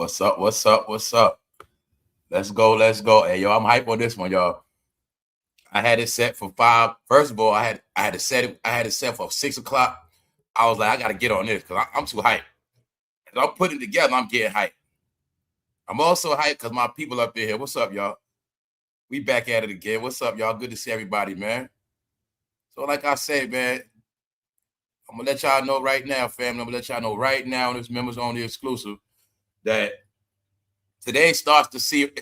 What's up? What's up? What's up? Let's go. Let's go. Hey, yo, I'm hype on this one, y'all. I had it set for 5. First of all, I had to set it. I had it set for 6 o'clock. I was like, I gotta get on this because I'm too hype. As I'm putting it together, I'm getting hype. I'm also hyped because my people up in here. What's up, y'all? We back at it again. What's up, y'all? Good to see everybody, man. So, like I said, man, I'm gonna let y'all know right now, family. I'm gonna let y'all know right now, this members only exclusive, that today starts the series.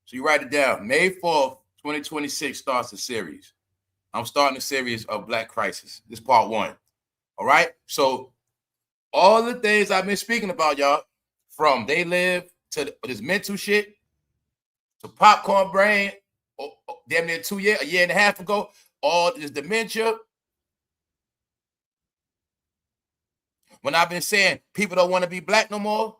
So you write it down. May 4th, 2026 starts the series. I'm starting the series of Black Crisis. This is part 1. All right? So all the things I've been speaking about, y'all, from they live to this mental shit, to popcorn brain, damn near a year and a half ago, all this dementia. When I've been saying people don't want to be black no more,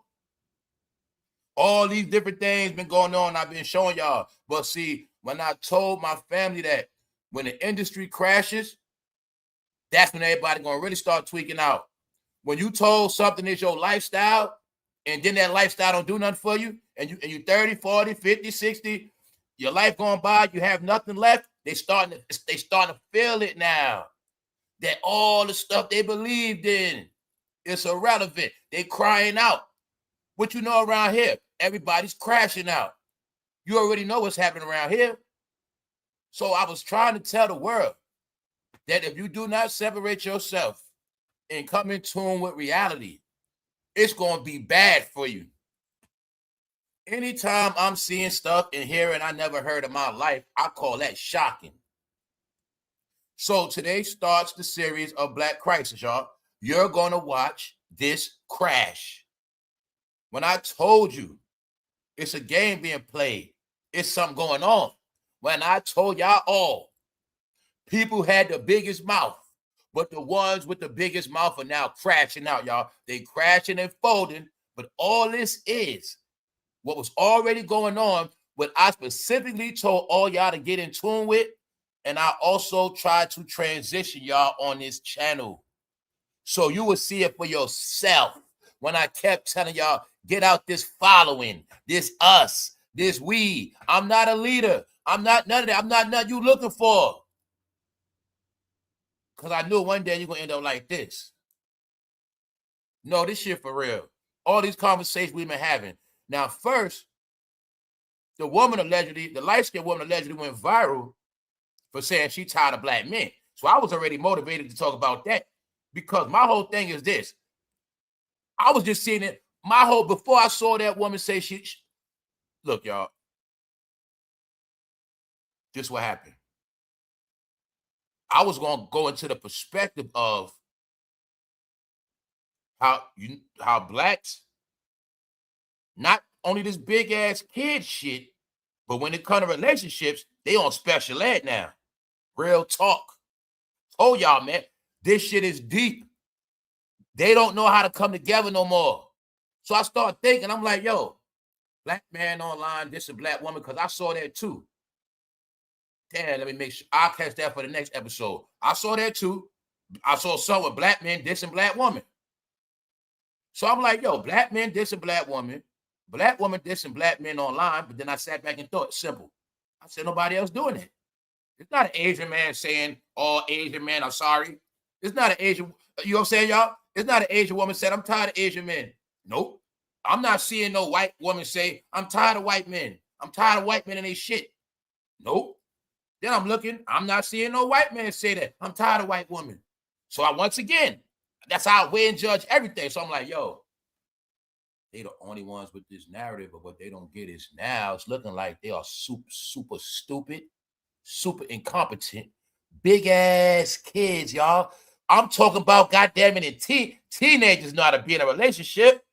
all these different things been going on. I've been showing y'all. But see, when I told my family that when the industry crashes, that's when everybody gonna really start tweaking out. When you told something is your lifestyle, and then that lifestyle don't do nothing for you, and you 30, 40, 50, 60, your life going by, you have nothing left, they starting to feel it now. That all the stuff they believed in, it's irrelevant. They crying out. What you know around here? Everybody's crashing out. You already know what's happening around here. So I was trying to tell the world that if you do not separate yourself and come in tune with reality, it's going to be bad for you. Anytime I'm seeing stuff and hearing I never heard in my life, I call that shocking. So today starts the series of Black Crisis, y'all. You're going to watch this crash. When I told you it's a game being played, it's something going on. When I told y'all all, people had the biggest mouth, but the ones with the biggest mouth are now crashing out, y'all. They crashing and folding, but all this is what was already going on, what I specifically told all y'all to get in tune with, and I also tried to transition y'all on this channel so you will see it for yourself. When I kept telling y'all, get out this following, this us, this we. I'm not a leader. I'm not none of that. I'm not nothing you looking for. Because I knew one day you're going to end up like this. No, this shit for real. All these conversations we've been having. Now, first, the light-skinned woman allegedly went viral for saying she tired of black men. So I was already motivated to talk about that because my whole thing is this. I was just seeing it. Before I saw that woman say look, y'all, this is what happened. I was going to go into the perspective of how blacks, not only this big ass kid shit, but when it comes to relationships, they on special ed now. Real talk. Told y'all, man, this shit is deep. They don't know how to come together no more. So I started thinking, I'm like, yo, black man online, this a black woman, because I saw that too. Damn, let me make sure. I'll catch that for the next episode. I saw that too. I saw some with black men dissing black woman. So I'm like, yo, black men dissing black woman dissing black men online. But then I sat back and thought, simple. I said, nobody else doing it. It's not an Asian man saying, all Asian men are sorry. It's not an Asian, you know what I'm saying, y'all? It's not an Asian woman said, I'm tired of Asian men. Nope. I'm not seeing no white woman say, I'm tired of white men. I'm tired of white men and they shit. Nope. Then I'm looking, I'm not seeing no white man say that. I'm tired of white women. So once again, that's how I weigh and judge everything. So I'm like, yo, they the only ones with this narrative, but what they don't get is now it's looking like they are super stupid, super incompetent, big ass kids, y'all. I'm talking about goddamn it, teenagers know how to be in a relationship,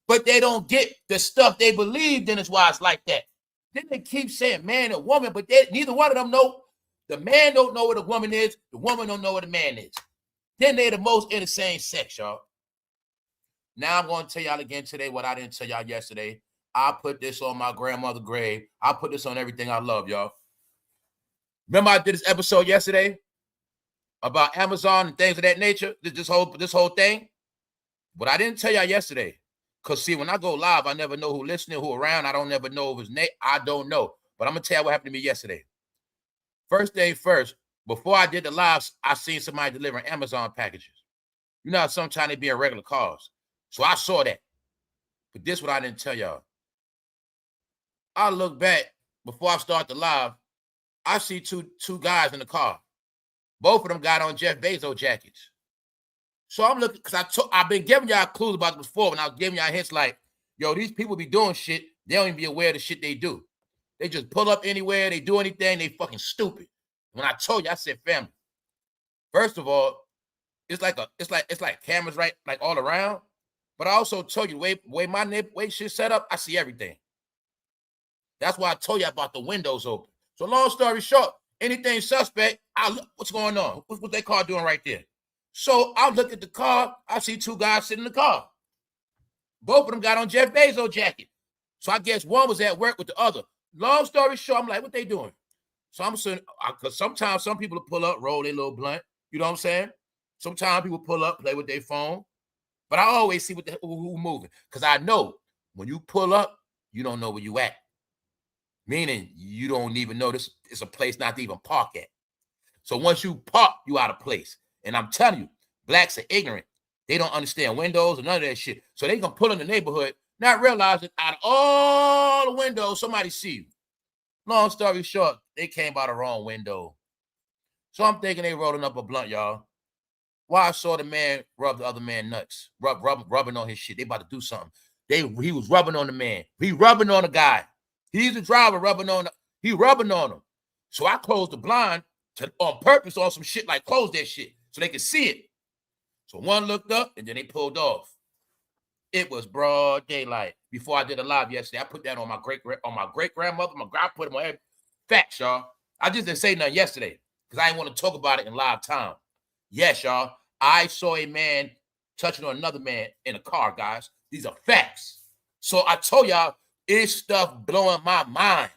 but they don't get the stuff they believed in. Is why it's like that. Then they keep saying man and woman, but neither one of them know. The man don't know what a woman is. The woman don't know what a man is. Then they're the most in the same sex, y'all. Now I'm going to tell y'all again today what I didn't tell y'all yesterday. I put this on my grandmother's grave. I put this on everything I love, y'all. Remember I did this episode yesterday about Amazon and things of that nature, this whole thing? But I didn't tell y'all yesterday. Because, see, when I go live, I never know who listening, who around. I don't never know his name. I don't know. But I'm going to tell you what happened to me yesterday. First thing first, before I did the lives, I seen somebody delivering Amazon packages. You know how sometimes they be in regular cars. So I saw that. But this is what I didn't tell y'all. I look back, before I start the live, I see two guys in the car. Both of them got on Jeff Bezos jackets. So I'm looking, because I've been giving y'all clues about this before when I was giving y'all hints like, yo, these people be doing shit. They don't even be aware of the shit they do. They just pull up anywhere. They do anything. They fucking stupid. When I told you, I said, family. First of all, it's like cameras right, like all around. But I also told you the way my shit set up, I see everything. That's why I told you about the windows open. So long story short, anything suspect, I look, what's going on? What's their car doing right there? So I look at the car. I see two guys sitting in the car. Both of them got on Jeff Bezos jacket. So I guess one was at work with the other. Long story short, I'm like, what they doing? So I'm saying, because sometimes some people will pull up, roll their little blunt. You know what I'm saying? Sometimes people pull up, play with their phone. But I always see who moving. Because I know when you pull up, you don't know where you at. Meaning you don't even know this is a place not to even park at. So once you park, you out of place. And I'm telling you, blacks are ignorant. They don't understand windows and none of that shit. So they can pull in the neighborhood, not realizing out of all the windows, somebody see you. Long story short, they came by the wrong window. So I'm thinking they rolling up a blunt, y'all. Why I saw the man rub the other man nuts, rubbing on his shit. They about to do something. He was rubbing on the man. He rubbing on the guy. He's the driver rubbing on him. So I closed the blind on purpose on some shit, like close that shit so they could see it. So one looked up and then they pulled off. It was broad daylight. Before I did a live yesterday, I put that on my great grandmother. I put them on every facts, y'all. I just didn't say nothing yesterday because I didn't want to talk about it in live time. Yes, y'all. I saw a man touching on another man in a car, guys. These are facts. So I told y'all, it's stuff blowing my mind.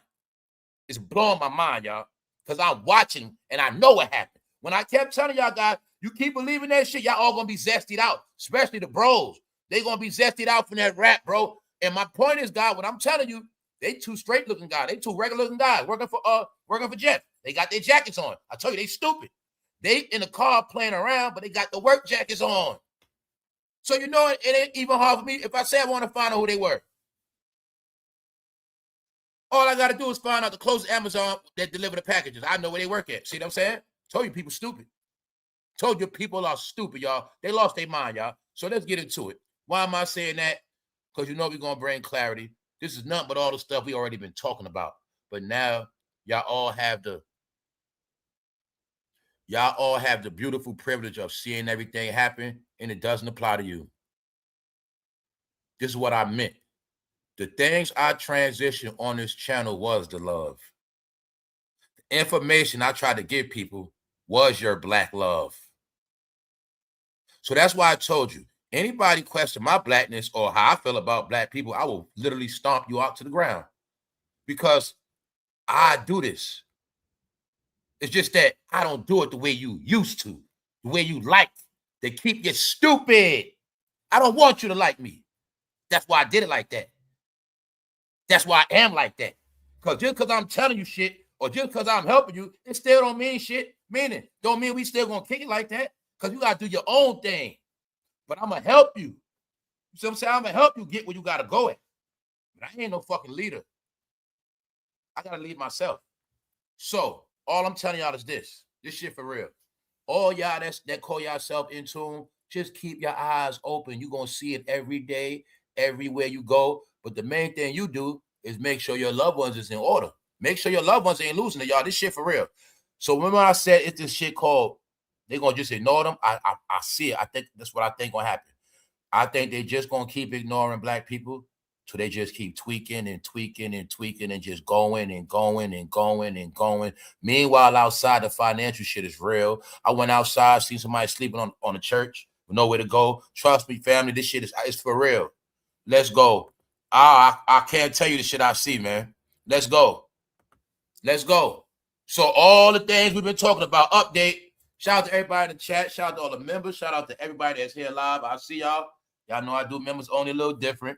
It's blowing my mind, y'all, because I'm watching and I know what happened. When I kept telling y'all guys, you keep believing that shit, y'all all gonna be zestied out, especially the bros. They gonna be zestied out from that rap, bro. And my point is, God, what I'm telling you, they two straight looking guys, they two regular looking guys working for Jeff. They got their jackets on. I told you, they stupid. They in the car playing around, but they got the work jackets on. So you know it ain't even hard for me if I say I want to find out who they were. All I got to do is find out the closest Amazon that deliver the packages. I know where they work at. See what I'm saying? Told you people stupid. Told you people are stupid, y'all. They lost their mind, y'all. So let's get into it. Why am I saying that? Because you know we're going to bring clarity. This is nothing but all the stuff we already been talking about. But now y'all all have the beautiful privilege of seeing everything happen, and it doesn't apply to you. This is what I meant. The things I transitioned on this channel was the love. The information I tried to give people was your black love. So that's why I told you, anybody question my blackness or how I feel about black people, I will literally stomp you out to the ground because I do this. It's just that I don't do it the way you used to, the way you like. They keep you stupid. I don't want you to like me. That's why I did it like that. That's why I am like that. Because just because I'm telling you shit or just because I'm helping you, it still don't mean shit. Meaning, don't mean we still going to kick it like that because you got to do your own thing. But I'm going to help you. You see what I'm saying? I'm going to help you get where you got to go at. But I ain't no fucking leader. I got to lead myself. So, all I'm telling y'all is this. This shit for real. All y'all that call yourself in tune, just keep your eyes open. You're going to see it every day, everywhere you go. But the main thing you do is make sure your loved ones is in order. Make sure your loved ones ain't losing it, y'all. This shit for real. So remember I said it's this shit called, they're going to just ignore them. I see it. I think that's what I think going to happen. I think they just going to keep ignoring black people till they just keep tweaking and tweaking and tweaking and just going and going and going and going. Meanwhile, outside, the financial shit is real. I went outside, seen somebody sleeping on a church with nowhere to go. Trust me, family, this shit is for real. Let's go. I can't tell you the shit I see, man. Let's go. Let's go. So all the things we've been talking about, update. Shout out to everybody in the chat. Shout out to all the members. Shout out to everybody that's here live. I see y'all. Y'all know I do members only a little different.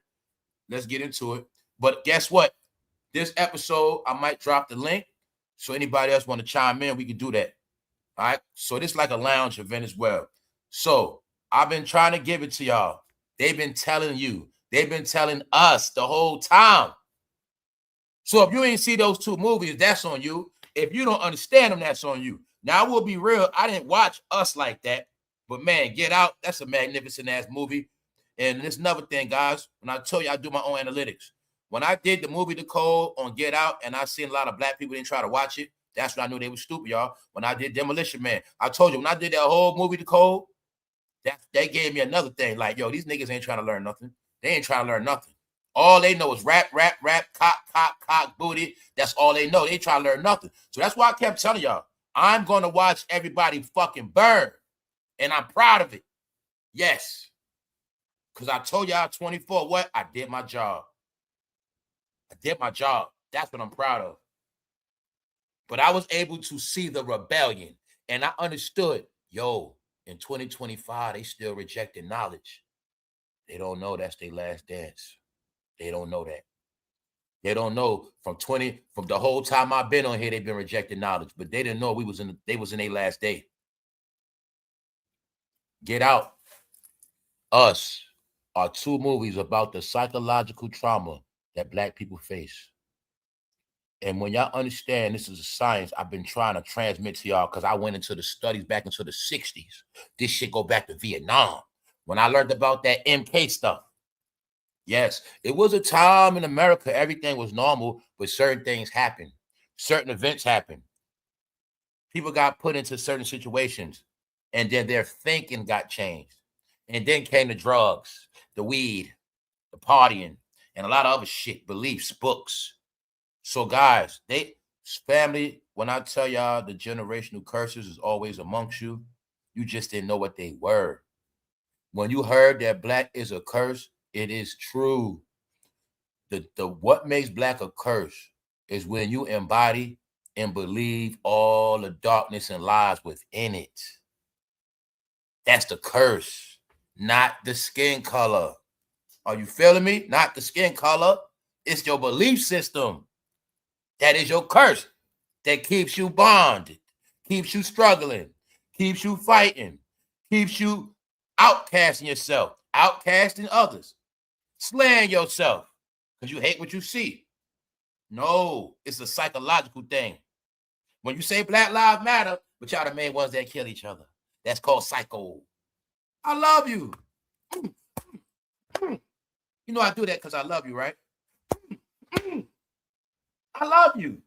Let's get into it. But guess what? This episode, I might drop the link. So anybody else want to chime in, we can do that. All right. So this is like a lounge event as well. So I've been trying to give it to y'all. They've been telling you. They've been telling us the whole time. So if you ain't see those two movies, that's on you. If you don't understand them, that's on you. Now, I will be real. I didn't watch Us like that. But, man, Get Out, that's a magnificent-ass movie. And this another thing, guys. When I tell you I do my own analytics. When I did the movie The Code on Get Out, and I seen a lot of black people didn't try to watch it, that's when I knew they were stupid, y'all. When I did Demolition Man, I told you, when I did that whole movie The Code, they gave me another thing. Like, yo, these niggas ain't trying to learn nothing. They ain't trying to learn nothing. All they know is rap, cock, booty. That's all they know. They try to learn nothing. So that's why I kept telling y'all, I'm going to watch everybody fucking burn. And I'm proud of it. Yes. Because I told y'all 24, what? I did my job. I did my job. That's what I'm proud of. But I was able to see the rebellion. And I understood, yo, in 2025, they still rejecting knowledge. They don't know that's their last dance. They don't know that. They don't know from the whole time I've been on here, they've been rejecting knowledge, but they didn't know they was in their last day. Get Out, Us are two movies about the psychological trauma that black people face. And when y'all understand this is a science I've been trying to transmit to y'all, because I went into the studies back into the 60s. This shit go back to Vietnam. When I learned about that MK stuff. Yes, it was a time in America, everything was normal, but certain things happened. Certain events happened. People got put into certain situations, and then their thinking got changed. And then came the drugs, the weed, the partying, and a lot of other shit, beliefs, books. So, guys, family, when I tell y'all the generational curses is always amongst you, you just didn't know what they were. When you heard that black is a curse, it is true. What makes black a curse is when you embody and believe all the darkness and lies within it. That's the curse, not the skin color. Are you feeling me? Not the skin color. It's your belief system. That is your curse that keeps you bonded, keeps you struggling, keeps you fighting, keeps you outcasting yourself, outcasting others. Slaying yourself because you hate what you see. No, it's a psychological thing. When you say Black Lives Matter, but y'all the main ones that kill each other. That's called psycho. I love you. You know I do that because I love you, right? I love you.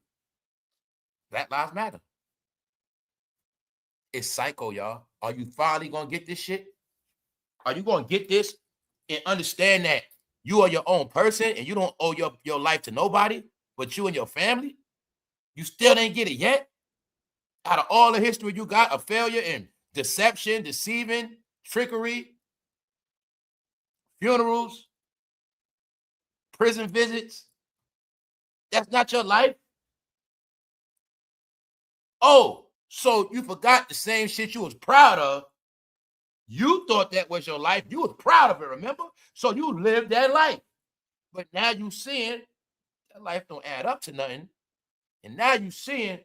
Black Lives Matter. It's psycho, y'all. Are you finally going to get this shit? Are you going to get this and understand that you are your own person and you don't owe your life to nobody but you and your family? You still ain't get it yet? Out of all the history you got of failure and deception, deceiving, trickery, funerals, prison visits, that's not your life? Oh, so you forgot the same shit you was proud of. You thought that was your life. You was proud of it, remember? So you lived that life. But now you seeing that life don't add up to nothing. And now you seeing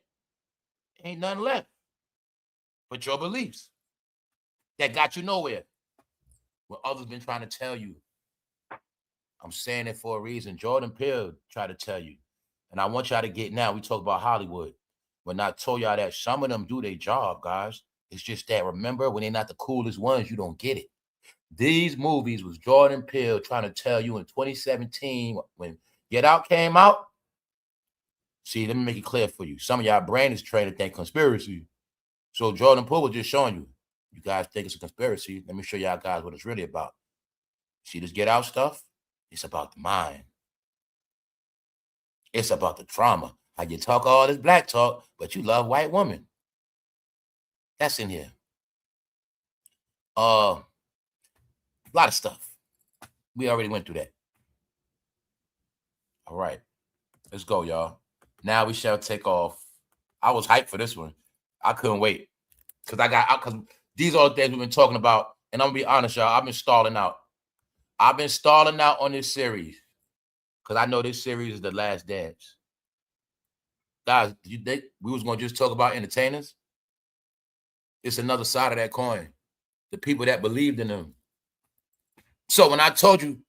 ain't nothing left but your beliefs that got you nowhere. What others been trying to tell you. I'm saying it for a reason. Jordan Peele tried to tell you. And I want y'all to get now. We talk about Hollywood. When I told y'all that some of them do their job, guys. It's just that, remember, when they're not the coolest ones, you don't get it. These movies was Jordan Peele trying to tell you in 2017 when Get Out came out. See, let me make it clear for you. Some of y'all brain is trained to think conspiracy. So Jordan Peele was just showing you. You guys think it's a conspiracy. Let me show y'all guys what it's really about. See this Get Out stuff? It's about the mind. It's about the trauma. How you talk all this black talk, but you love white women. That's in here. A lot of stuff. We already went through that. All right. Let's go, y'all. Now we shall take off. I was hyped for this one. I couldn't wait. Because these are the things we've been talking about. And I'm going to be honest, y'all. I've been stalling out. I've been stalling out on this series because I know this series is the last dance. Guys, you think we was gonna just talk about entertainers? It's another side of that coin. The people that believed in them. So when I told you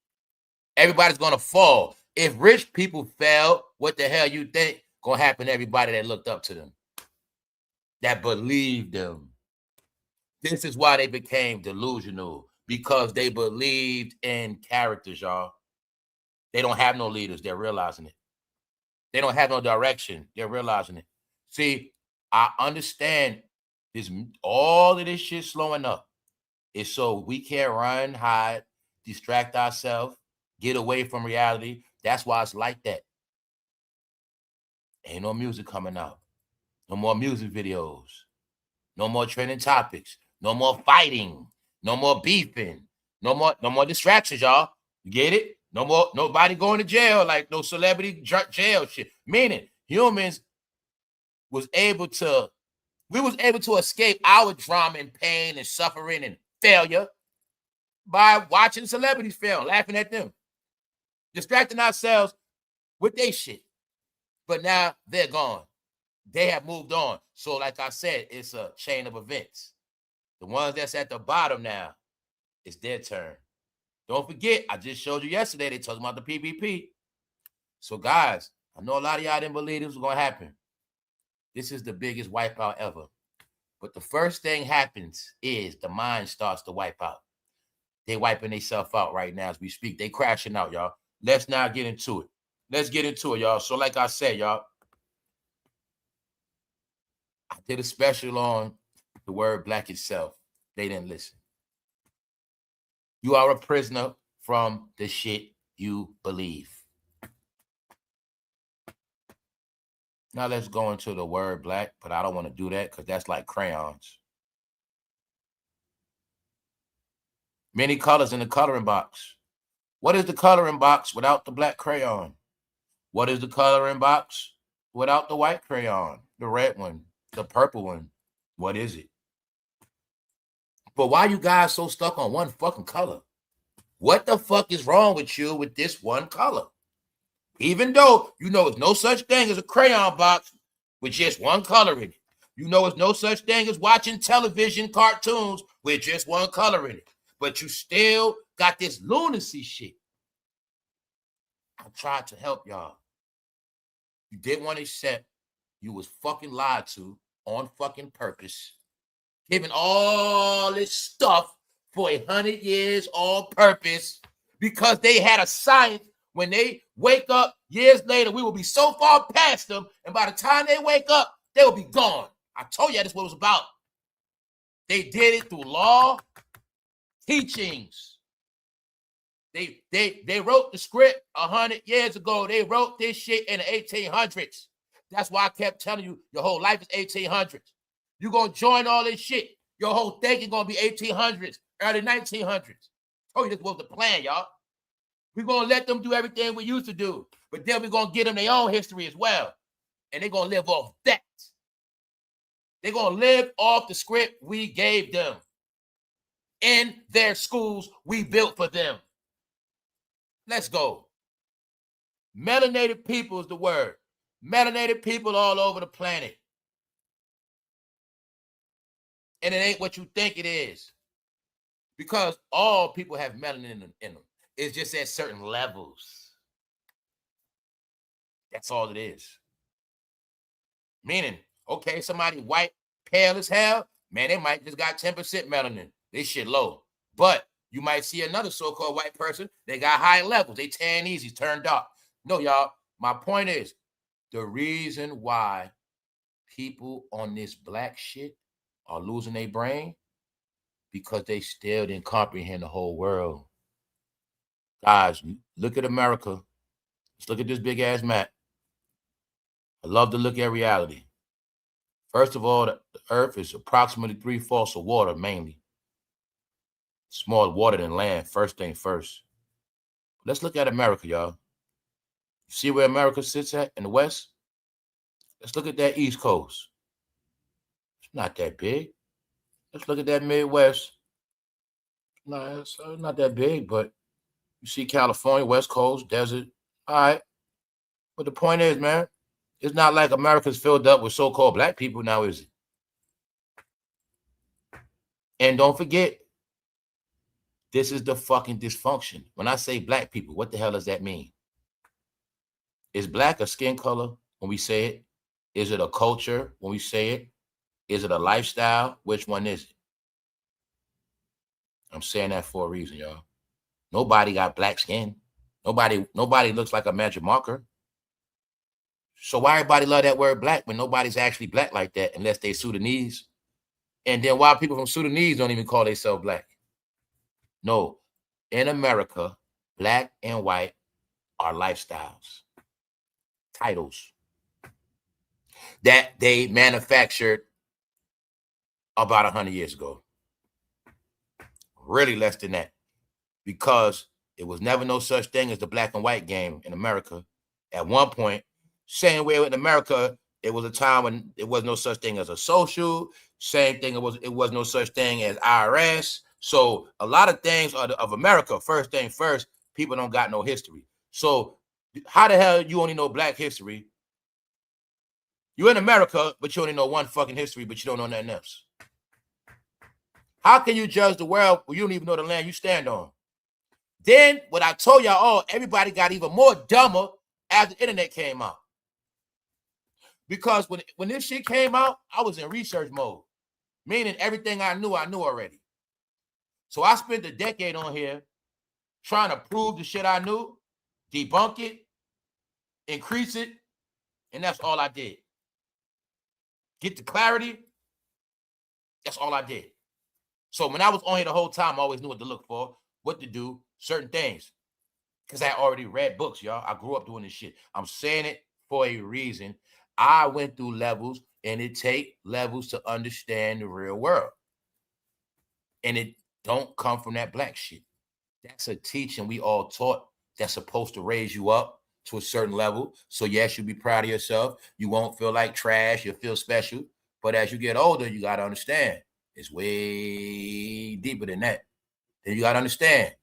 everybody's gonna fall, if rich people fell, what the hell you think gonna happen to everybody that looked up to them, that believed them? This is why they became delusional, because they believed in characters, y'all. They don't have no leaders. They're realizing it. They don't have no direction. They're realizing it. See, I understand this. All of this shit slowing up is so we can't run, hide, distract ourselves, get away from reality. That's why it's like that. Ain't no music coming out. No more music videos. No more trending topics. No more fighting. No more beefing. No more distractions, y'all. You get it? No more, nobody going to jail like no celebrity jail shit. Meaning humans we was able to escape our drama and pain and suffering and failure by watching celebrities fail, laughing at them, distracting ourselves with their shit. But now they're gone. They have moved on. So like I said, it's a chain of events. The ones that's at the bottom now, it's their turn. Don't forget, I just showed you yesterday, they talking about the PPP. So guys, I know a lot of y'all didn't believe this was going to happen. This is the biggest wipeout ever. But the first thing happens is the mind starts to wipe out. They wiping themselves out right now as we speak. They crashing out, y'all. Let's now get into it. Let's get into it, y'all. So like I said, y'all, I did a special on the word black itself. They didn't listen. You are a prisoner from the shit you believe. Now let's go into the word black, but I don't want to do that because that's like crayons. Many colors in the coloring box. What is the coloring box without the black crayon? What is the coloring box without the white crayon? The red one, the purple one. What is it? But why you guys so stuck on one fucking color? What the fuck is wrong with you with this one color? Even though you know there's no such thing as a crayon box with just one color in it. You know there's no such thing as watching television cartoons with just one color in it. But you still got this lunacy shit. I tried to help y'all. You didn't want to accept you was fucking lied to on fucking purpose. Giving all this stuff for 100 years on purpose because they had a science. When they wake up years later, we will be so far past them, and by the time they wake up, they will be gone. I told you that's what it was about. They did it through law, teachings. They wrote the script 100 years ago. They wrote this shit in the 1800s. That's why I kept telling you your whole life is 1800s. You're going to join all this shit. Your whole thing is going to be 1800s, early 1900s. I told you this was the plan, y'all. We're going to let them do everything we used to do. But then we're going to give them their own history as well. And they're going to live off that. They're going to live off the script we gave them. In their schools we built for them. Let's go. Melanated people is the word. Melanated people all over the planet. And it ain't what you think it is. Because all people have melanin in them. It's just at certain levels. That's all it is. Meaning, okay, somebody white, pale as hell, man, they might just got 10% melanin. This shit low. But you might see another so-called white person, they got high levels. They tan easy, turn dark. No, y'all, my point is, the reason why people on this black shit are losing their brain because they still didn't comprehend the whole world. Guys, look at America. Let's look at this big ass map. I love to look at reality. First of all, the earth is approximately 3/4 of water, mainly. It's more water than land, first thing first. Let's look at America, y'all. You see where America sits at in the west? Let's look at that East Coast. It's not that big. Let's look at that Midwest. No, it's not that big, but You see California, West Coast, desert. All right. But the point is, man, it's not like America's filled up with so-called black people now, is it? And don't forget, this is the fucking dysfunction. When I say black people, what the hell does that mean? Is black a skin color when we say it? Is it a culture when we say it? Is it a lifestyle? Which one is it? I'm saying that for a reason, y'all. Nobody got black skin. Nobody looks like a magic marker. So why everybody love that word black when nobody's actually black like that unless they Sudanese? And then why people from Sudanese don't even call themselves black? No, in America, black and white are lifestyles, titles that they manufactured about 100 years ago. Really less than that, because it was never no such thing as the black and white game in America. At one point, same way in America, it was a time when there was no such thing as a social. Same thing, it was no such thing as IRS. So a lot of things of America, first thing first, people don't got no history. So how the hell you only know black history? You're in America, but you only know one fucking history, but you don't know nothing else. How can you judge the world when you don't even know the land you stand on? Then, what I told y'all all, everybody got even more dumber after the internet came out. Because when this shit came out, I was in research mode, meaning everything I knew already. So I spent a decade on here trying to prove the shit I knew, debunk it, increase it, and that's all I did. Get the clarity, that's all I did. So when I was on here the whole time, I always knew what to look for, what to do, certain things. Because I already read books, y'all. I grew up doing this shit. I'm saying it for a reason. I went through levels, and it takes levels to understand the real world. And it don't come from that black shit. That's a teaching we all taught that's supposed to raise you up to a certain level. So yes, you'll be proud of yourself. You won't feel like trash. You'll feel special. But as you get older, you got to understand it's way deeper than that. Then you got to understand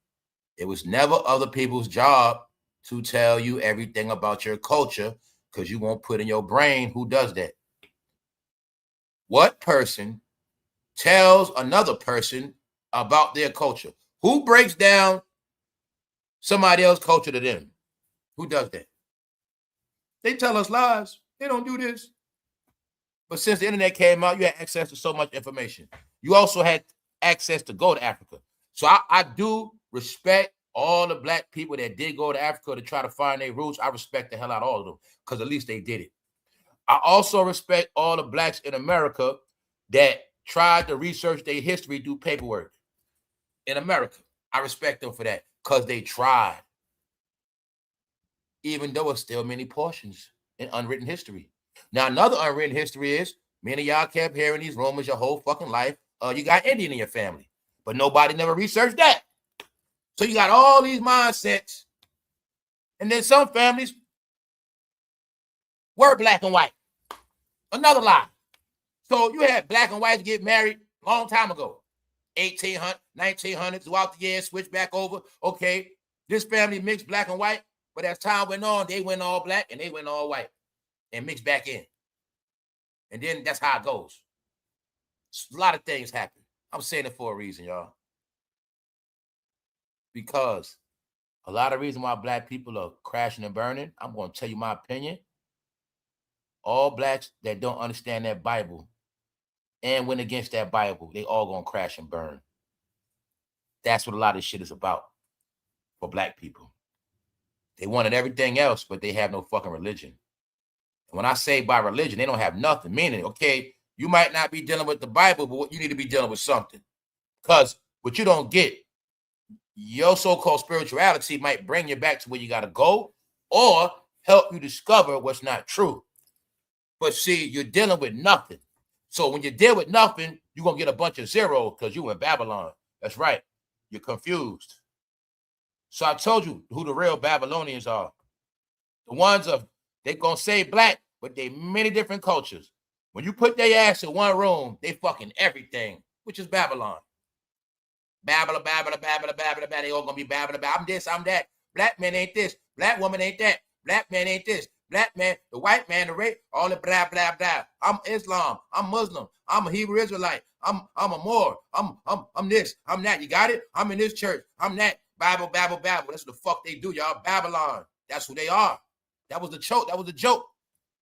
it was never other people's job to tell you everything about your culture, because you won't put in your brain who does that. What person tells another person about their culture? Who breaks down somebody else's culture to them? Who does that? They tell us lies. They don't do this. But since the internet came out, you had access to so much information. You also had access to go to Africa. So I do respect all the black people that did go to Africa to try to find their roots. I respect the hell out of all of them, because at least they did it. I also respect all the blacks in America that tried to research their history through paperwork in America. I respect them for that, because they tried. Even though it's still many portions in unwritten history. Now, another unwritten history is, many of y'all kept hearing these rumors your whole fucking life. You got Indian in your family, but nobody never researched that. So you got all these mindsets. And then some families were black and white. Another lie. So you had black and whites get married a long time ago. 1800, 1900s, throughout the years, switch back over. Okay, this family mixed black and white, but as time went on, they went all black and they went all white and mixed back in. And then that's how it goes. A lot of things happen. I'm saying it for a reason, y'all. Because a lot of reason why black people are crashing and burning, I'm going to tell you my opinion. All blacks that don't understand that Bible and went against that Bible, they all going to crash and burn. That's what a lot of shit is about for black people. They wanted everything else, but they have no fucking religion. And when I say by religion, they don't have nothing. Meaning, okay, you might not be dealing with the Bible, but you need to be dealing with something. Because what you don't get, your so-called spirituality might bring you back to where you got to go or help you discover what's not true. But see, you're dealing with nothing. So when you deal with nothing, you're going to get a bunch of zeros because you in Babylon. That's right. You're confused. So I told you who the real Babylonians are. The ones they going to say black, but they many different cultures. When you put their ass in one room, they fucking everything, which is Babylon. babbler, babbler, babbler, babbler, babbler. They all gonna be babbler, babbler. I'm this, I'm that. Black man ain't this. Black woman ain't that. Black man ain't this. Black man, the white man, the rape, all the blah, blah, blah. I'm Islam. I'm Muslim. I'm a Hebrew Israelite. I'm a Moor. I'm this. I'm that. You got it? I'm in this church. I'm that. Bible, Babble, Babble. That's what the fuck they do, y'all. Babylon. That's who they are. That was the joke. That was the joke.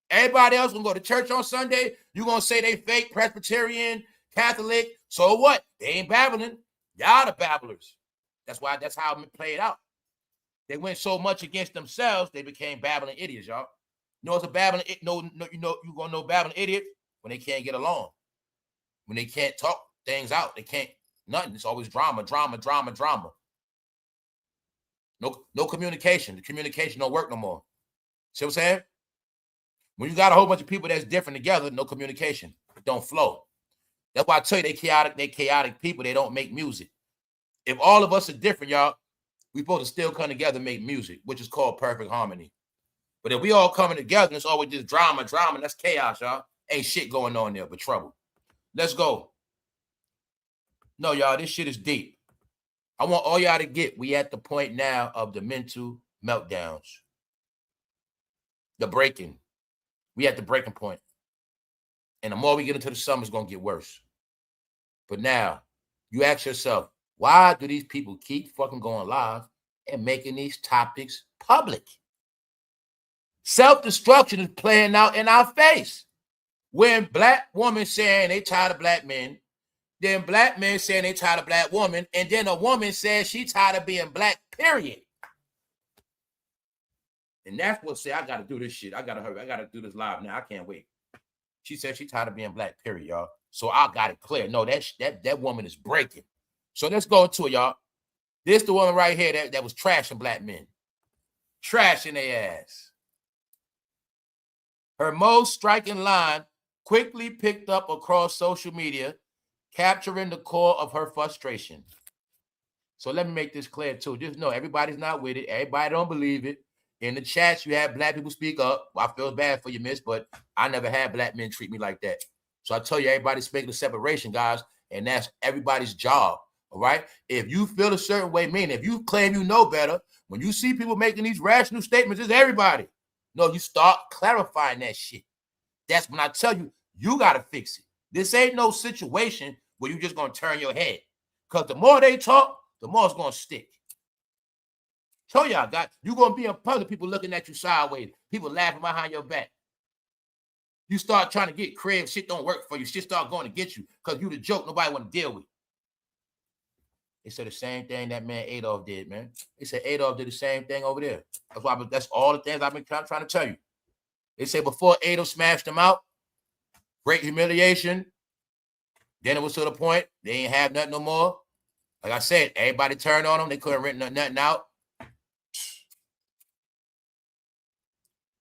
Everybody else gonna go to church on Sunday. You gonna say they fake Presbyterian, Catholic. So what? They ain't babbling. Y'all the babblers. That's how it played out. They went so much against themselves, they became babbling idiots, y'all. You know, it's a babbling. You gonna know babbling idiot when they can't get along, when they can't talk things out. They can't nothing. It's always drama, drama, drama, drama. No communication. The communication don't work no more. See what I'm saying? When you got a whole bunch of people that's different together, no communication. It don't flow. That's why I tell you they chaotic people. They don't make music. If all of us are different, y'all, we supposed to still come together and make music, which is called perfect harmony. But if we all coming together and it's always just drama, that's chaos, y'all. Ain't shit going on there but trouble. Let's go. No, y'all, this shit is deep. I want all y'all to get, we at the point now of the mental meltdowns. The breaking. We at the breaking point. And the more we get into the summer, it's going to get worse. But now, you ask yourself, why do these people keep fucking going live and making these topics public? Self-destruction is playing out in our face. When black women saying they tired of black men, then black men saying they tired of black women, and then a woman says she tired of being black, period. And that's what say, I got to do this shit. I got to hurry. I got to do this live now. I can't wait. She said she tired of being black, period, y'all. So I got it clear. No, that woman is breaking. So let's go into it, y'all. This the woman right here that was trashing black men. Trashing their ass. Her most striking line quickly picked up across social media, capturing the core of her frustration. So let me make this clear, too. Just know everybody's not with it. Everybody don't believe it. In the chats, you have black people speak up. Well, I feel bad for you, miss, but I never had black men treat me like that. So I tell you, everybody's making a separation, guys, and that's everybody's job, all right? If you feel a certain way, meaning if you claim you know better, when you see people making these rational statements, it's everybody. No, you start clarifying that shit. That's when I tell you, you got to fix it. This ain't no situation where you just going to turn your head. Because the more they talk, the more it's going to stick. Tell y'all, guys, you're going to be in public, people looking at you sideways, people laughing behind your back. You start trying to get crib, shit don't work for you. Shit start going to get you because you the joke nobody want to deal with. They said the same thing that man Adolf did, man. They said Adolf did the same thing over there. That's all the things I've been trying to tell you. They say before Adolf smashed them out, great humiliation. Then it was to the point they ain't have nothing no more. Like I said, everybody turned on them. They couldn't rent nothing out.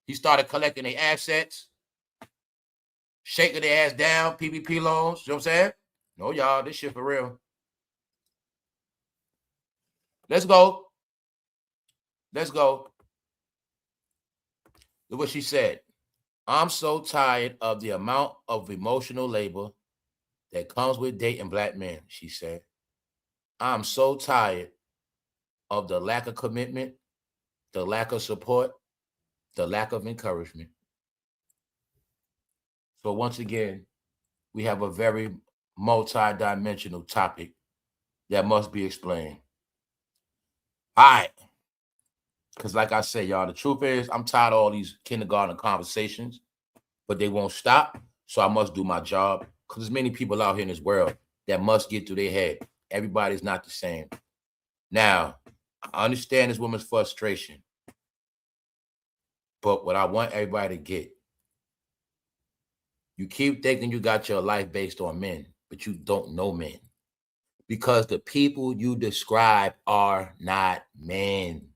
He started collecting their assets, shaking their ass down, PPP loans. You know what I'm saying? No, y'all, this shit for real. Let's go. Let's go. Look what she said. I'm so tired of the amount of emotional labor that comes with dating black men, she said. I'm so tired of the lack of commitment, the lack of support, the lack of encouragement. So once again, we have a very multi-dimensional topic that must be explained. All right. Because like I said, y'all, the truth is I'm tired of all these kindergarten conversations, but they won't stop. So I must do my job because there's many people out here in this world that must get through their head. Everybody's not the same. Now, I understand this woman's frustration, but what I want everybody to get, you keep thinking you got your life based on men, but you don't know men because the people you describe are not men.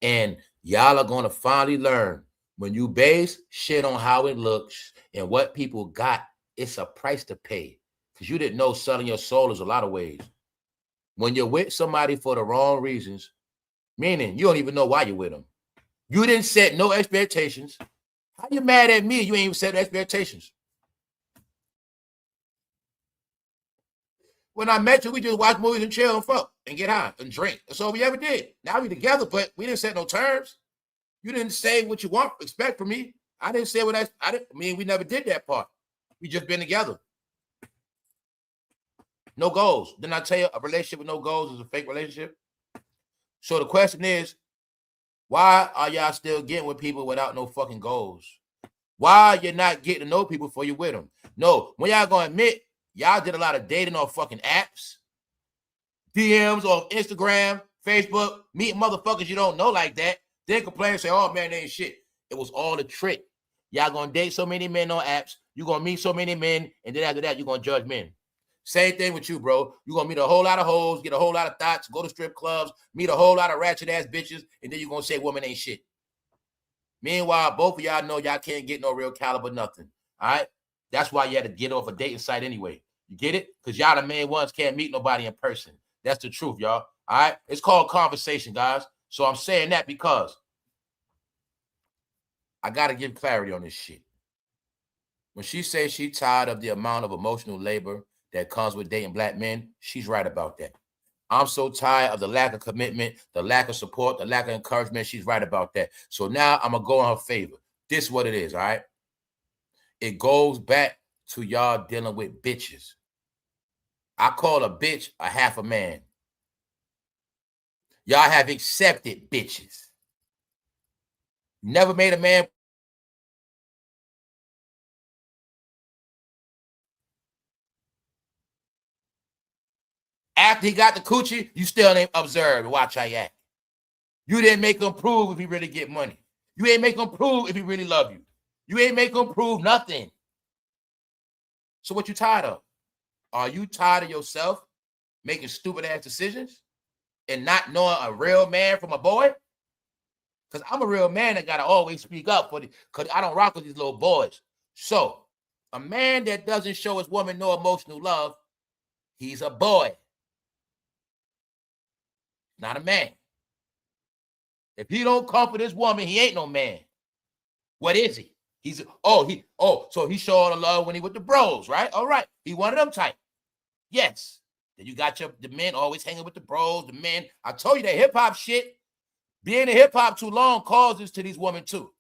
And y'all are going to finally learn when you base shit on how it looks and what people got, it's a price to pay. Because you didn't know selling your soul is a lot of ways. When you're with somebody for the wrong reasons, meaning you don't even know why you're with them. You didn't set no expectations. How you mad at me? You ain't even set expectations. When I met you, we just watch movies and chill and fuck and get high and drink. That's all we ever did. Now we together, but we didn't set no terms. You didn't say what you expect from me. I didn't say what I didn't. I mean, we never did that part. We just been together. No goals. Didn't I tell you a relationship with no goals is a fake relationship? So the question is, why are y'all still getting with people without no fucking goals? Why you're not getting to know people before you with them? No, when y'all gonna admit, y'all did a lot of dating on fucking apps, DMs on Instagram, Facebook, meeting motherfuckers you don't know like that. Then complain and say, oh man, they ain't shit. It was all a trick. Y'all gonna date so many men on apps, you're gonna meet so many men, and then after that, you're gonna judge men. Same thing with you, bro. You're gonna meet a whole lot of hoes, get a whole lot of thoughts, go to strip clubs, meet a whole lot of ratchet ass bitches, and then you're gonna say women ain't shit. Meanwhile, both of y'all know y'all can't get no real caliber nothing. All right? That's why you had to get off a dating site anyway. You get it? Because y'all the main ones can't meet nobody in person. That's the truth, y'all. All right? It's called conversation, guys. So I'm saying that because I got to give clarity on this shit. When she says she's tired of the amount of emotional labor that comes with dating black men, she's right about that. I'm so tired of the lack of commitment, the lack of support, the lack of encouragement. She's right about that. So now I'm going to go in her favor. This is what it is, all right? It goes back to y'all dealing with bitches. I call a bitch a half a man. Y'all have accepted bitches. Never made a man. After he got the coochie, you still ain't observe and watch how you act. You didn't make him prove if he really get money. You ain't make him prove if he really love you. You ain't make him prove nothing. So what you tired of? Are you tired of yourself making stupid ass decisions and not knowing a real man from a boy? Because I'm a real man that gotta always speak up for because I don't rock with these little boys. So a man that doesn't show his woman no emotional love, he's a boy. Not a man. If he don't comfort his woman, he ain't no man. What is he? So he show all the love when he with the bros, right? All right. He one of them type. Yes. Then you got the men always hanging with the bros, the men. I told you that hip-hop shit, being in hip-hop too long causes to these women too.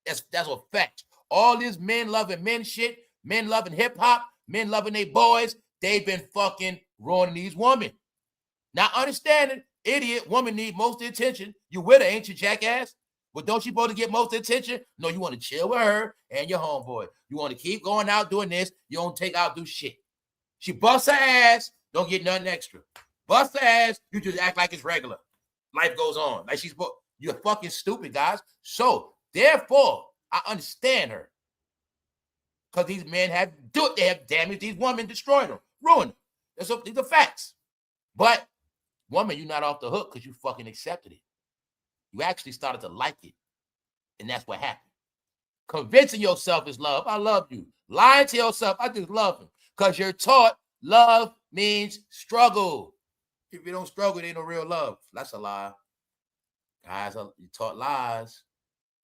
That's a fact. All this men loving men shit, men loving hip-hop, men loving their boys, they've been fucking ruining these women. Now understanding, idiot, woman need most of the attention. You with her, ain't you, jackass? But don't you supposed to get most of the attention? No, you want to chill with her and your homeboy. You want to keep going out doing this. You don't take out, do shit. She busts her ass, don't get nothing extra. Bust her ass, you just act like it's regular. Life goes on. Like she's, you're fucking stupid, guys. So, therefore, I understand her. Because these men they have damaged these women, destroyed them, ruined them. These are facts. But, woman, you're not off the hook because you fucking accepted it. You actually started to like it. And that's what happened. Convincing yourself is love. I love you. Lying to yourself, I just love him. Because you're taught love means struggle. If you don't struggle, it ain't no real love. That's a lie. Guys, you taught lies.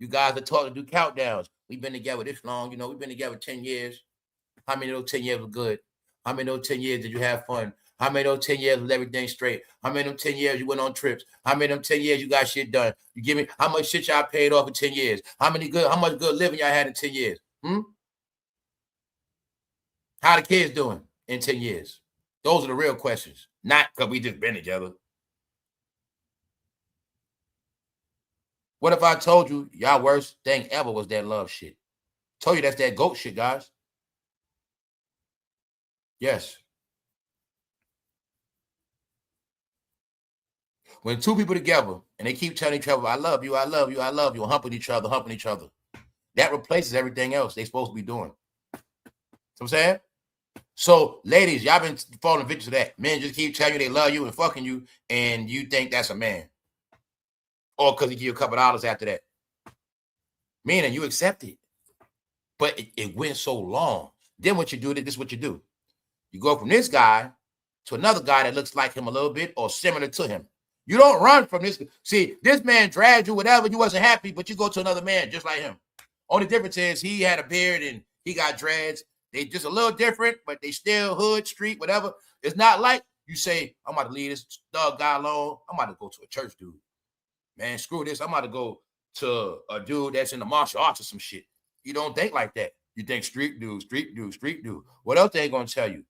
You guys are taught to do countdowns. We've been together this long. You know, we've been together 10 years. How many of those 10 years were good? How many of those 10 years did you have fun? How many of those 10 years was everything straight? How many of them 10 years you went on trips? How many of them 10 years you got shit done? You give me how much shit y'all paid off in 10 years? How much good living y'all had in 10 years? How the kids doing in 10 years? Those are the real questions. Not because we just been together. What if I told you y'all worst thing ever was that love shit? Told you that's that goat shit, guys. Yes. When two people together and they keep telling each other, I love you, I love you, I love you, and humping each other, that replaces everything else they're supposed to be doing. See what I'm saying? So, ladies, y'all been falling victim to that. Men just keep telling you they love you and fucking you, and you think that's a man. Or because he give you a couple dollars after that. Meaning you accept it. But it went so long. Then what you do, this is what you do. You go from this guy to another guy that looks like him a little bit or similar to him. You don't run from this. See, this man dragged you, whatever, you wasn't happy, but you go to another man just like him. Only difference is he had a beard and he got dreads. They just a little different, but they still hood, street, whatever. It's not like you say, I'm about to leave this thug guy alone. I'm about to go to a church dude. Man, screw this. I'm about to go to a dude that's in the martial arts or some shit. You don't think like that. You think street dude, street dude, street dude. What else they gonna tell you?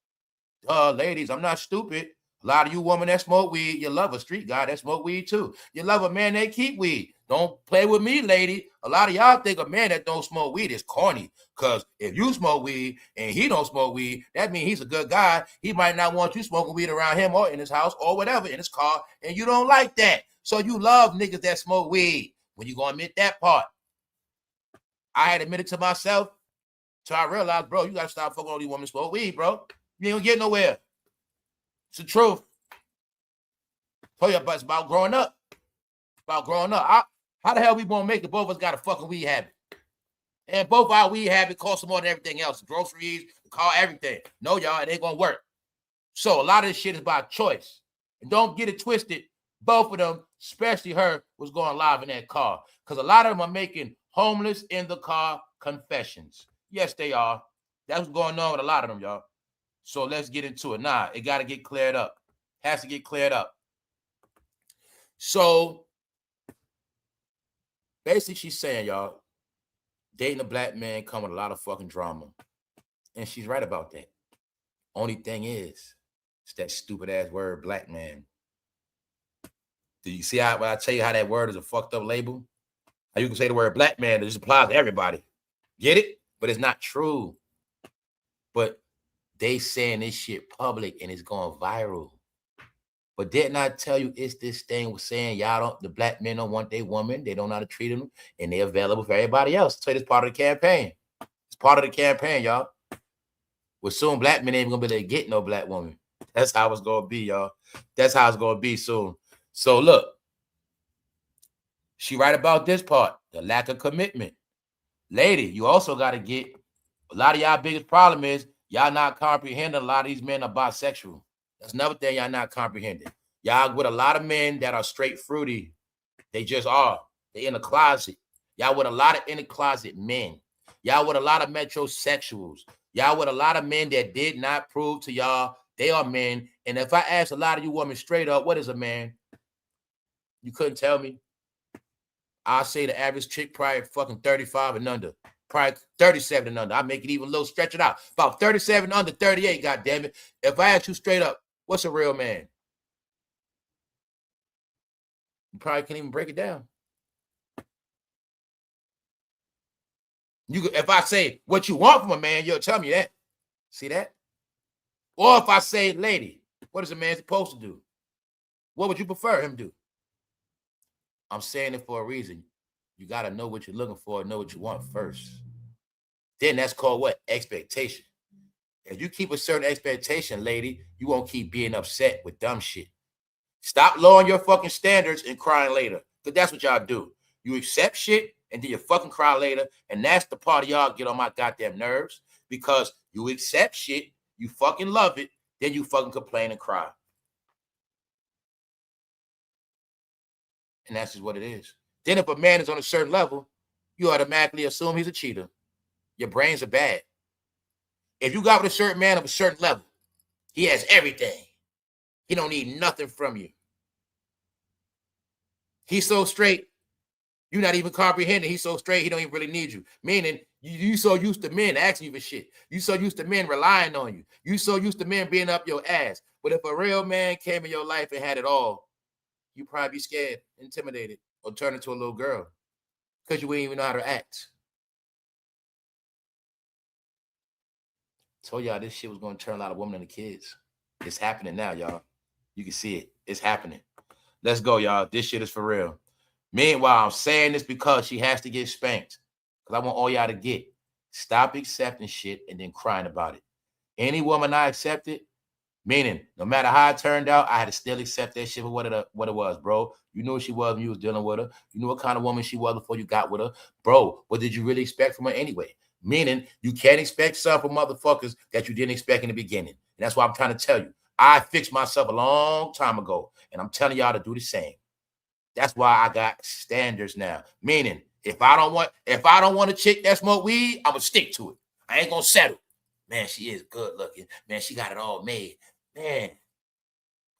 Ladies, I'm not stupid. A lot of you women that smoke weed, you love a street guy that smoke weed too. You love a man that keep weed. Don't play with me, lady. A lot of y'all think a man that don't smoke weed is corny. Because if you smoke weed and he don't smoke weed, that means he's a good guy. He might not want you smoking weed around him or in his house or whatever, in his car, and you don't like that. So you love niggas that smoke weed. When you gonna admit that part? I had admitted to myself till I realized, bro, you gotta stop fucking all these women smoke weed, bro. You ain't gonna get nowhere. It's the truth. Tell you, but it's about growing up. About growing up. How the hell we gonna make it? Both of us got a fucking weed habit. And both our weed habit costs more than everything else. Groceries, car, everything. No, y'all, it ain't gonna work. So a lot of this shit is by choice. And don't get it twisted. Both of them, especially her, was going live in that car. Because a lot of them are making homeless in the car confessions. Yes, they are. That's what's going on with a lot of them, y'all. So let's get into it. Nah, it got to get cleared up. Has to get cleared up. So basically she's saying, y'all, dating a black man come with a lot of fucking drama. And she's right about that. Only thing is, it's that stupid ass word, black man. Do you see how when I tell you how that word is a fucked up label? How you can say the word black man, it just applies to everybody. Get it? But it's not true. But they saying this shit public and it's going viral. But didn't I tell you it's this thing with saying the black men don't want their woman, they don't know how to treat them, and they're available for everybody else. So it's part of the campaign. It's part of the campaign, y'all. Well, soon black men ain't gonna be able to get no black woman. That's how it's gonna be, y'all. That's how it's gonna be soon. So look, she right about this part, the lack of commitment. Lady, you also got to get, a lot of y'all biggest problem is y'all not comprehending a lot of these men are bisexual. That's another thing y'all not comprehending. Y'all with a lot of men that are straight fruity. They just are. They in the closet. Y'all with a lot of in the closet men. Y'all with a lot of metrosexuals. Y'all with a lot of men that did not prove to y'all they are men. And if I ask a lot of you women straight up, what is a man? You couldn't tell me. I'll say the average chick probably fucking 35 and under. Probably 37 and under. I make it even a little, stretch it out. About 37 under 38, goddammit. If I ask you straight up, what's a real man? You probably can't even break it down. If I say what you want from a man, you'll tell me that. See that? Or if I say, lady, what is a man supposed to do? What would you prefer him do? I'm saying it for a reason. You got to know what you're looking for and know what you want first. Then that's called what? Expectation. If you keep a certain expectation, lady, you won't keep being upset with dumb shit. Stop lowering your fucking standards and crying later. Because that's what y'all do. You accept shit and then you fucking cry later. And that's the part of y'all get on my goddamn nerves. Because you accept shit, you fucking love it, then you fucking complain and cry. And that's just what it is. Then if a man is on a certain level, you automatically assume he's a cheater. Your brains are bad. If you got with a certain man of a certain level, he has everything. He don't need nothing from you. He's so straight, you're not even comprehending. He's so straight, he don't even really need you. Meaning, you so used to men asking you for shit. You so used to men relying on you. You so used to men being up your ass. But if a real man came in your life and had it all, you probably be scared, intimidated, or turn into a little girl because you wouldn't even know how to act. Told y'all this shit was going to turn a lot of women into kids. It's happening now, y'all. You can see it. It's happening. Let's go, y'all. This shit is for real. Meanwhile, I'm saying this because she has to get spanked. Because I want all y'all to get. Stop accepting shit and then crying about it. Any woman I accepted, meaning no matter how it turned out, I had to still accept that shit for what it was, bro. You knew what she was when you was dealing with her. You knew what kind of woman she was before you got with her. Bro, what did you really expect from her anyway? Meaning you can't expect something from motherfuckers that you didn't expect in the beginning. And that's why I'm trying to tell you. I fixed myself a long time ago. And I'm telling y'all to do the same. That's why I got standards now. Meaning, if I don't want a chick that smoke weed, I'm gonna stick to it. I ain't gonna settle. Man, she is good looking. Man, she got it all made. Man,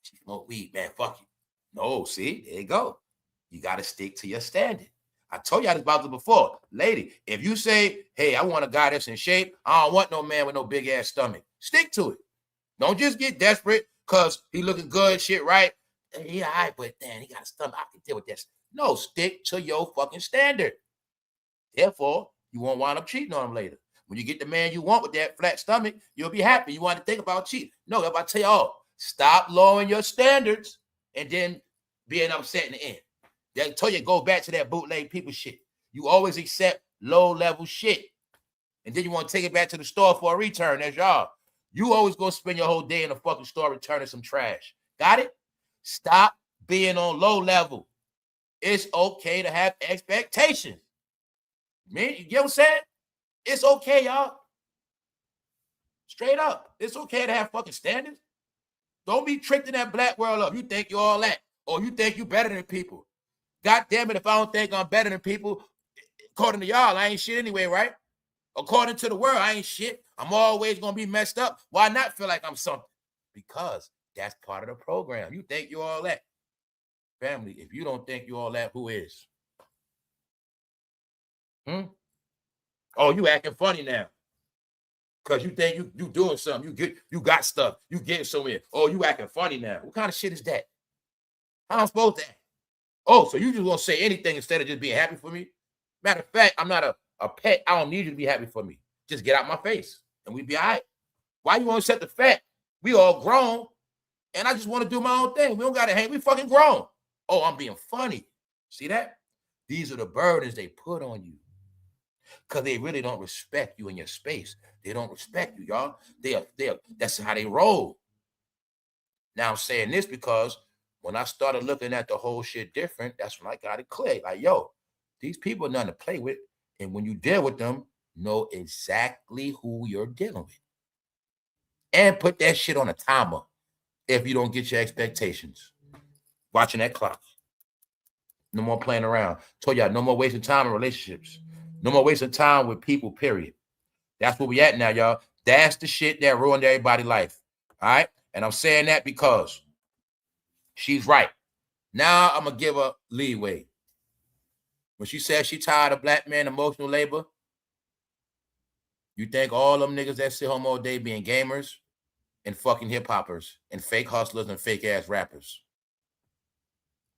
she smoke weed. Man, fuck you. No, see, there you go. You got to stick to your standard. I told y'all this about this before. Lady, if you say, hey, I want a guy that's in shape, I don't want no man with no big ass stomach. Stick to it. Don't just get desperate because he looking good, shit, right? Yeah, all right, but damn, he got a stomach. I can deal with this. No, stick to your fucking standard. Therefore, you won't wind up cheating on him later. When you get the man you want with that flat stomach, you'll be happy. You want to think about cheating. No, if I tell you all, stop lowering your standards and then being upset in the end. They told you go back to that bootleg people shit. You always accept low level shit. And then you want to take it back to the store for a return. That's y'all. You always go spend your whole day in the fucking store returning some trash. Got it? Stop being on low level. It's okay to have expectations. Man, you get what I'm saying? It's okay, y'all. Straight up. It's okay to have fucking standards. Don't be tricked in that black world up. You think you're all that. Or you think you're better than people. God damn it, if I don't think I'm better than people, according to y'all, I ain't shit anyway, right? According to the world, I ain't shit. I'm always going to be messed up. Why not feel like I'm something? Because that's part of the program. You think you're all that. Family, if you don't think you're all that, who is? Oh, you acting funny now. Because you think you doing something. You got stuff. You getting somewhere. Oh, you acting funny now. What kind of shit is that? How am I supposed to act? Oh, so you just want to say anything instead of just being happy for me? Matter of fact, I'm not a pet. I don't need you to be happy for me. Just get out my face and we be all right. Why you want to set the fact? We all grown and I just want to do my own thing. We don't got to hang. We fucking grown. Oh, I'm being funny. See that? These are the burdens they put on you because they really don't respect you in your space. They don't respect you, y'all. That's how they roll. Now I'm saying this because when I started looking at the whole shit different, that's when I got it clear. Like, yo, these people are nothing to play with. And when you deal with them, know exactly who you're dealing with. And put that shit on a timer if you don't get your expectations. Watching that clock. No more playing around. Told y'all, no more wasting time in relationships. No more wasting time with people, period. That's where we at now, y'all. That's the shit that ruined everybody's life. All right? And I'm saying that because she's right. Now I'm going to give her leeway. When she said she tired of black men emotional labor, you think all them niggas that sit home all day being gamers and fucking hip-hoppers and fake hustlers and fake-ass rappers.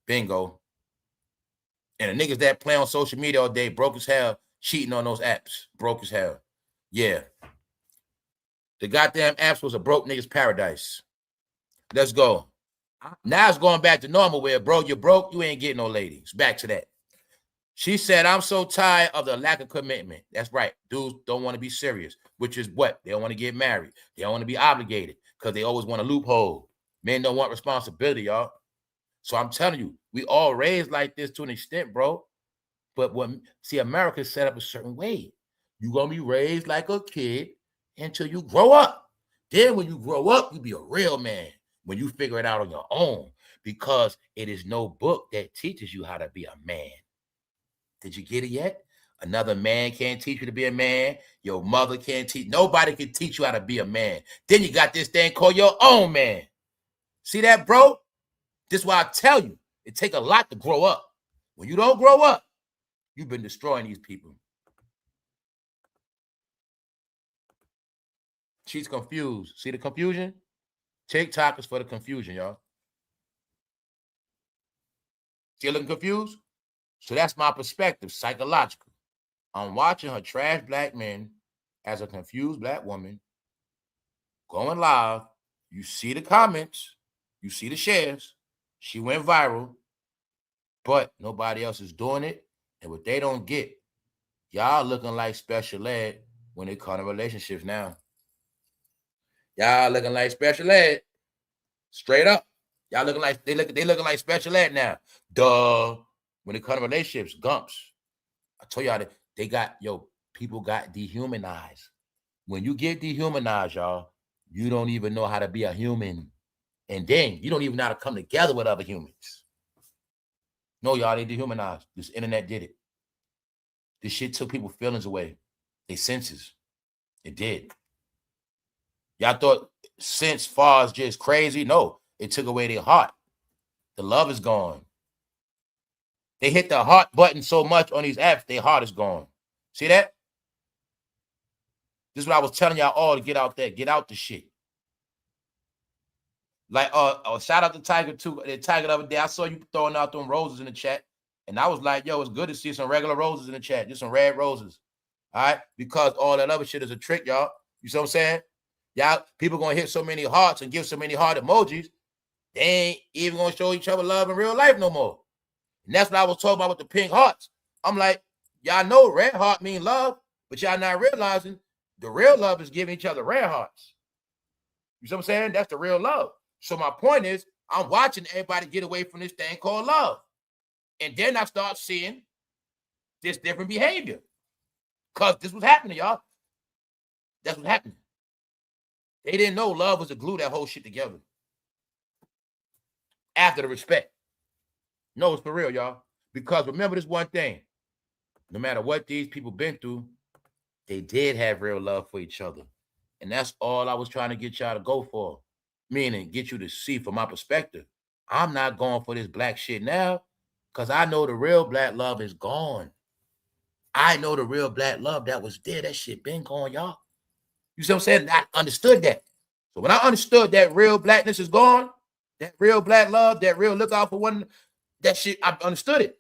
Bingo. And the niggas that play on social media all day broke as hell, cheating on those apps. Broke as hell. Yeah. The goddamn apps was a broke nigga's paradise. Let's go. Now it's going back to normal where, bro, you're broke, you ain't getting no ladies. Back to that. She said, I'm so tired of the lack of commitment. That's right. Dudes don't want to be serious, which is what? They don't want to get married. They don't want to be obligated because they always want a loophole. Men don't want responsibility, y'all. So I'm telling you, we all raised like this to an extent, bro. But see, America's set up a certain way. You're going to be raised like a kid until you grow up. Then when you grow up, you be a real man when you figure it out on your own because it is no book that teaches you how to be a man. Did you get it yet? Another man can't teach you to be a man. Your mother can't teach. Nobody can teach you how to be a man. Then you got this thing called your own man. See that, bro? This is why I tell you, it take a lot to grow up. When you don't grow up, you've been destroying these people. She's confused. See the confusion? TikTok is for the confusion, y'all. Still looking confused? So that's my perspective, psychological. I'm watching her trash black men as a confused black woman going live. You see the comments. You see the shares. She went viral, but nobody else is doing it. And what they don't get, y'all looking like special ed when it comes to relationships now. Y'all looking like special ed. Straight up. Y'all looking like they looking like special ed now. Duh. When it comes to relationships, gumps. I told y'all that people got dehumanized. When you get dehumanized, y'all, you don't even know how to be a human. And then you don't even know how to come together with other humans. No, y'all, they dehumanized. This internet did it. This shit took people's feelings away. Their senses. It did. Y'all thought since far as just crazy? No, it took away their heart. The love is gone. They hit the heart button so much on these apps, their heart is gone. See that? This is what I was telling y'all all to get out there. Get out the shit. Like, shout out to Tiger too. Tiger the other day, I saw you throwing out them roses in the chat. And I was like, yo, it's good to see some regular roses in the chat. Just some red roses. All right? Because all that other shit is a trick, y'all. You see what I'm saying? Y'all, people gonna hit so many hearts and give so many heart emojis, they ain't even gonna show each other love in real life no more. And that's what I was talking about with the pink hearts. I'm like, y'all know red heart mean love, but y'all not realizing the real love is giving each other red hearts. You see what I'm saying? That's the real love. So my point is, I'm watching everybody get away from this thing called love. And then I start seeing this different behavior. Because this was happening, y'all. That's what's happening. They didn't know love was to glue that whole shit together. After the respect. No, it's for real, y'all. Because remember this one thing. No matter what these people been through, they did have real love for each other. And that's all I was trying to get y'all to go for. Meaning, get you to see from my perspective. I'm not going for this black shit now because I know the real black love is gone. I know the real black love that was there. That shit been gone, y'all. You see what I'm saying? I understood that. So when I understood that real blackness is gone, that real black love, that real look out for one, that shit, I understood it.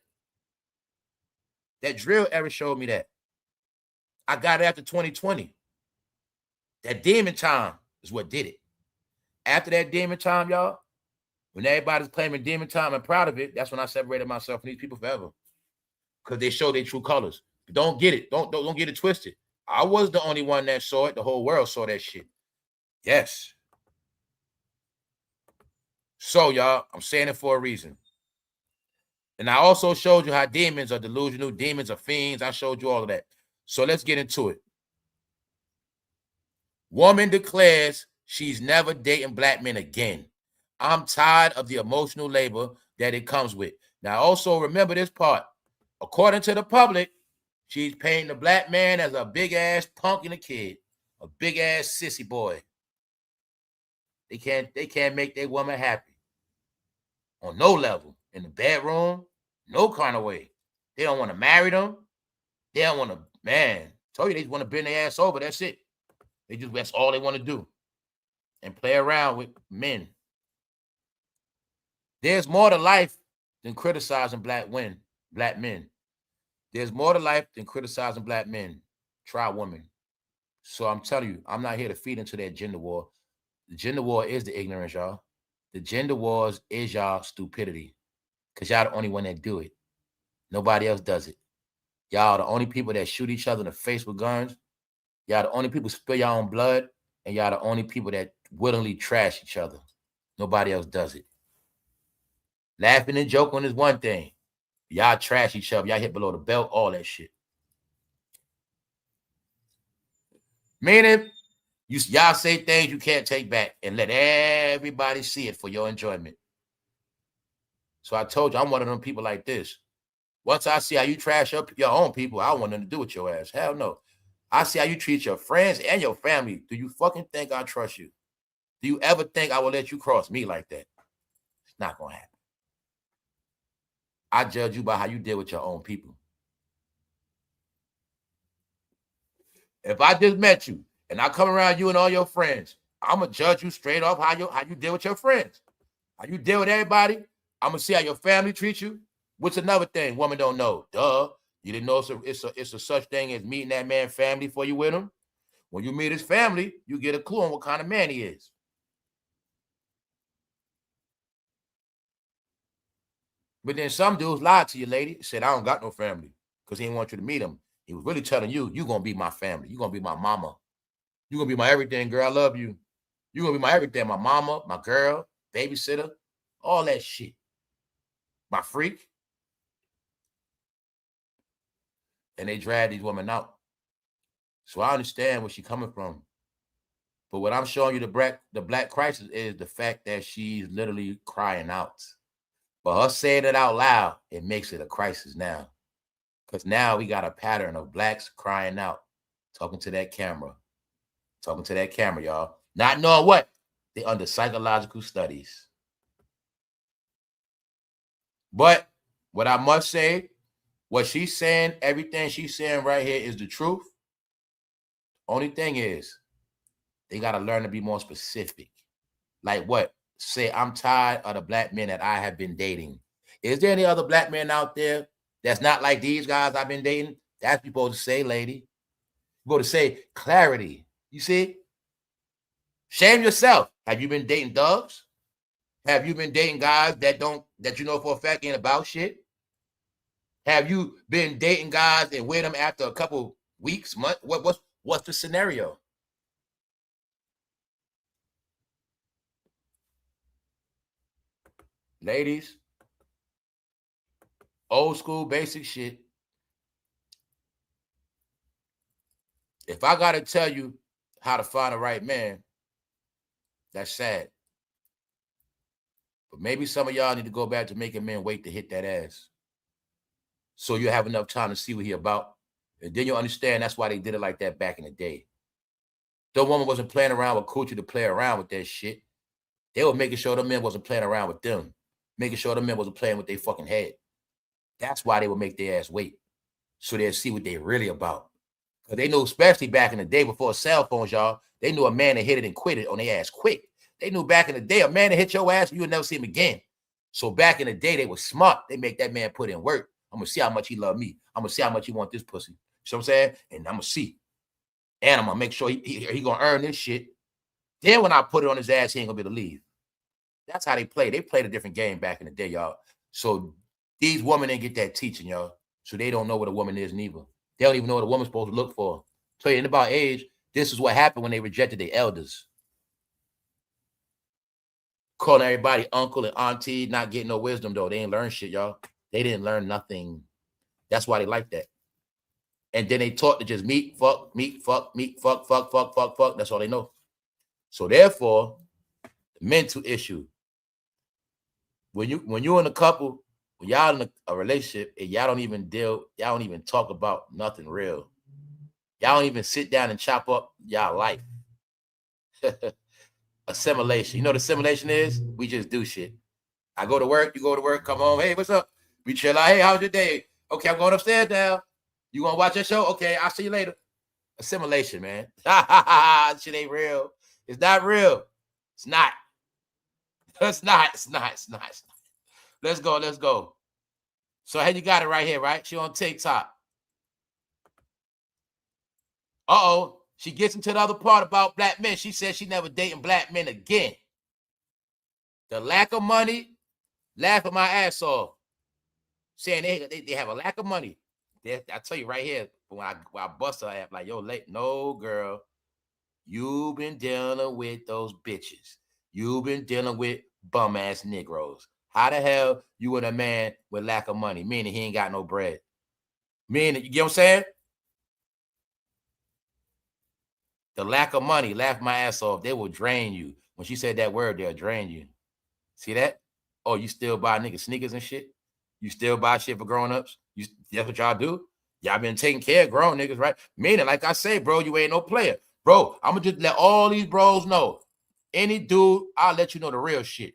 That drill era showed me that. I got it after 2020. That demon time is what did it. After that demon time, y'all, when everybody's claiming demon time and proud of it, that's when I separated myself from these people forever. Because they show their true colors. Don't get it. Don't get it twisted. I was the only one that saw it. The whole world saw that shit. Yes. So, y'all, I'm saying it for a reason. And I also showed you how demons are delusional, demons are fiends. I showed you all of that. So let's get into it. Woman declares she's never dating black men again. I'm tired of the emotional labor that it comes with. Now, also remember this part. According to the public, she's painting the black man as a big-ass punk and a kid, a big-ass sissy boy. They can't make their woman happy on no level. In the bedroom, no kind of way. They don't want to marry them. They don't want to, man, told you they just want to bend their ass over. That's it. That's all they want to do. And play around with men. There's more to life than criticizing black men. There's more to life than criticizing black men. Try women. So I'm telling you, I'm not here to feed into that gender war. The gender war is the ignorance, y'all. The gender wars is y'all stupidity. Because y'all the only one that do it. Nobody else does it. Y'all the only people that shoot each other in the face with guns. Y'all the only people spill your own blood. And y'all the only people that willingly trash each other. Nobody else does it. Laughing and joking is one thing. Y'all trash each other. Y'all hit below the belt, all that shit. Meaning, y'all say things you can't take back and let everybody see it for your enjoyment. So I told you, I'm one of them people like this. Once I see how you trash up your own people, I don't want nothing to do with your ass. Hell no. I see how you treat your friends and your family. Do you fucking think I trust you? Do you ever think I will let you cross me like that? It's not going to happen. I judge you by how you deal with your own people. If I just met you and I come around you and all your friends, I'm going to judge you straight off how you deal with your friends. How you deal with everybody. I'm going to see how your family treats you. What's another thing women don't know? Duh. You didn't know it's a such thing as meeting that man's family before you with him? When you meet his family, you get a clue on what kind of man he is. But then some dudes lied to you, lady. Said, I don't got no family because he didn't want you to meet him. He was really telling you, you're going to be my family. You're going to be my mama. You're going to be my everything, girl. I love you. You're going to be my everything. My mama, my girl, babysitter, all that shit. My freak. And they drag these women out. So I understand where she's coming from. But what I'm showing you the black crisis is the fact that she's literally crying out. But her saying it out loud, it makes it a crisis now. Because now we got a pattern of blacks crying out, talking to that camera. Talking to that camera, y'all. Not knowing what? They under psychological studies. But what I must say, what she's saying, everything she's saying right here is the truth. Only thing is, they got to learn to be more specific. Like what? Say, I'm tired of the black men that I have been dating. Is there any other black men out there that's not like these guys I've been dating? That's what you're supposed to say, lady. You're supposed to say clarity. You see? Shame yourself. Have you been dating thugs? Have you been dating guys that you know for a fact ain't about shit? Have you been dating guys and with them after a couple weeks, months? What's the scenario? Ladies, old school basic shit. If I gotta tell you how to find the right man, that's sad. But maybe some of y'all need to go back to making men wait to hit that ass, so you have enough time to see what he about, and then you'll understand that's why they did it like that back in the day. The woman wasn't playing around with coochie to play around with that shit. They were making sure the men wasn't playing around with them, making sure the men wasn't playing with their fucking head. That's why they would make their ass wait, so they'll see what they really about. Because they knew, especially back in the day before cell phones, y'all, they knew a man that hit it and quit it on their ass quick. They knew back in the day, a man that hit your ass, you would never see him again. So back in the day, they were smart. They make that man put in work. I'm going to see how much he love me. I'm going to see how much he want this pussy. You know what I'm saying? And I'm going to see. And I'm going to make sure he going to earn this shit. Then when I put it on his ass, he ain't going to be able to leave. That's how they play. They played a different game back in the day, y'all. So these women didn't get that teaching, y'all. So they don't know what a woman is neither. They don't even know what a woman's supposed to look for. So in about age, this is what happened when they rejected their elders. Calling everybody uncle and auntie, not getting no wisdom, though. They ain't learn shit, y'all. They didn't learn nothing. That's why they like that. And then they taught to just meet, fuck, fuck. That's all they know. So therefore, the mental issue. When you're in a couple, when y'all in a relationship, and y'all don't even talk about nothing real. Y'all don't even sit down and chop up y'all life. Assimilation. You know what assimilation is? We just do shit. I go to work, you go to work, come home. Hey, what's up? We chill out. Hey, how's your day? Okay, I'm going upstairs now. You gonna watch your show? Okay, I'll see you later. Assimilation, man. Shit ain't real. It's not real. It's not. It's not. Let's go. So hey, you got it right here, right? She on TikTok. Uh-oh. She gets into the other part about black men. She says she never dating black men again. The lack of money, laughing my ass off. Saying they have a lack of money. I tell you right here, when I bust her ass, like, yo, no, girl. You've been dealing with those bitches. You've been dealing with bum-ass Negroes. How the hell you with a man with lack of money? Meaning he ain't got no bread. Meaning, you get what I'm saying? The lack of money, laugh my ass off. They will drain you. When she said that word, they'll drain you. See that? Oh, you still buy niggas sneakers and shit? You still buy shit for grown-ups? That's what y'all do? Y'all been taking care of grown niggas, right? Meaning, like I say, bro, you ain't no player. Bro, I'm going to just let all these bros know. Any dude, I'll let you know the real shit.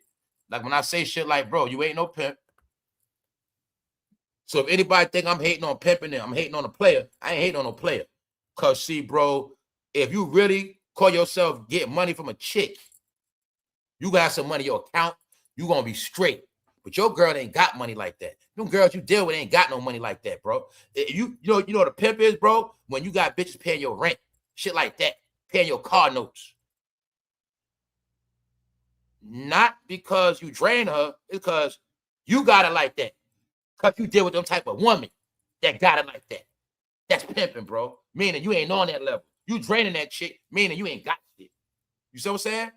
Like when I say shit like, bro, you ain't no pimp. So if anybody think I'm hating on pimping and I'm hating on a player, I ain't hating on no player. Because see, bro, if you really call yourself get money from a chick, you got some money in your account, you going to be straight. But your girl ain't got money like that. Them girls you deal with ain't got no money like that, bro. You know what a pimp is, bro? When you got bitches paying your rent, shit like that, paying your car notes. Not because you drain her, it's because you got it like that. Because you deal with them type of woman that got it like that. That's pimping, bro. Meaning you ain't on that level. You draining that chick, meaning you ain't got shit. You see what I'm saying?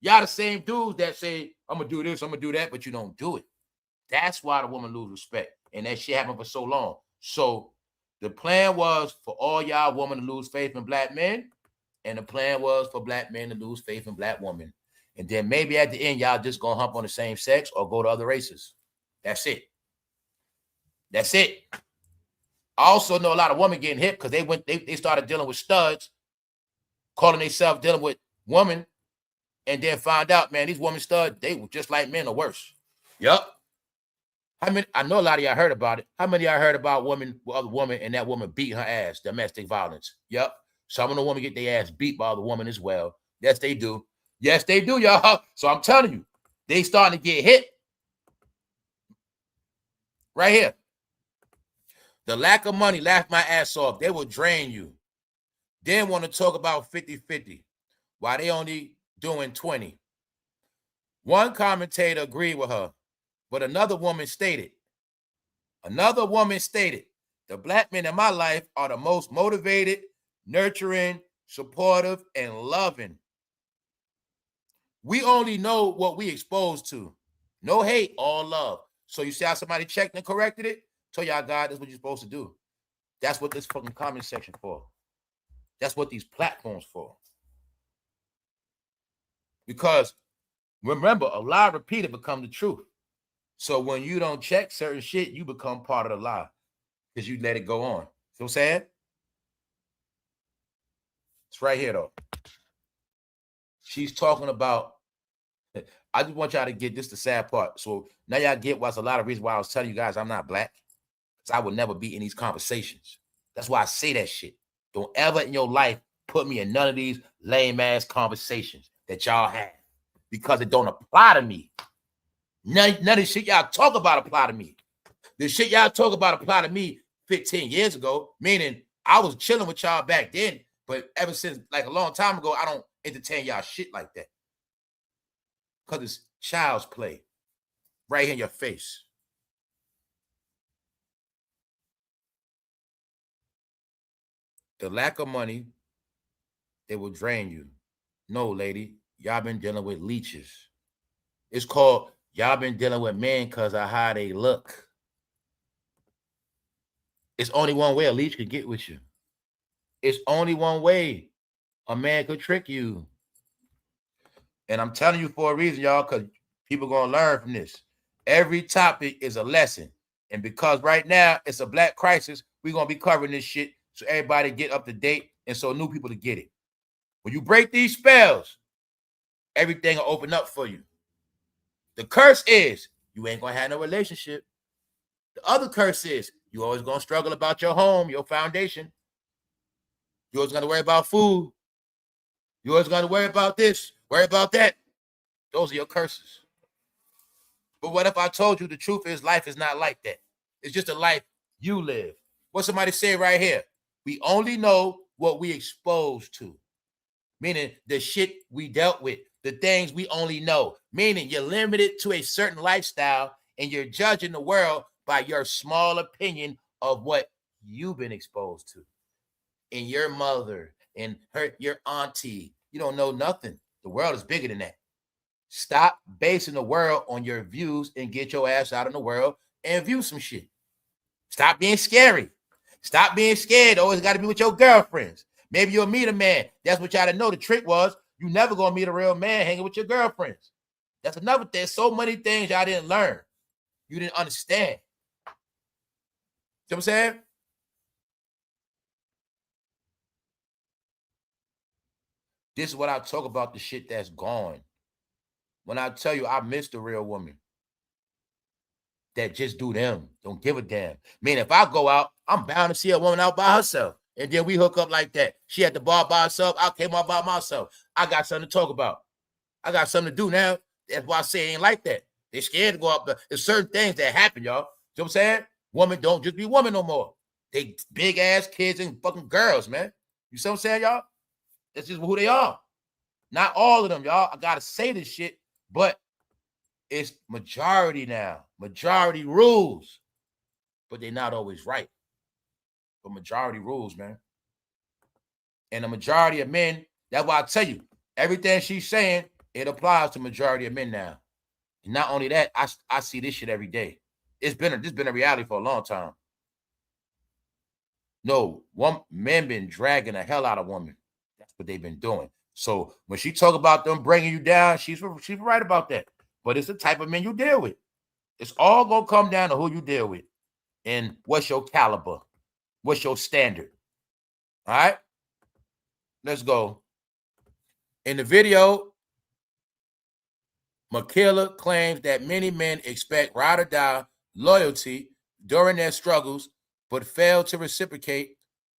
Y'all the same dudes that say, I'm going to do this, I'm going to do that, but you don't do it. That's why the woman lose respect. And that shit happened for so long. So the plan was for all y'all women to lose faith in black men. And the plan was for black men to lose faith in black women. And then maybe at the end, y'all just going to hump on the same sex or go to other races. That's it. That's it. I also know a lot of women getting hit because they started dealing with studs, calling themselves dealing with women and then find out, man, these women stud, they were just like men or worse. Yup. How many? I know a lot of y'all heard about it. How many of y'all heard about women with other woman and that woman beat her ass, domestic violence? Yup. Some of the women get their ass beat by other women as well. Yes, they do. Yes, they do, y'all. So I'm telling you, they starting to get hit. Right here. The lack of money laughed my ass off. They will drain you. Then want to talk about 50-50 while they only doing 20. One commentator agreed with her, but another woman stated, the black men in my life are the most motivated, nurturing, supportive, and loving. We only know what we exposed to. No hate, all love. So you see how somebody checked and corrected it? Tell y'all, God, that's what you're supposed to do. That's what this fucking comment section for. That's what these platforms for. Because remember, a lie repeated become the truth. So when you don't check certain shit, you become part of the lie because you let it go on. See what I'm saying? It's right here, though. She's talking about, I just want y'all to get this the sad part. So now y'all get what's a lot of reasons why I was telling you guys I'm not black. Because I would never be in these conversations. That's why I say that shit. Don't ever in your life put me in none of these lame-ass conversations that y'all have. Because it don't apply to me. None of the shit y'all talk about apply to me. The shit y'all talk about apply to me 15 years ago, meaning I was chilling with y'all back then, but ever since like a long time ago, I don't entertain y'all shit like that. Because it's child's play right here in your face. The lack of money, it will drain you. No, lady, y'all been dealing with leeches. It's called y'all been dealing with men because of how they look. It's only one way a leech could get with you. It's only one way a man could trick you. And I'm telling you for a reason, y'all, because people going to learn from this. Every topic is a lesson. And because right now it's a black crisis, we're going to be covering this shit so everybody get up to date and so new people to get it. When you break these spells, everything will open up for you. The curse is you ain't going to have no relationship. The other curse is you always going to struggle about your home, your foundation. You always going to worry about food. You always going to worry about this, worry about that. Those are your curses. But what if I told you the truth is life is not like that? It's just a life you live. What somebody said right here, we only know what we exposed to. Meaning the shit we dealt with, the things we only know. Meaning you're limited to a certain lifestyle and you're judging the world by your small opinion of what you've been exposed to. And your mother and your auntie, you don't know nothing. The world is bigger than that. Stop basing the world on your views and get your ass out in the world and view some shit. Stop being scary. Stop being scared. Always got to be with your girlfriends. Maybe you'll meet a man. That's what y'all didn't know. The trick was you never gonna meet a real man hanging with your girlfriends. That's another thing. So many things y'all didn't learn. You didn't understand. You know what I'm saying? This is what I talk about, the shit that's gone. When I tell you I miss the real woman that just do them, don't give a damn. I mean, if I go out, I'm bound to see a woman out by herself. And then we hook up like that. She at the bar by herself. I came out by myself. I got something to talk about. I got something to do now. That's why I say it ain't like that. They're scared to go up. There's certain things that happen, y'all. You know what I'm saying? Women don't just be women no more. They big ass kids and fucking girls, man. You see what I'm saying, y'all? That's just who they are. Not all of them, y'all. I gotta say this shit, but it's majority now. Majority rules. But they're not always right. But majority rules, man. And the majority of men, that's why I tell you, everything she's saying, it applies to majority of men now. And not only that, I see this shit every day. This been a reality for a long time. No, men been dragging the hell out of women. That's what they've been doing. So when she talk about them bringing you down, she's right about that. But it's the type of men you deal with. It's all gonna come down to who you deal with and what's your caliber, what's your standard. All right, let's go. In the video, Michaela claims that many men expect ride or die loyalty during their struggles, but fail to reciprocate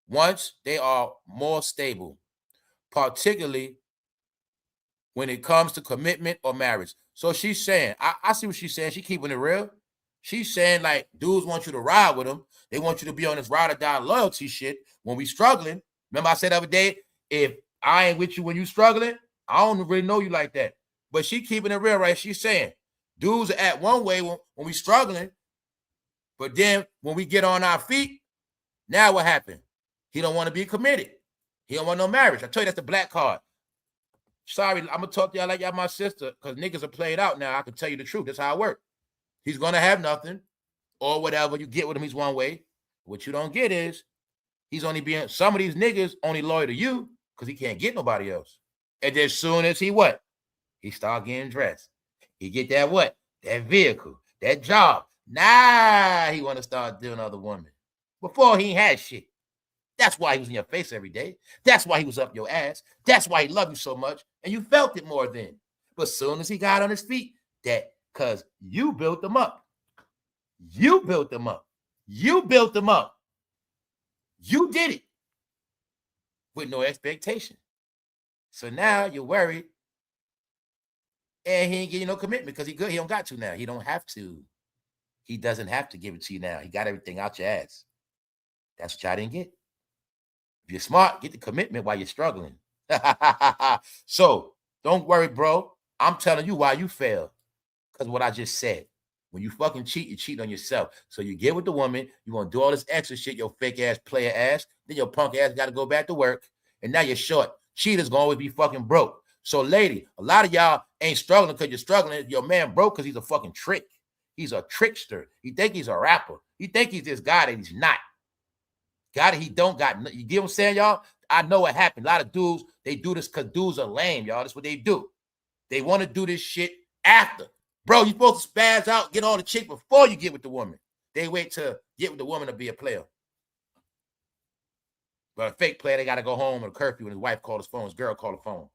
once they are more stable, particularly when it comes to commitment or marriage. So she's saying, I see what she's saying. She's keeping it real. She's saying, like, dudes want you to ride with them. They want you to be on this ride or die loyalty shit when we struggling. Remember I said the other day, if I ain't with you when you struggling, I don't really know you like that. But she keeping it real, right? She's saying, dudes are at one way when we struggling, but then when we get on our feet, now what happened? He don't want to be committed. He don't want no marriage. I tell you, that's the black card. Sorry, I'm going to talk to y'all like y'all my sister, because niggas are played out now. I can tell you the truth. That's how it works. He's going to have nothing or whatever. You get with him, he's one way. What you don't get is he's only being, some of these niggas only loyal to you because he can't get nobody else. And then as soon as he what? He start getting dressed. He get that what? That vehicle, that job. Nah, he want to start dealing with other women. Before he had shit. That's why he was in your face every day. That's why he was up your ass. That's why he loved you so much. And you felt it more then. But as soon as he got on his feet, that because you built them up. You built them up. You built them up. You did it with no expectation. So now you're worried. And he ain't getting no commitment because he good. He don't got to now. He don't have to. He doesn't have to give it to you now. He got everything out your ass. That's what y'all didn't get. If you're smart, get the commitment while you're struggling. So don't worry, bro. I'm telling you why you fail. Because what I just said. When you fucking cheat, you cheat on yourself. So you get with the woman, you're going to do all this extra shit, your fake ass, player ass. Then your punk ass got to go back to work. And now you're short. Cheaters going to always be fucking broke. So lady, a lot of y'all ain't struggling because you're struggling. Your man broke because he's a fucking trick. He's a trickster. He think he's a rapper. He think he's this guy that he's not. Got it, he don't got. You get what I'm saying, y'all? I know what happened. A lot of dudes, they do this because dudes are lame, y'all. That's what they do. They want to do this shit after. Bro, you supposed to spaz out, get all the chick before you get with the woman. They wait to get with the woman to be a player. But a fake player, they got to go home on a curfew and his wife called his phone, his girl called the phone.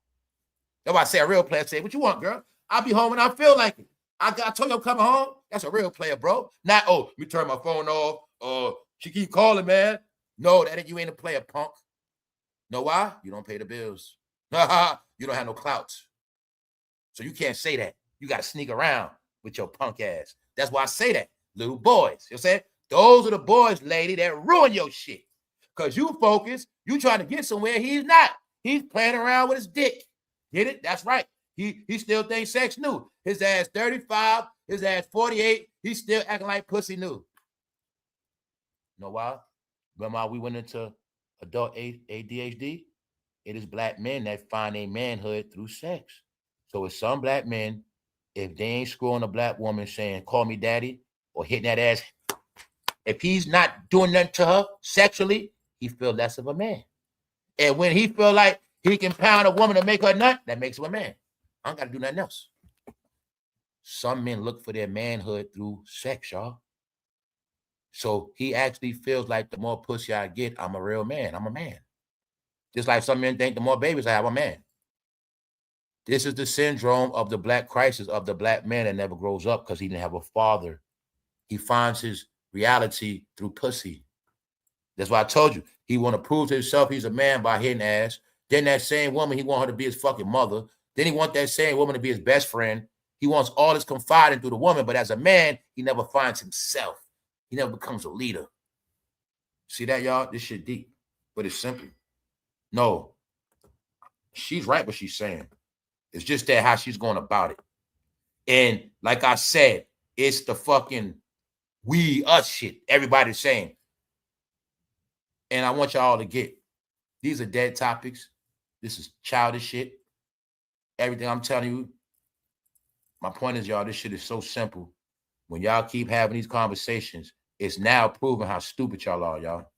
That's why I say a real player say, what you want, girl? I'll be home when I feel like it. I told you I'm coming home. That's a real player, bro. Not, oh, let me turn my phone off. She keep calling, man. No, you ain't a player, punk. Know why? You don't pay the bills. You don't have no clout. So you can't say that. You got to sneak around with your punk ass. That's why I say that. Little boys. You know what I'm saying? Those are the boys, lady, that ruin your shit. Because you focus, you trying to get somewhere he's not. He's playing around with his dick. Get it? That's right. He still thinks sex new. His ass 35, his ass 48. He's still acting like pussy new. You know why? Remember how we went into adult ADHD? It is black men that find a manhood through sex. So it's some black men, if they ain't screwing a black woman saying, call me daddy, or hitting that ass, if he's not doing nothing to her sexually, he feel less of a man. And when he feel like he can pound a woman to make her nut, that makes him a man. I don't got to do nothing else. Some men look for their manhood through sex, y'all. So he actually feels like the more pussy I get, I'm a real man. I'm a man. Just like some men think the more babies I have, I'm a man. This is the syndrome of the black crisis of the black man that never grows up because he didn't have a father. He finds his reality through pussy. That's why I told you. He want to prove to himself he's a man by hitting ass. Then that same woman, he want her to be his fucking mother. Then he want that same woman to be his best friend. He wants all this confiding through the woman, but as a man, he never finds himself. He never becomes a leader. See that, y'all? This shit deep, but it's simple. No, she's right what she's saying. It's just that how she's going about it. And like I said, it's the fucking we, us shit. Everybody's saying. And I want y'all to get, these are dead topics. This is childish shit. Everything I'm telling you, my point is, y'all, this shit is so simple. When y'all keep having these conversations, it's now proving how stupid y'all are, y'all.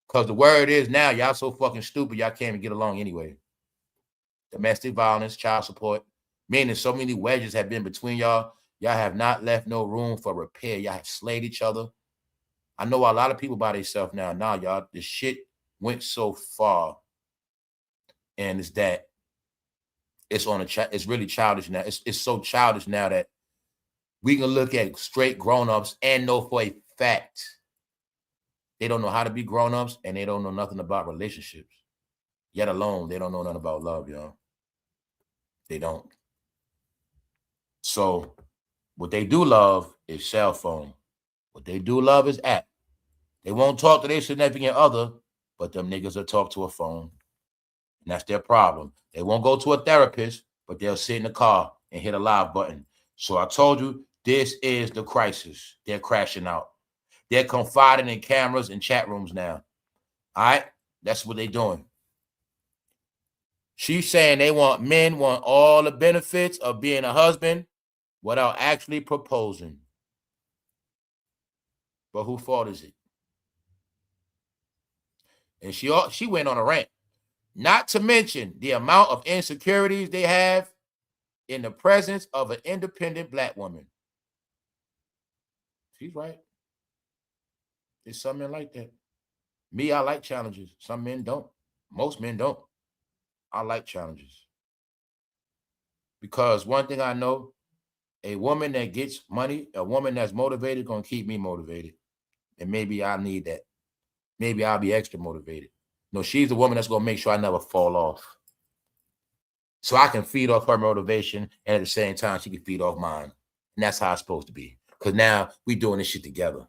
Because the word is now, y'all so fucking stupid, y'all can't even get along anyway. Domestic violence, child support, meaning so many wedges have been between y'all. Y'all have not left no room for repair. Y'all have slayed each other. I know a lot of people by themselves now. Nah, y'all, this shit went so far. And it's that It's on it's really childish now. It's so childish now that we can look at straight grown-ups and know for a fact they don't know how to be grown-ups and they don't know nothing about relationships. Yet alone, they don't know nothing about love, y'all. They don't. So what they do love is cell phone. What they do love is app. They won't talk to their significant other, but them niggas will talk to a phone. And that's their problem. They won't go to a therapist, but they'll sit in the car and hit a live button. So I told you, this is the crisis. They're crashing out. They're confiding in cameras and chat rooms now. All right? That's what they're doing. She's saying men want all the benefits of being a husband without actually proposing. But whose fault is it? And she went on a rant. Not to mention the amount of insecurities they have in the presence of an independent black woman. She's right. There's some men like that. Me, I like challenges. Some men don't. Most men don't. I like challenges. Because one thing I know, a woman that gets money, a woman that's motivated, gonna keep me motivated. And maybe I need that. Maybe I'll be extra motivated. No, she's the woman that's gonna make sure I never fall off. So I can feed off her motivation, and at the same time, she can feed off mine. And that's how it's supposed to be. Because now we doing this shit together.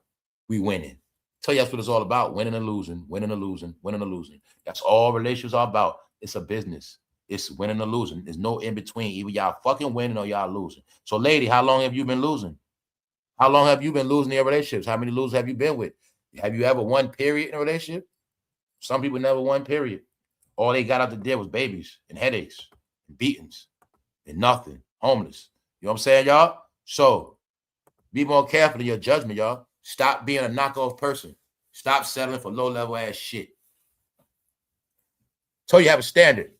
We winning. Tell you that's what it's all about. Winning and losing, winning and losing, winning and losing. That's all relationships are about. It's a business. It's winning or losing. There's no in between. Either y'all fucking winning or y'all losing. So, lady, how long have you been losing? How long have you been losing in your relationships? How many losers have you been with? Have you ever won period in a relationship? Some people never won period. All they got out the deal was babies and headaches and beatings and nothing. Homeless. You know what I'm saying, y'all? So be more careful in your judgment, y'all. Stop being a knockoff person. Stop settling for low-level ass shit. So you have a standard.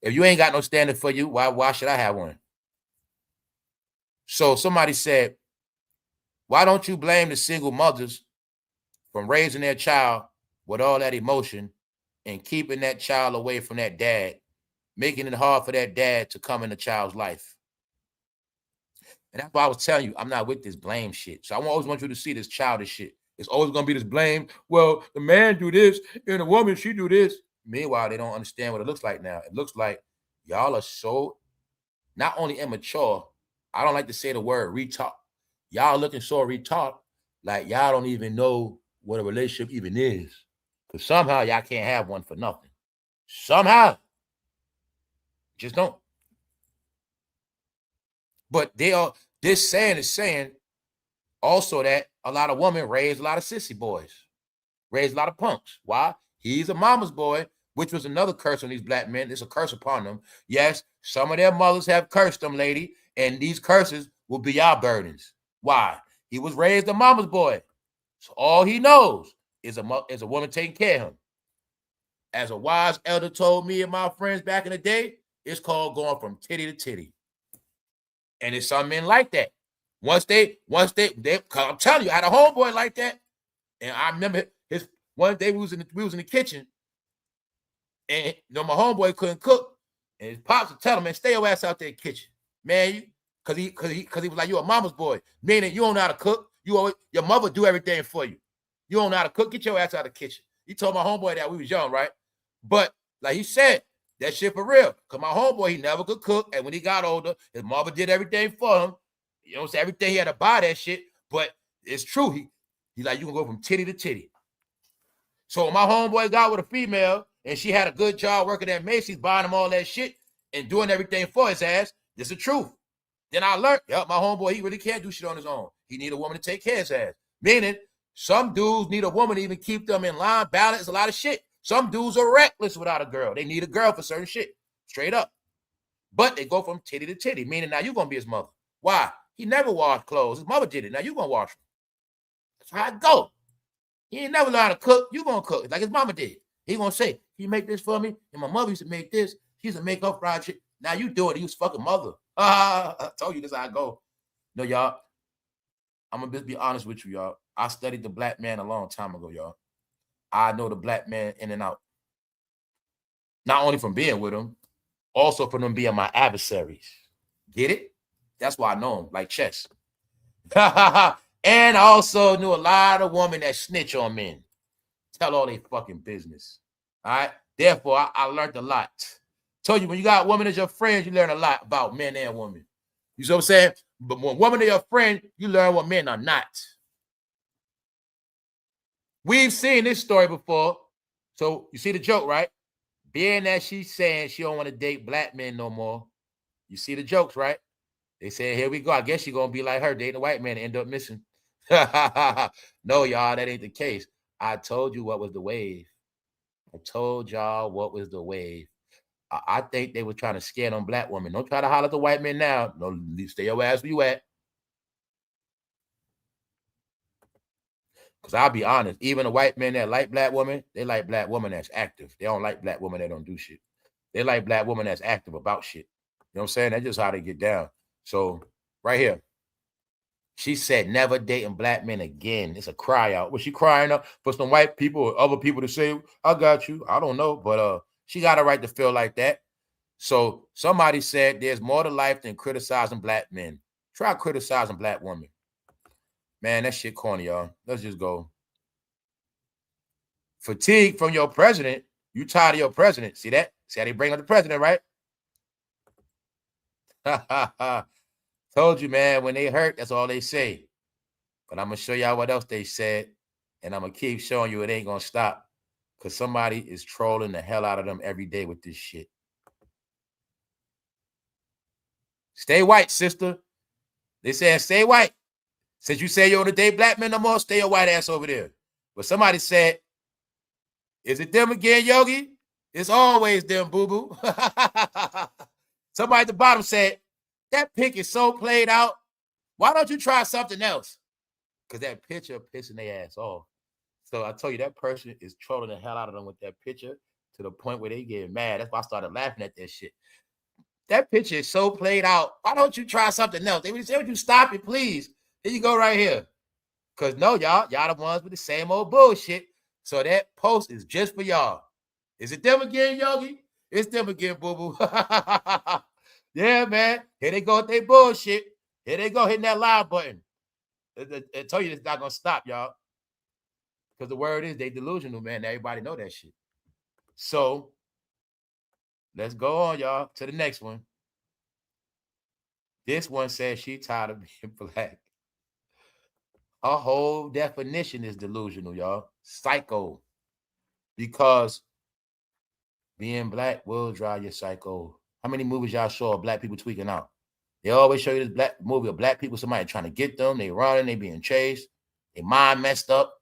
If you ain't got no standard for you, why should I have one? So somebody said, why don't you blame the single mothers from raising their child with all that emotion and keeping that child away from that dad, making it hard for that dad to come in the child's life? And that's why I was telling you, I'm not with this blame shit. So I always want you to see this childish shit. It's always going to be this blame. Well, the man do this and the woman, she do this. Meanwhile, they don't understand what it looks like now. It looks like y'all are so not only immature, I don't like to say the word retard. Y'all looking so retarded, like y'all don't even know what a relationship even is. Because somehow y'all can't have one for nothing. Somehow. Just don't. But this saying is saying also that a lot of women raise a lot of sissy boys, raise a lot of punks. Why? He's a mama's boy, which was another curse on these black men. It's a curse upon them. Yes, some of their mothers have cursed them, lady, and these curses will be our burdens. Why? He was raised a mama's boy. So all he knows is a woman taking care of him. As a wise elder told me and my friends back in the day, it's called going from titty to titty. And it's some men like that. Once they, I'm telling you, I had a homeboy like that. And I remember one day we was in the kitchen, and my homeboy couldn't cook. And his pops would tell him, man, stay your ass out there in the kitchen. Man, cause he was like, you a mama's boy. Meaning you don't know how to cook. Your mother do everything for you. You don't know how to cook, get your ass out of the kitchen. He told my homeboy that we was young, right? But like he said, that shit for real. Because my homeboy, he never could cook. And when he got older, his mother did everything for him. You know what I'm saying? Everything, he had to buy that shit. But it's true. He like, you can go from titty to titty. So when my homeboy got with a female and she had a good job working at Macy's, buying him all that shit and doing everything for his ass, this is the truth. Then I learned, my homeboy, he really can't do shit on his own. He need a woman to take care of his ass. Meaning, some dudes need a woman to even keep them in line, balance, a lot of shit. Some dudes are reckless without a girl. They need a girl for certain shit. Straight up. But they go from titty to titty, meaning now you're going to be his mother. Why? He never washed clothes. His mother did it. Now you're going to wash them. That's how it go. He ain't never learned how to cook. You going to cook like his mama did. He going to say, you make this for me? And my mother used to make this. She used to make up fried shit. Now you do it. He was fucking mother. I told you this how I go. No, y'all. I'm going to be honest with you, y'all. I studied the black man a long time ago, y'all. I know the black man in and out. Not only from being with him, Also for them being my adversaries. Get it? That's why I know them, like chess. And I also knew a lot of women that snitch on men. Tell all they fucking business. All right? Therefore, I learned a lot. Told you, when you got women as your friends, you learn a lot about men and women. You see what I'm saying? But when women are your friend, you learn what men are not. We've seen this story before. So you see the joke, right? Being that she's saying she don't want to date black men no more. You see the jokes, right? They say, here we go. I guess you're going to be like her, dating a white man and end up missing. No, y'all, that ain't the case. I told you what was the wave. I told y'all what was the wave. I think they were trying to scare them black women. Don't try to holler at the white men now. No, stay your ass where you at. Because I'll be honest, even the white men that like black women, they like black women that's active. They don't like black women that don't do shit. They like black women that's active about shit. You know what I'm saying? That's just how they get down. So right here, she said never dating black men again. It's a cry out. Was she crying out for some white people or other people to say, I got you? I don't know. But she got a right to feel like that. So somebody said there's more to life than criticizing black men. Try criticizing black women. Man, that shit corny, y'all. Let's just go. Fatigue from your president. You tired of your president. See that? See how they bring up the president, right? Told you, man, when they hurt, that's all they say. But I'm going to show y'all what else they said. And I'm going to keep showing you it ain't going to stop. Because somebody is trolling the hell out of them every day with this shit. Stay white, sister. They saying stay white. Since you say you don't want to date black men no more, stay your white ass over there. But somebody said, is it them again, Yogi? It's always them, boo-boo. Somebody at the bottom said, that pic is so played out. Why don't you try something else? Because that picture pissing their ass off. So I told you, that person is trolling the hell out of them with that picture to the point where they get mad. That's why I started laughing at that shit. That picture is so played out. Why don't you try something else? They would say, would you stop it, please? Here you go right here. Because no, y'all the ones with the same old bullshit. So that post is just for y'all. Is it them again, Yogi? It's them again, boo-boo. Yeah, man. Here they go with their bullshit. Here they go hitting that live button. I tell you it's not going to stop, y'all. Because the word is they delusional, man. Everybody know that shit. So let's go on, y'all, to the next one. This one says she tired of being black. Her whole definition is delusional, y'all. Psycho. Because being black will drive you psycho. How many movies y'all saw of black people tweaking out? They always show you this black movie of black people, somebody trying to get them, they running, they being chased, their mind messed up,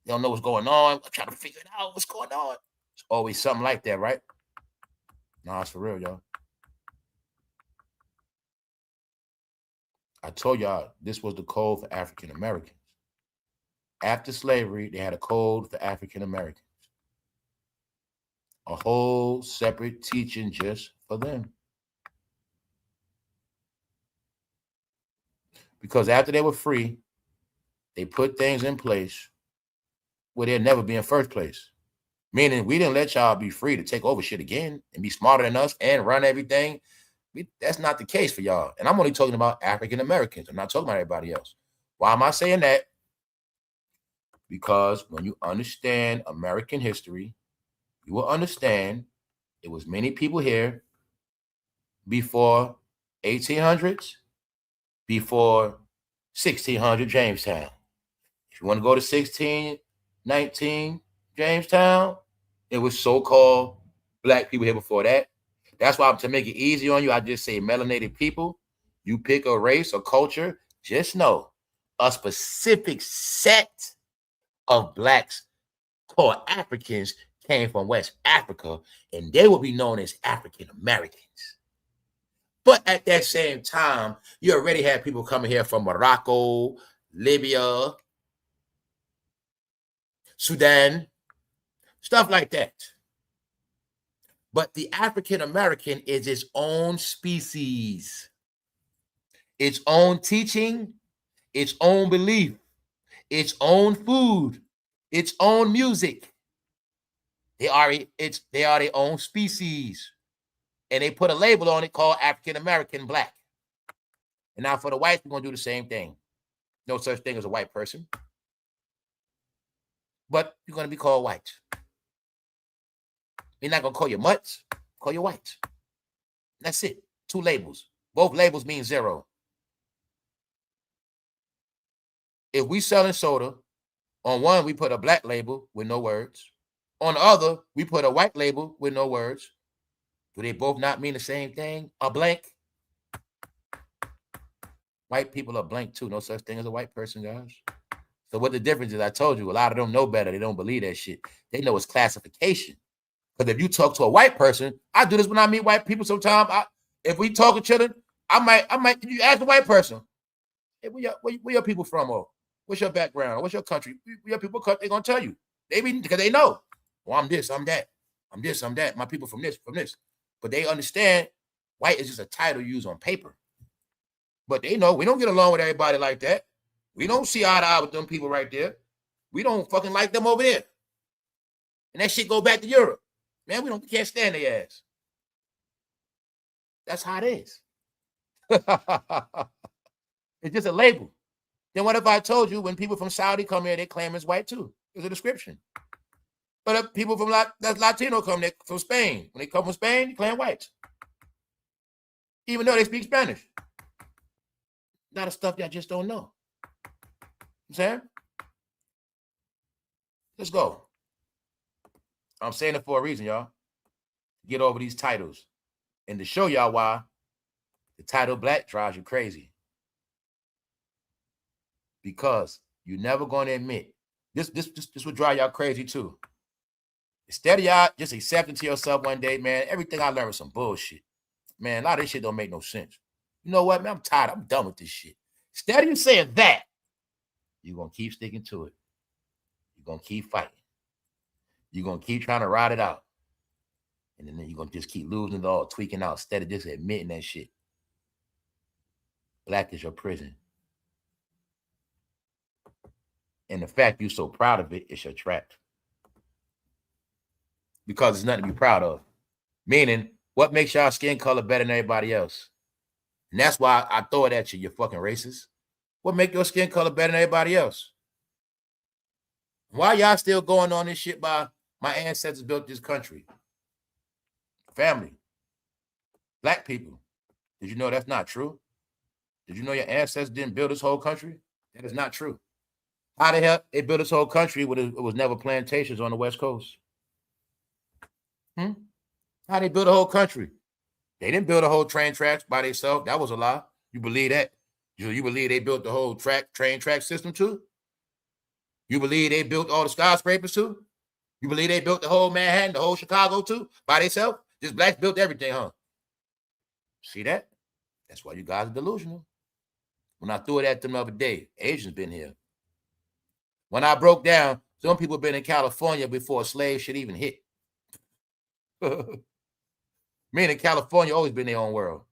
they don't know what's going on, I'm trying to figure it out, what's going on. It's always something like that, right? No, it's for real, y'all. I told y'all this was the code for African Americans. After slavery, they had a code for African Americans. A whole separate teaching just for them. Because after they were free, they put things in place where they'd never be in first place. Meaning we didn't let y'all be free to take over shit again and be smarter than us and run everything. That's not the case for y'all. And I'm only talking about African Americans. I'm not talking about everybody else. Why am I saying that? Because when you understand American history, you will understand it was many people here before 1800s, before 1600 Jamestown. If you want to go to 1619 Jamestown, it was so-called black people here before that. That's why, to make it easy on you, I just say melanated people. You pick a race or culture, just know a specific set of blacks called Africans came from West Africa, and they will be known as African Americans. But at that same time, you already had people coming here from Morocco, Libya, Sudan, stuff like that. But the African American is its own species, its own teaching, its own belief, its own food, its own music. They are their own species. and they put a label on it called African American black. And now for the whites, we're going to do the same thing. No such thing as a white person. But you're going to be called white. We're not going to call you mutts, call you whites. That's it. 2 labels. Both labels mean 0. If we selling soda, on one, we put a black label with no words. On the other, we put a white label with no words. Do they both not mean the same thing? A blank? White people are blank too. No such thing as a white person, guys. So what the difference is, I told you, a lot of them know better. They don't believe that shit. They know it's classification. Because if you talk to a white person, I do this when I meet white people sometimes. If we talk to children, I might, you ask a white person, hey, where your people from? Or what's your background? What's your country? Where your people, they're going to tell you. Because they know. Well, I'm this, I'm that. I'm this, I'm that. My people from this, from this. But they understand white is just a title used on paper. But they know we don't get along with everybody like that. We don't see eye to eye with them people right there. We don't fucking like them over there. And that shit go back to Europe. Man, we can't stand their ass. That's how it is. It's just a label. Then what if I told you when people from Saudi come here, they claim it's white too? It's a description. But if people from that's Latino come there from Spain, when they come from Spain, they claim whites. Even though they speak Spanish. A lot of stuff that I just don't know. You know what I'm saying? Let's go. I'm saying it for a reason, y'all. Get over these titles. And to show y'all why the title black drives you crazy. Because you're never going to admit. This would drive y'all crazy too. Instead of y'all just accepting to yourself one day, man, everything I learned was some bullshit. Man, a lot of this shit don't make no sense. You know what, man? I'm tired. I'm done with this shit. Instead of you saying that, you're going to keep sticking to it. You're going to keep fighting. You're going to keep trying to ride it out. And then you're going to just keep losing it all, tweaking out, instead of just admitting that shit. Black is your prison. And the fact you're so proud of it is your trap. Because it's nothing to be proud of. Meaning, what makes y'all skin color better than everybody else? And that's why I throw it at you, you fucking racist. What make your skin color better than everybody else? Why y'all still going on this shit by my ancestors built this country? Family. Black people. Did you know that's not true? Did you know your ancestors didn't build this whole country? That is not true. How the hell they built this whole country when it was never plantations on the West Coast? How they built a whole country? They didn't build a whole train tracks by themselves. That was a lie. You believe that? You believe they built the whole train track system too? You believe they built all the skyscrapers too? You believe they built the whole Manhattan, the whole Chicago too by themselves? Just blacks built everything, huh? See that? That's why you guys are delusional. When I threw it at them the other day, Asians been here. When I broke down, some people been in California before slaves should even hit. Meaning California always been their own world.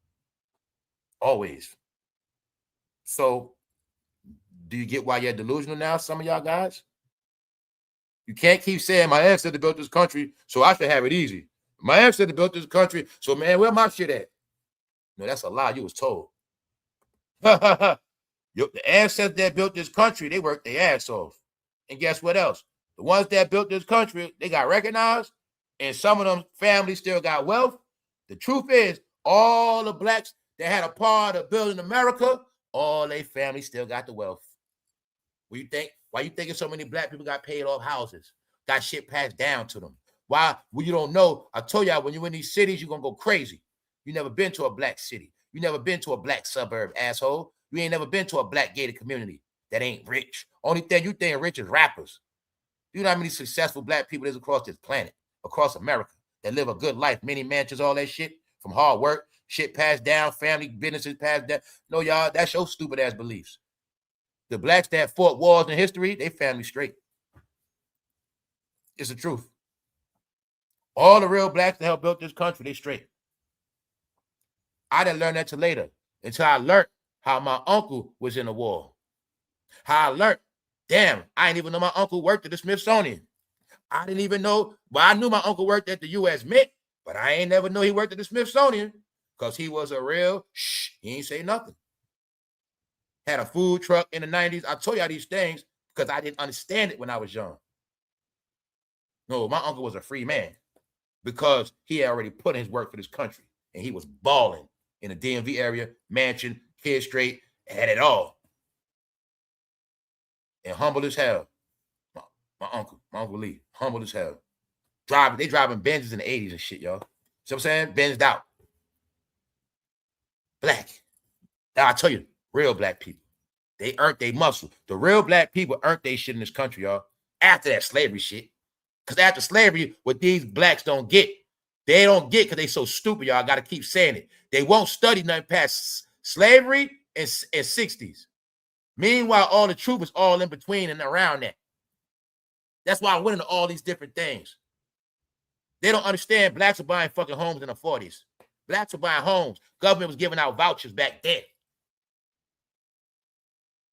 Always. So, do you get why you're delusional now, some of y'all guys? You can't keep saying my ancestor built this country, so I should have it easy. My ancestor built this country, so man, where my shit at? No, that's a lie you was told. The ancestors that built this country, they worked their ass off. And guess what else? The ones that built this country, they got recognized, and some of them families still got wealth. The truth is, all the blacks that had a part of building America, all their families still got the wealth. What you think? Why you thinking so many black people got paid off houses, got shit passed down to them? Why? Well, you don't know. I told y'all, when you're in these cities, you're going to go crazy. You never been to a black city. You never been to a black suburb, asshole. You ain't never been to a black gated community that ain't rich. Only thing you think rich is rappers. You know how many successful black people there's across this planet, across America, that live a good life, many mansions, all that shit, from hard work, shit passed down, family businesses passed down. No, y'all, that's your stupid ass beliefs. The blacks that fought wars in history, they family straight. It's the truth. All the real blacks that helped build this country, they straight. I didn't learn that till later, until I learned how my uncle was in the war. How I learned, damn, I didn't even know my uncle worked at the Smithsonian. I didn't even know, well, I knew my uncle worked at the U.S. Mint, But I ain't never knew he worked at the Smithsonian because he was a real he ain't say nothing. Had a food truck in the 90s. I told y'all these things because I didn't understand it when I was young. No, my uncle was a free man because he had already put in his work for this country. And he was balling in the DMV area, mansion, kid straight, had it all. And humble as hell. My uncle Lee, humble as hell. They driving Benzes in the 80s and shit, y'all. See what I'm saying? Benzed out. Black. Now I tell you, real black people. They earned their muscle. The real black people earned their shit in this country, y'all. After that slavery shit. Because after slavery, what these blacks don't get, they don't get because they so stupid, y'all. I got to keep saying it. They won't study nothing past slavery and 60s. Meanwhile, all the truth is all in between and around that. That's why I went into all these different things. They don't understand blacks are buying fucking homes in the 40s. Blacks were buying homes. Government was giving out vouchers back then.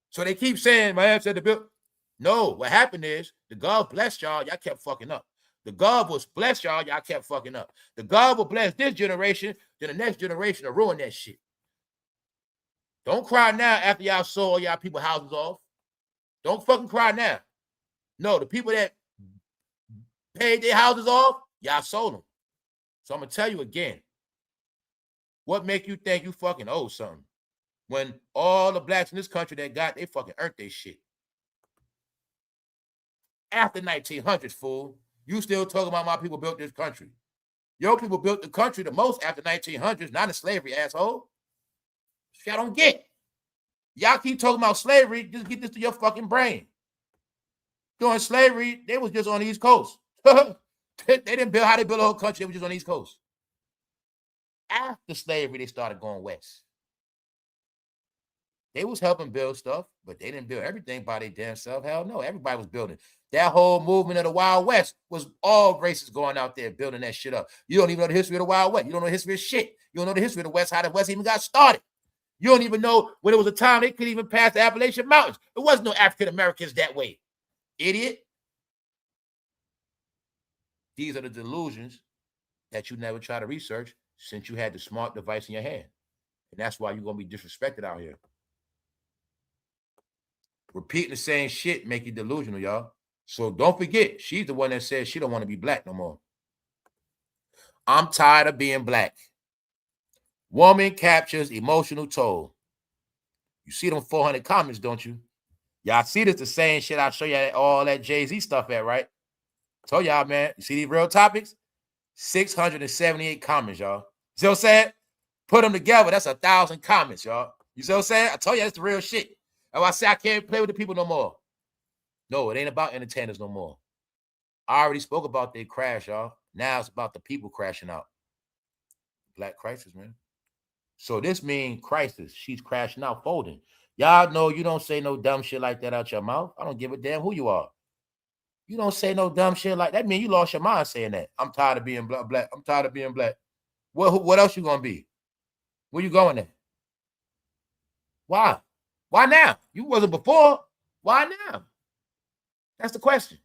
So they keep saying, my ass said the bill. No, what happened is the God blessed y'all kept fucking up. The God was blessed y'all kept fucking up. The God will bless this generation, then the next generation will ruin that shit. Don't cry now after y'all sold all y'all people houses off. Don't fucking cry now. No, the people that paid their houses off, y'all sold them. So I'm going to tell you again, what make you think you fucking owe something? When all the blacks in this country they fucking earned their shit. After 1900s, fool, you still talking about my people built this country. Your people built the country the most after 1900s, not in slavery, asshole. Y'all don't get. Y'all keep talking about slavery, just get this to your fucking brain. During slavery, they was just on the East Coast. They didn't build how they built the whole country, they were just on the East Coast. After slavery, they started going west. They was helping build stuff, but they didn't build everything by their damn self. Hell no, everybody was building. That whole movement of the Wild West was all races going out there building that shit up. You don't even know the history of the Wild West. You don't know the history of shit. You don't know the history of the West, how the West even got started. You don't even know when it was a time they couldn't even pass the Appalachian Mountains. There was no African Americans that way. Idiot. These are the delusions that you never try to research since you had the smart device in your hand. And that's why you're going to be disrespected out here. Repeating the same shit make you delusional, y'all. So don't forget, she's the one that says she don't want to be black no more. I'm tired of being black. Woman captures emotional toll. You see them 400 comments, don't you? Y'all see this the same shit I show you all that jayz stuff at, right? Told y'all, man. You see these real topics? 678 comments, y'all. See what I'm saying? Put them together. That's 1,000 comments, y'all. You see what I'm saying? I told you that's the real shit. That's why I say I can't play with the people no more. No, it ain't about entertainers no more. I already spoke about their crash, y'all. Now it's about the people crashing out. Black crisis, man. So this means crisis. She's crashing out, folding. Y'all know you don't say no dumb shit like that out your mouth. I don't give a damn who you are. You don't say no dumb shit like that. That means you lost your mind saying that. I'm tired of being black. I'm tired of being black. What else you gonna be? Where you going at? Why? Why now? You wasn't before. Why now? That's the question.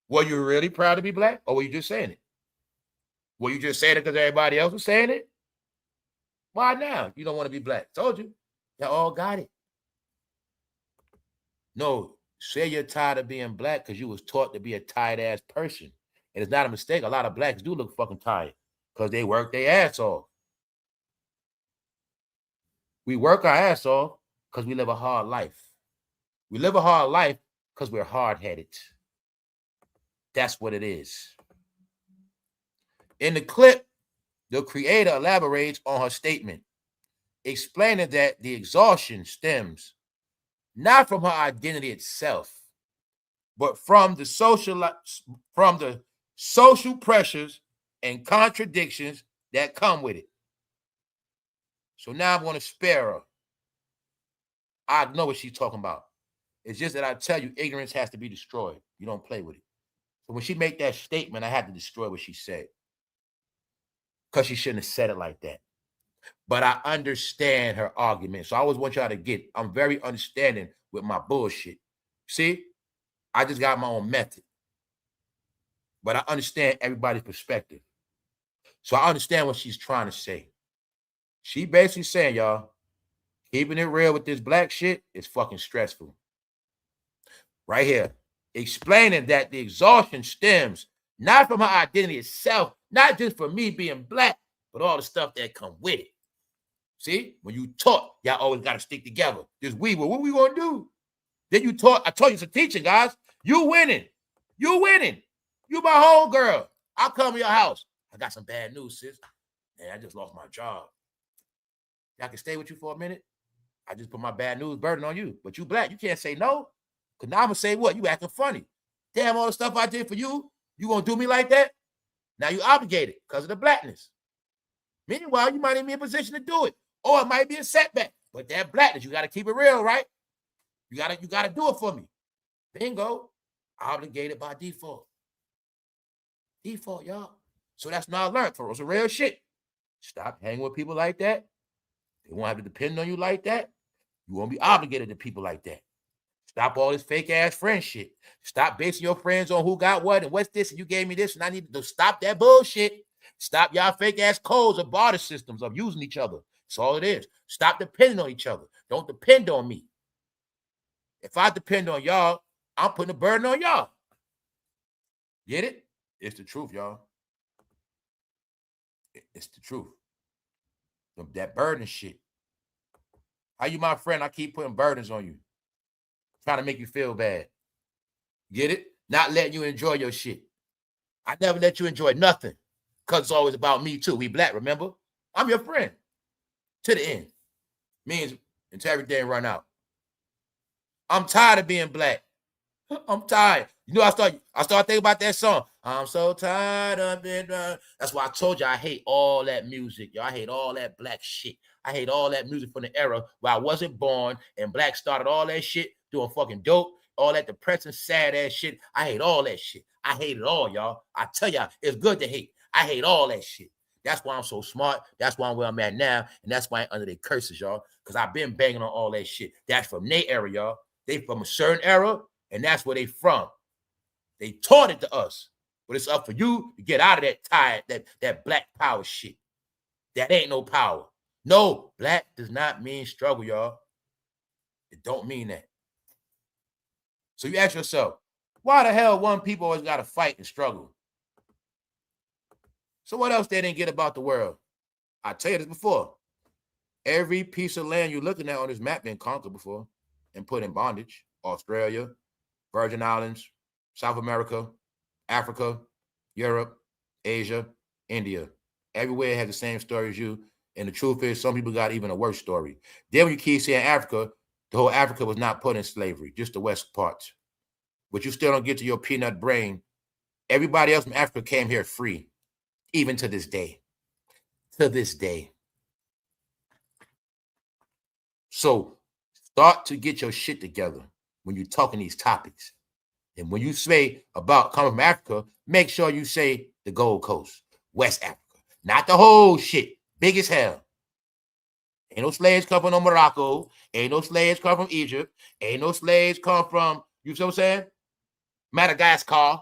Were you really proud to be black, or were you just saying it? Were you just saying it because everybody else was saying it? Why now? You don't want to be black. Told you. Y'all all got it. No, say you're tired of being black because you was taught to be a tired-ass person. And it's not a mistake. A lot of blacks do look fucking tired because they work their ass off. We work our ass off because we live a hard life. We live a hard life because we're hard-headed. That's what it is. In the clip, the creator elaborates on her statement, explaining that the exhaustion stems not from her identity itself, but from the social pressures and contradictions that come with it. So now I'm going to spare her. I know what she's talking about. It's just that I tell you, ignorance has to be destroyed. You don't play with it. So when she made that statement, I had to destroy what she said. Because she shouldn't have said it like that. But I understand her argument. So I always want y'all to get, I'm very understanding with my bullshit. See, I just got my own method. But I understand everybody's perspective. So I understand what she's trying to say. She basically saying, y'all, keeping it real with this black shit is fucking stressful. Right here. Explaining that the exhaustion stems not from her identity itself, not just from me being black, but all the stuff that come with it. See, when you taught, y'all always got to stick together. This what we gonna do? Then you taught, I told you it's a teaching, guys. You winning. You winning. You my home girl. I'll come to your house. I got some bad news, sis. Man, I just lost my job. Y'all can stay with you for a minute. I just put my bad news burden on you. But you black, you can't say no. Because now I'm going to say what? You acting funny. Damn, all the stuff I did for you, you going to do me like that? Now you obligated because of the blackness. Meanwhile, you might even be in a position to do it. Or it might be a setback. But that blackness, you got to keep it real, right? You gotta do it for me. Bingo. Obligated by default. Default, y'all. So that's what I learned from some real shit. Stop hanging with people like that. They won't have to depend on you like that. You won't be obligated to people like that. Stop all this fake ass friend shit. Stop basing your friends on who got what and what's this and you gave me this and I need to stop that bullshit. Stop y'all fake ass codes or barter systems of using each other. That's all it is. Stop depending on each other. Don't depend on me. If I depend on y'all, I'm putting a burden on y'all. Get it? It's the truth, y'all. It's the truth. That burden shit. How you my friend? I keep putting burdens on you. Trying to make you feel bad. Get it? Not letting you enjoy your shit. I never let you enjoy nothing. Because it's always about me too. We black, remember? I'm your friend. To the end. Means until everything run out. I'm tired of being black. I'm tired. You know, I start thinking about that song. I'm so tired of being black. That's why I told you I hate all that music. Yo, I hate all that black shit. I hate all that music from the era where I wasn't born and black started all that shit doing fucking dope, all that depressing, sad ass shit. I hate all that shit. I hate it all, y'all. I tell y'all, it's good to hate. I hate all that shit. That's why I'm so smart. That's why I'm where I'm at now. And that's why I'm under their curses, y'all. Because I've been banging on all that shit. That's from their era, y'all. They from a certain era, and that's where they from. They taught it to us. But it's up for you to get out of that tired, that black power shit. That ain't no power. No, black does not mean struggle, y'all. It don't mean that. So you ask yourself, why the hell one people always got to fight and struggle? So what else they didn't get about the world? I tell you this before. Every piece of land you're looking at on this map been conquered before and put in bondage. Australia, Virgin Islands, South America, Africa, Europe, Asia, India. Everywhere has the same story as you. And the truth is, some people got even a worse story. Then when you keep saying Africa, the whole Africa was not put in slavery, just the west parts. But you still don't get to your peanut brain. Everybody else from Africa came here free, even to this day. To this day. So start to get your shit together when you're talking these topics. And when you say about coming from Africa, make sure you say the Gold Coast, West Africa. Not the whole shit. Big as hell. Ain't no slaves come from Morocco. Ain't no slaves come from Egypt. Ain't no slaves come from, you see what I'm saying? Madagascar.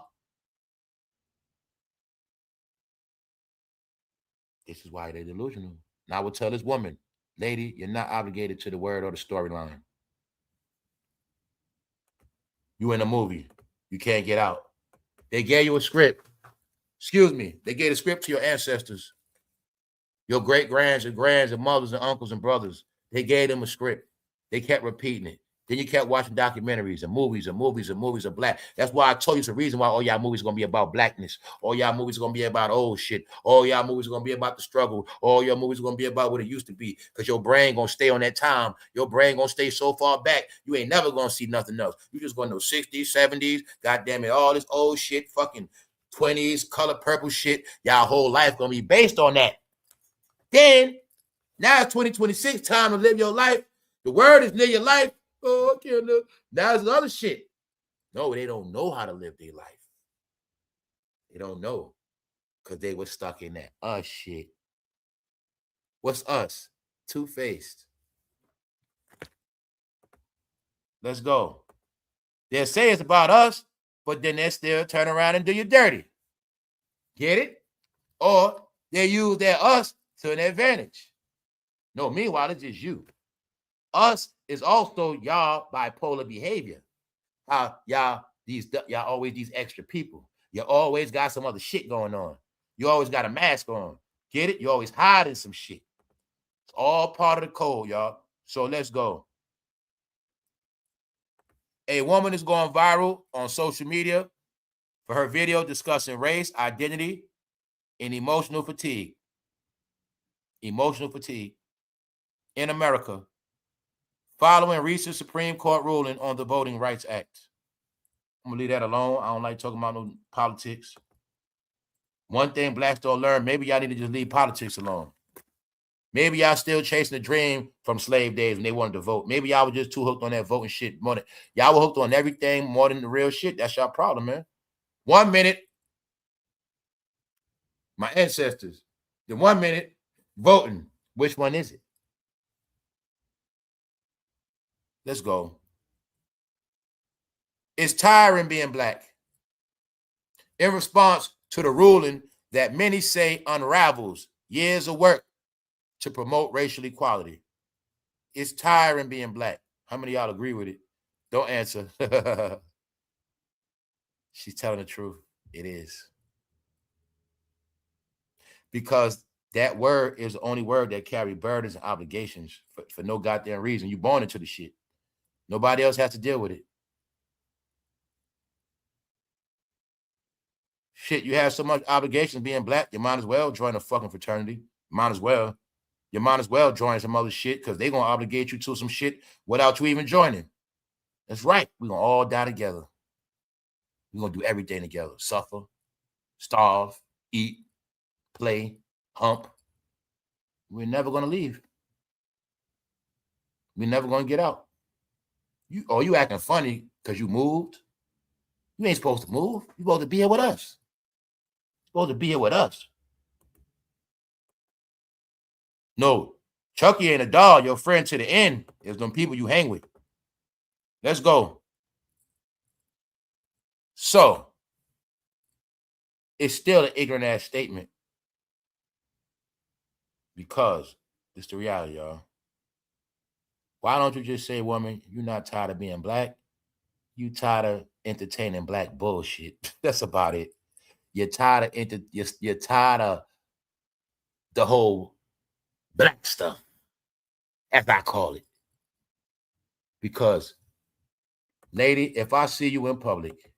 This is why they're delusional. Now I will tell this woman, lady, you're not obligated to the word or the storyline. You in a movie. You can't get out. They gave you a script. Excuse me. They gave a script to your ancestors. Your great-grands and grands and mothers and uncles and brothers. They gave them a script. They kept repeating it. Then you kept watching documentaries and movies of black. That's why I told you it's the reason why all y'all movies are going to be about blackness. All y'all movies are going to be about old shit. All y'all movies are going to be about the struggle. All your movies are going to be about what it used to be. Because your brain going to stay on that time. Your brain going to stay so far back, you ain't never going to see nothing else. You just going to know 60s, 70s, goddamn it, all this old shit, fucking 20s, color purple shit. Y'all whole life going to be based on that. Then, now it's 2026, time to live your life. The word is live your life. Oh, I can't live. Now it's other shit. No, they don't know how to live their life. They don't know because they were stuck in that us shit. What's us? Two-faced. Let's go. They'll say it's about us, but then they still turn around and do you dirty. Get it? Or They use their us to an advantage. No, meanwhile, it's just you. Us is also y'all bipolar behavior. How y'all always these extra people. You always got some other shit going on. You always got a mask on. Get it? You always hiding some shit. It's all part of the code, y'all. So let's go. A woman is going viral on social media for her video discussing race, identity, and emotional fatigue. Emotional fatigue in America following recent Supreme Court ruling on the Voting Rights Act. I'm gonna leave that alone. I don't like talking about no politics. One thing blacks don't learn, maybe y'all need to just leave politics alone. Maybe y'all still chasing the dream from slave days when they wanted to vote. Maybe y'all were just too hooked on that voting shit more than y'all were hooked on everything more than the real shit. That's y'all problem, man. 1 minute, my ancestors. The 1 minute voting. Which one is it? Let's go. It's tiring being black. In response to the ruling that many say unravels years of work to promote racial equality. It's tiring being black. How many of y'all agree with it? Don't answer. She's telling the truth. It is. Because that word is the only word that carry burdens and obligations for no goddamn reason. You born into the shit. Nobody else has to deal with it. Shit, you have so much obligation being black, you might as well join a fucking fraternity. Might as well. You might as well join some other shit because they're going to obligate you to some shit without you even joining. That's right. We're going to all die together. We're going to do everything together. Suffer, starve, eat, play, hump. We're never going to leave. We're never going to get out. You acting funny because you moved. You ain't supposed to move. You're supposed to be here with us. You're supposed to be here with us. No, Chucky ain't a dog. Your friend to the end is them people you hang with. Let's go. So, it's still an ignorant ass statement because it's the reality, y'all. Why don't you just say, woman, you're not tired of being black? You tired of entertaining black bullshit. That's about it. You're tired of you're tired of the whole black stuff, as I call it. Because, lady, if I see you in public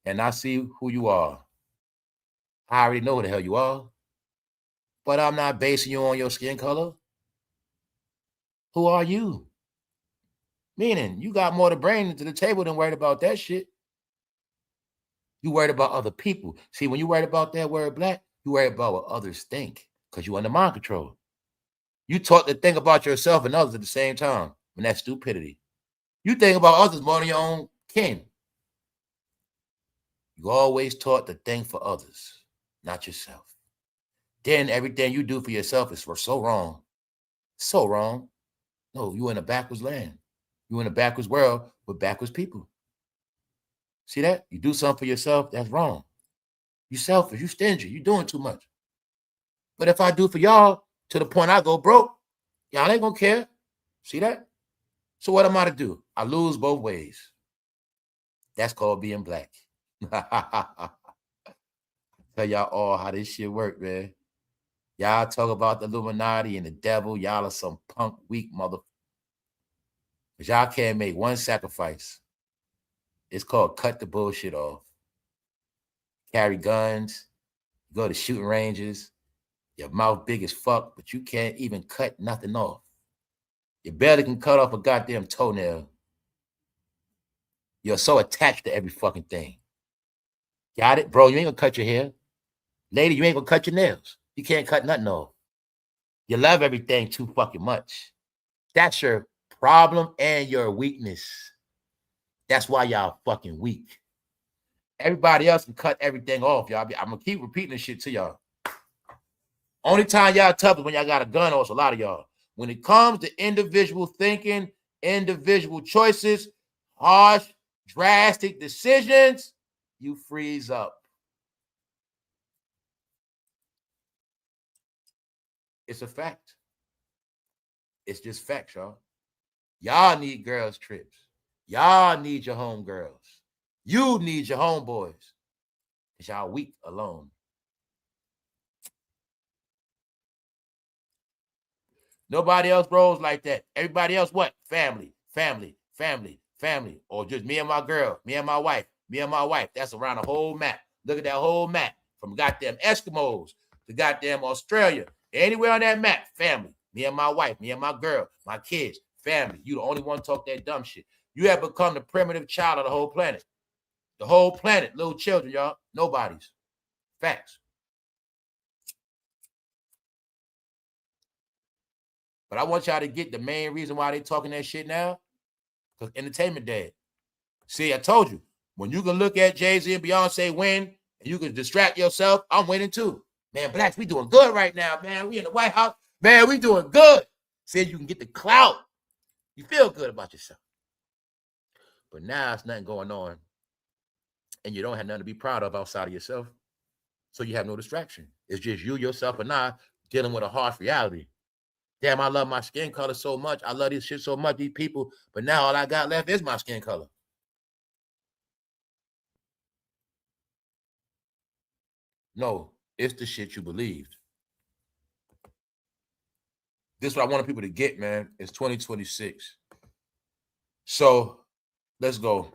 and I see who you are, I already know who the hell you are. But I'm not basing you on your skin color. Who are you? Meaning, you got more to bring to the table than worried about that shit. You worried about other people. See, when you worried about that word black, you worried about what others think because you under mind control. You taught to think about yourself and others at the same time, and that's stupidity. You think about others more than your own kin. You always taught to think for others, not yourself. Then everything you do for yourself is so wrong. So wrong. No, you in a backwards land. You in a backwards world with backwards people. See that? You do something for yourself, that's wrong. You selfish, you stingy, you doing too much. But if I do for y'all to the point I go broke, y'all ain't gonna care. See that? So what am I to do? I lose both ways. That's called being black. Tell y'all all how this shit work, man. Y'all talk about the Illuminati and the devil. Y'all are some punk, weak mother. But y'all can't make one sacrifice. It's called cut the bullshit off. Carry guns, go to shooting ranges, your mouth big as fuck, but you can't even cut nothing off. You barely can cut off a goddamn toenail. You're so attached to every fucking thing. Got it? Bro, you ain't gonna cut your hair. Lady, you ain't gonna cut your nails. You can't cut nothing off. You love everything too fucking much. That's your problem and your weakness. That's why y'all fucking weak. Everybody else can cut everything off, y'all. I'm gonna keep repeating this shit to y'all. Only time y'all tough is when y'all got a gun, or it's a lot of y'all. When it comes to individual thinking, individual choices, harsh, drastic decisions, you freeze up. It's a fact. It's just facts, y'all. Y'all need girls' trips. Y'all need your homegirls. You need your homeboys. Because y'all weak alone. Nobody else rolls like that. Everybody else, what? Family, family, family, family. Or just me and my girl, me and my wife, me and my wife. That's around the whole map. Look at that whole map. From goddamn Eskimos to goddamn Australia. Anywhere on that map, family. Me and my wife, me and my girl, my kids, family. You the only one talk that dumb shit. You have become the primitive child of the whole planet. The whole planet, little children, y'all. Nobody's. Facts. But I want y'all to get the main reason why they talking that shit now. Because entertainment dead. See, I told you, when you can look at Jay-Z and Beyonce win, and you can distract yourself, I'm winning too. Man, blacks, we doing good right now, man. We in the White House. Man, we doing good. See, you can get the clout. You feel good about yourself. But now there's nothing going on. And you don't have nothing to be proud of outside of yourself. So you have no distraction. It's just you, yourself, and I dealing with a harsh reality. Damn, I love my skin color so much. I love this shit so much, these people. But now all I got left is my skin color. No, it's the shit you believed. This is what I wanted people to get, man. It's 2026. So let's go.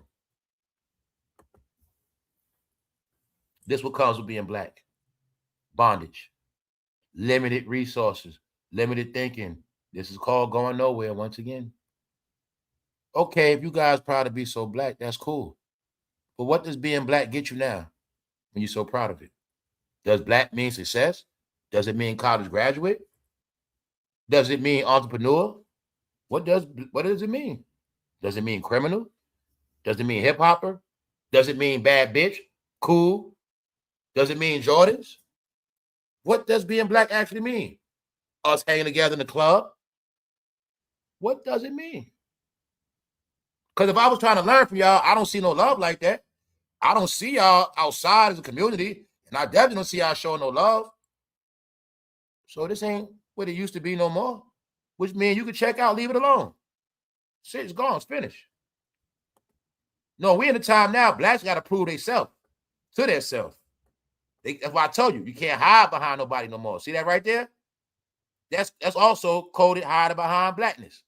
This what comes with being black. Bondage. Limited resources. Limited thinking. This is called going nowhere once again. Okay, if you guys proud to be so black, that's cool. But what does being black get you now when you're so proud of it? Does black mean success? Does it mean college graduate? Does it mean entrepreneur? What does it mean? Does it mean criminal? Does it mean hip hopper? Does it mean bad bitch? Cool? Does it mean Jordans? What does being black actually mean? Us hanging together in the club? What does it mean? Because if I was trying to learn from y'all, I don't see no love like that. I don't see y'all outside as a community, and I definitely don't see y'all showing no love. So this ain't what it used to be no more, which means you can check out, leave it alone. Shit's gone, it's finished. No, we in the time now, blacks got to prove themselves to themselves. That's why I told you, you can't hide behind nobody no more. See that right there? That's also coded hiding behind blackness.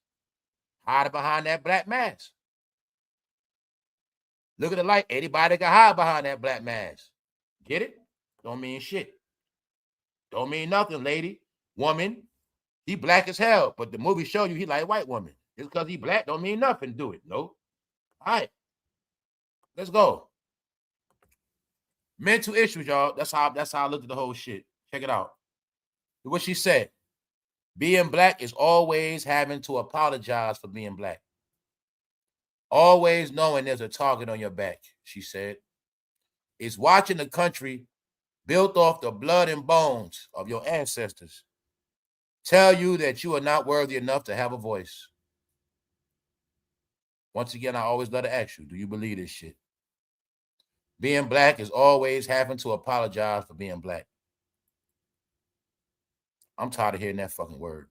Hiding behind that black mask. Look at the light. Anybody can hide behind that black mask. Get it? Don't mean shit. Don't mean nothing, lady, woman. He black as hell, but the movie show you he like white woman. Just because he black don't mean nothing. Do it. No. All right. Let's go. Mental issues, y'all. That's how I looked at the whole shit. Check it out. What she said. Being black is always having to apologize for being black. Always knowing there's a target on your back, she said. It's watching the country built off the blood and bones of your ancestors tell you that you are not worthy enough to have a voice. Once again, I always love to ask you, do you believe this shit? Being black is always having to apologize for being black. I'm tired of hearing that fucking word.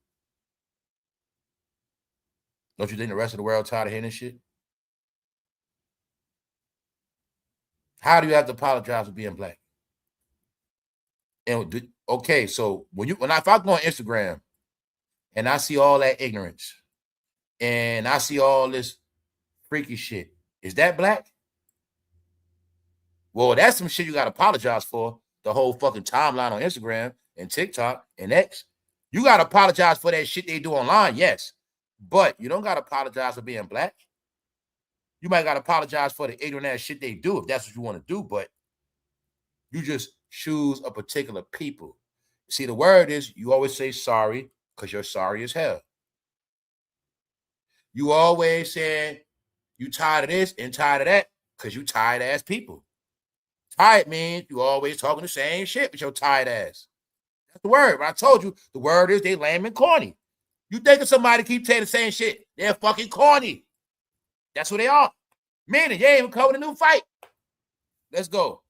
Don't you think the rest of the world tired of hearing this shit? How do you have to apologize for being black? And okay, so if I go on Instagram and I see all that ignorance and I see all this freaky shit, is that black? Well, that's some shit you got to apologize for. The whole fucking timeline on Instagram and TikTok and X. You got to apologize for that shit they do online, yes. But you don't got to apologize for being black. You might got to apologize for the ignorant ass shit they do if that's what you want to do, but you just choose a particular people. See, the word is you always say sorry because you're sorry as hell. You always say you tired of this and tired of that because you tired ass people. Tired means you always talking the same shit with your tired ass. That's the word. But I told you the word is they lame and corny. You think of somebody keep saying the same shit, they're fucking corny. That's what they are. Meaning, you ain't even coming a new fight. Let's go.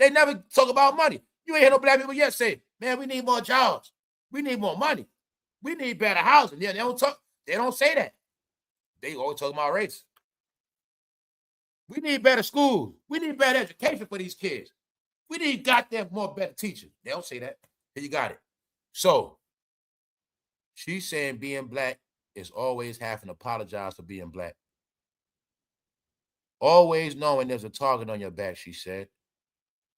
They never talk about money. You ain't hear no black people yet say, Man, we need more jobs. We need more money. We need better housing. Yeah, they don't say that. They always talk about race. We need better schools. We need better education for these kids. We need goddamn more better teachers. They don't say that. Here you got it. So she's saying being black is always having to apologize for being black. Always knowing there's a target on your back, she said.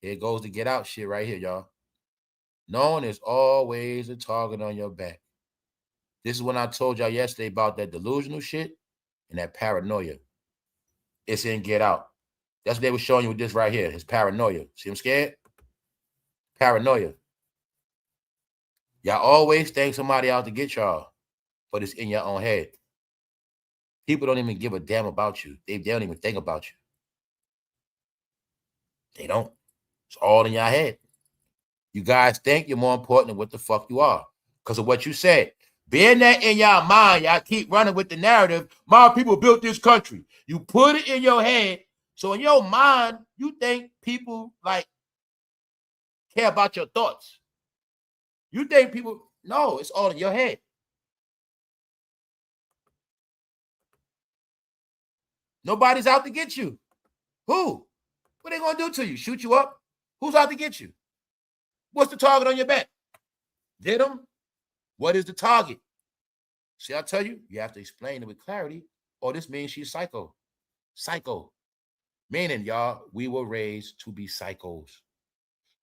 Here goes the get out shit right here, y'all. Knowing there's always a target on your back. This is when I told y'all yesterday about that delusional shit and that paranoia. It's in Get Out. That's what they were showing you with this right here. His paranoia. See him scared? Paranoia. Y'all always think somebody out to get y'all, but it's in your own head. People don't even give a damn about you. They don't even think about you. They don't. It's all in your head. You guys think you're more important than what the fuck you are because of what you said. Being that in your mind, y'all keep running with the narrative, my people built this country. You put it in your head. So in your mind, you think people like care about your thoughts. You think people, no, it's all in your head. Nobody's out to get you. Who? What are they going to do to you? Shoot you up? Who's out to get you? What's the target on your back? Get them? What is the target? See, I tell you, you have to explain it with clarity, or this means she's psycho. Psycho. Meaning, y'all, we were raised to be psychos.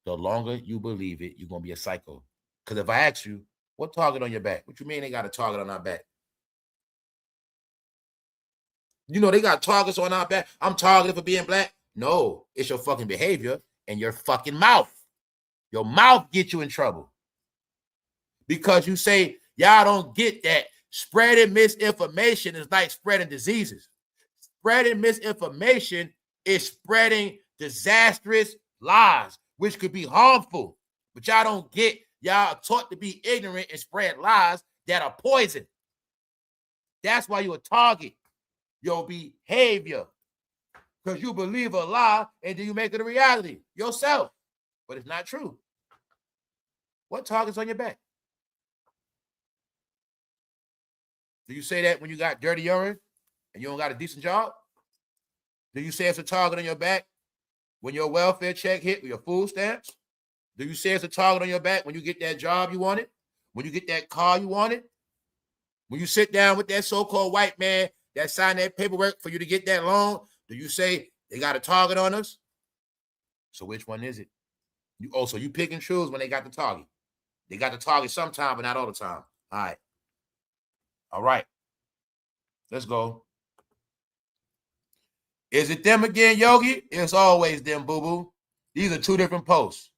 The longer you believe it, you're going to be a psycho. Because if I ask you, what target on your back? What you mean they got a target on our back? You know, they got targets on our back. I'm targeted for being black. No, it's your fucking behavior and your fucking mouth. Your mouth gets you in trouble. Because you say, y'all don't get that. Spreading misinformation is like spreading diseases. Spreading misinformation is spreading disastrous lies, which could be harmful. But y'all don't get, y'all are taught to be ignorant and spread lies that are poison. That's why you're a target. Your behavior. Because you believe a lie and then you make it a reality yourself. But it's not true. What target's on your back? Do you say that when you got dirty urine and you don't got a decent job? Do you say it's a target on your back when your welfare check hit with your food stamps? Do you say it's a target on your back when you get that job you wanted? When you get that car you wanted? When you sit down with that so-called white man that signed that paperwork for you to get that loan, do you say they got a target on us? So which one is it? So you pick and choose when they got the target. They got the target sometime, but not all the time. All right. All right. Let's go. Is it them again, Yogi? It's always them, boo-boo. These are two different posts.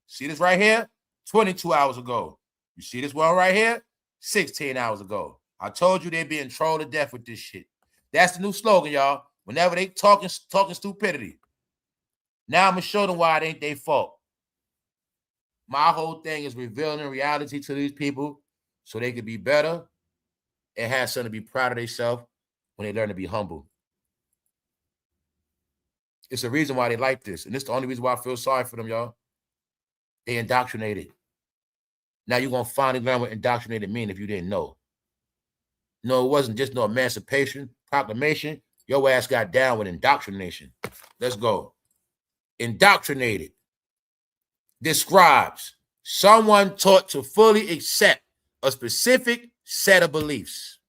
See this right here? 22 hours ago. You see this one right here? 16 hours ago. I told you they're being trolled to death with this shit. That's the new slogan, y'all. Whenever they talking stupidity. Now I'm going to show them why it ain't their fault. My whole thing is revealing reality to these people so they can be better and have something to be proud of themselves when they learn to be humble. It's the reason why they like this. And it's the only reason why I feel sorry for them, y'all. They indoctrinated. Now you're going to finally learn what indoctrinated mean if you didn't know. No, it wasn't just no Emancipation Proclamation. Your ass got down with indoctrination. Let's go. Indoctrinated describes someone taught to fully accept a specific set of beliefs,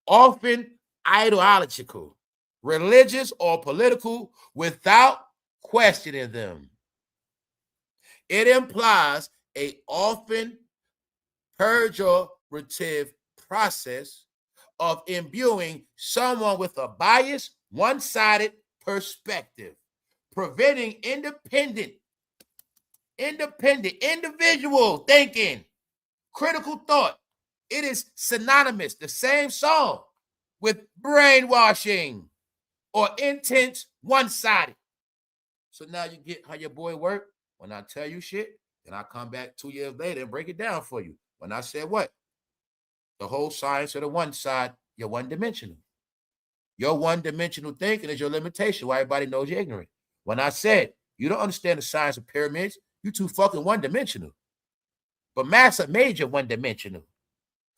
often ideological, religious, or political, without questioning them. It implies an often pejorative process of imbuing someone with a biased, one-sided perspective, preventing independent individual thinking, critical thought. It is synonymous, the same song, with brainwashing or intense one-sided. So now you get how your boy work. When I tell you shit, then I come back 2 years later and break it down for you. When I said what? The whole science of the one side, you're one-dimensional. Your one-dimensional thinking is your limitation. Why everybody knows you're ignorant. When I said you don't understand the science of pyramids, you too fucking one-dimensional. But Master made you one-dimensional.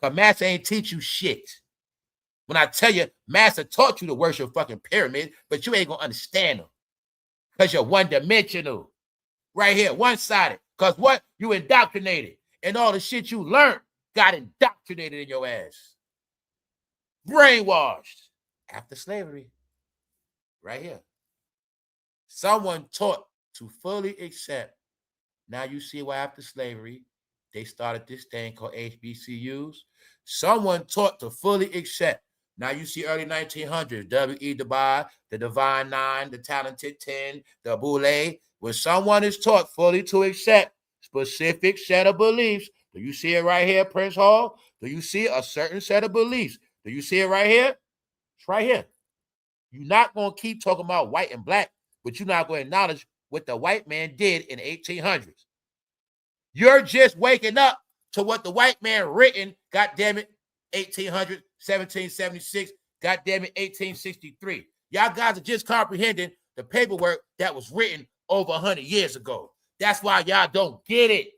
Because Master ain't teach you shit. When I tell you, Master taught you to worship fucking pyramids, but you ain't going to understand them. Because you're one-dimensional. Right here, one-sided. Because what? You indoctrinated. And all the shit you learned got indoctrinated in your ass. Brainwashed. After slavery. Right here. Someone taught to fully accept. Now you see why after slavery, they started this thing called HBCUs. Someone taught to fully accept. Now you see early 1900s, W.E. Du Bois, the Divine Nine, the Talented Ten, the Boule. When someone is taught fully to accept specific set of beliefs, do you see it right here, Prince Hall? Do you see a certain set of beliefs? Do you see it right here? It's right here. You're not going to keep talking about white and black, but you're not going to acknowledge what the white man did in the 1800s. You're just waking up to what the white man written, goddamn it, 1800, 1776, goddamn it, 1863. Y'all guys are just comprehending the paperwork that was written over 100 years ago. That's why y'all don't get it.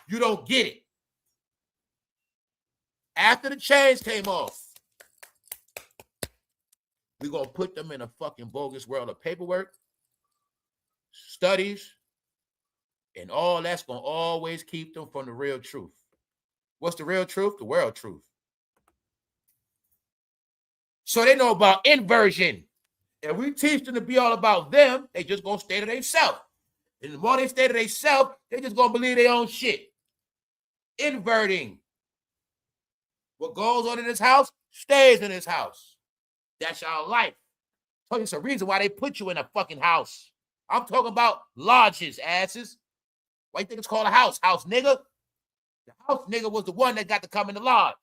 You don't get it. After the chains came off, we're going to put them in a fucking bogus world of paperwork, studies, and all that's going to always keep them from the real truth. What's the real truth? The world truth. So they know about inversion. And we teach them to be all about them, they just going to stay to themselves. And the more they stay to themselves, they just going to believe their own shit. Inverting. What goes on in this house stays in this house. That's your life. So it's a reason why they put you in a fucking house. I'm talking about lodges, asses. Why you think it's called a house? House nigga? The house nigga was the one that got to come in the lodge.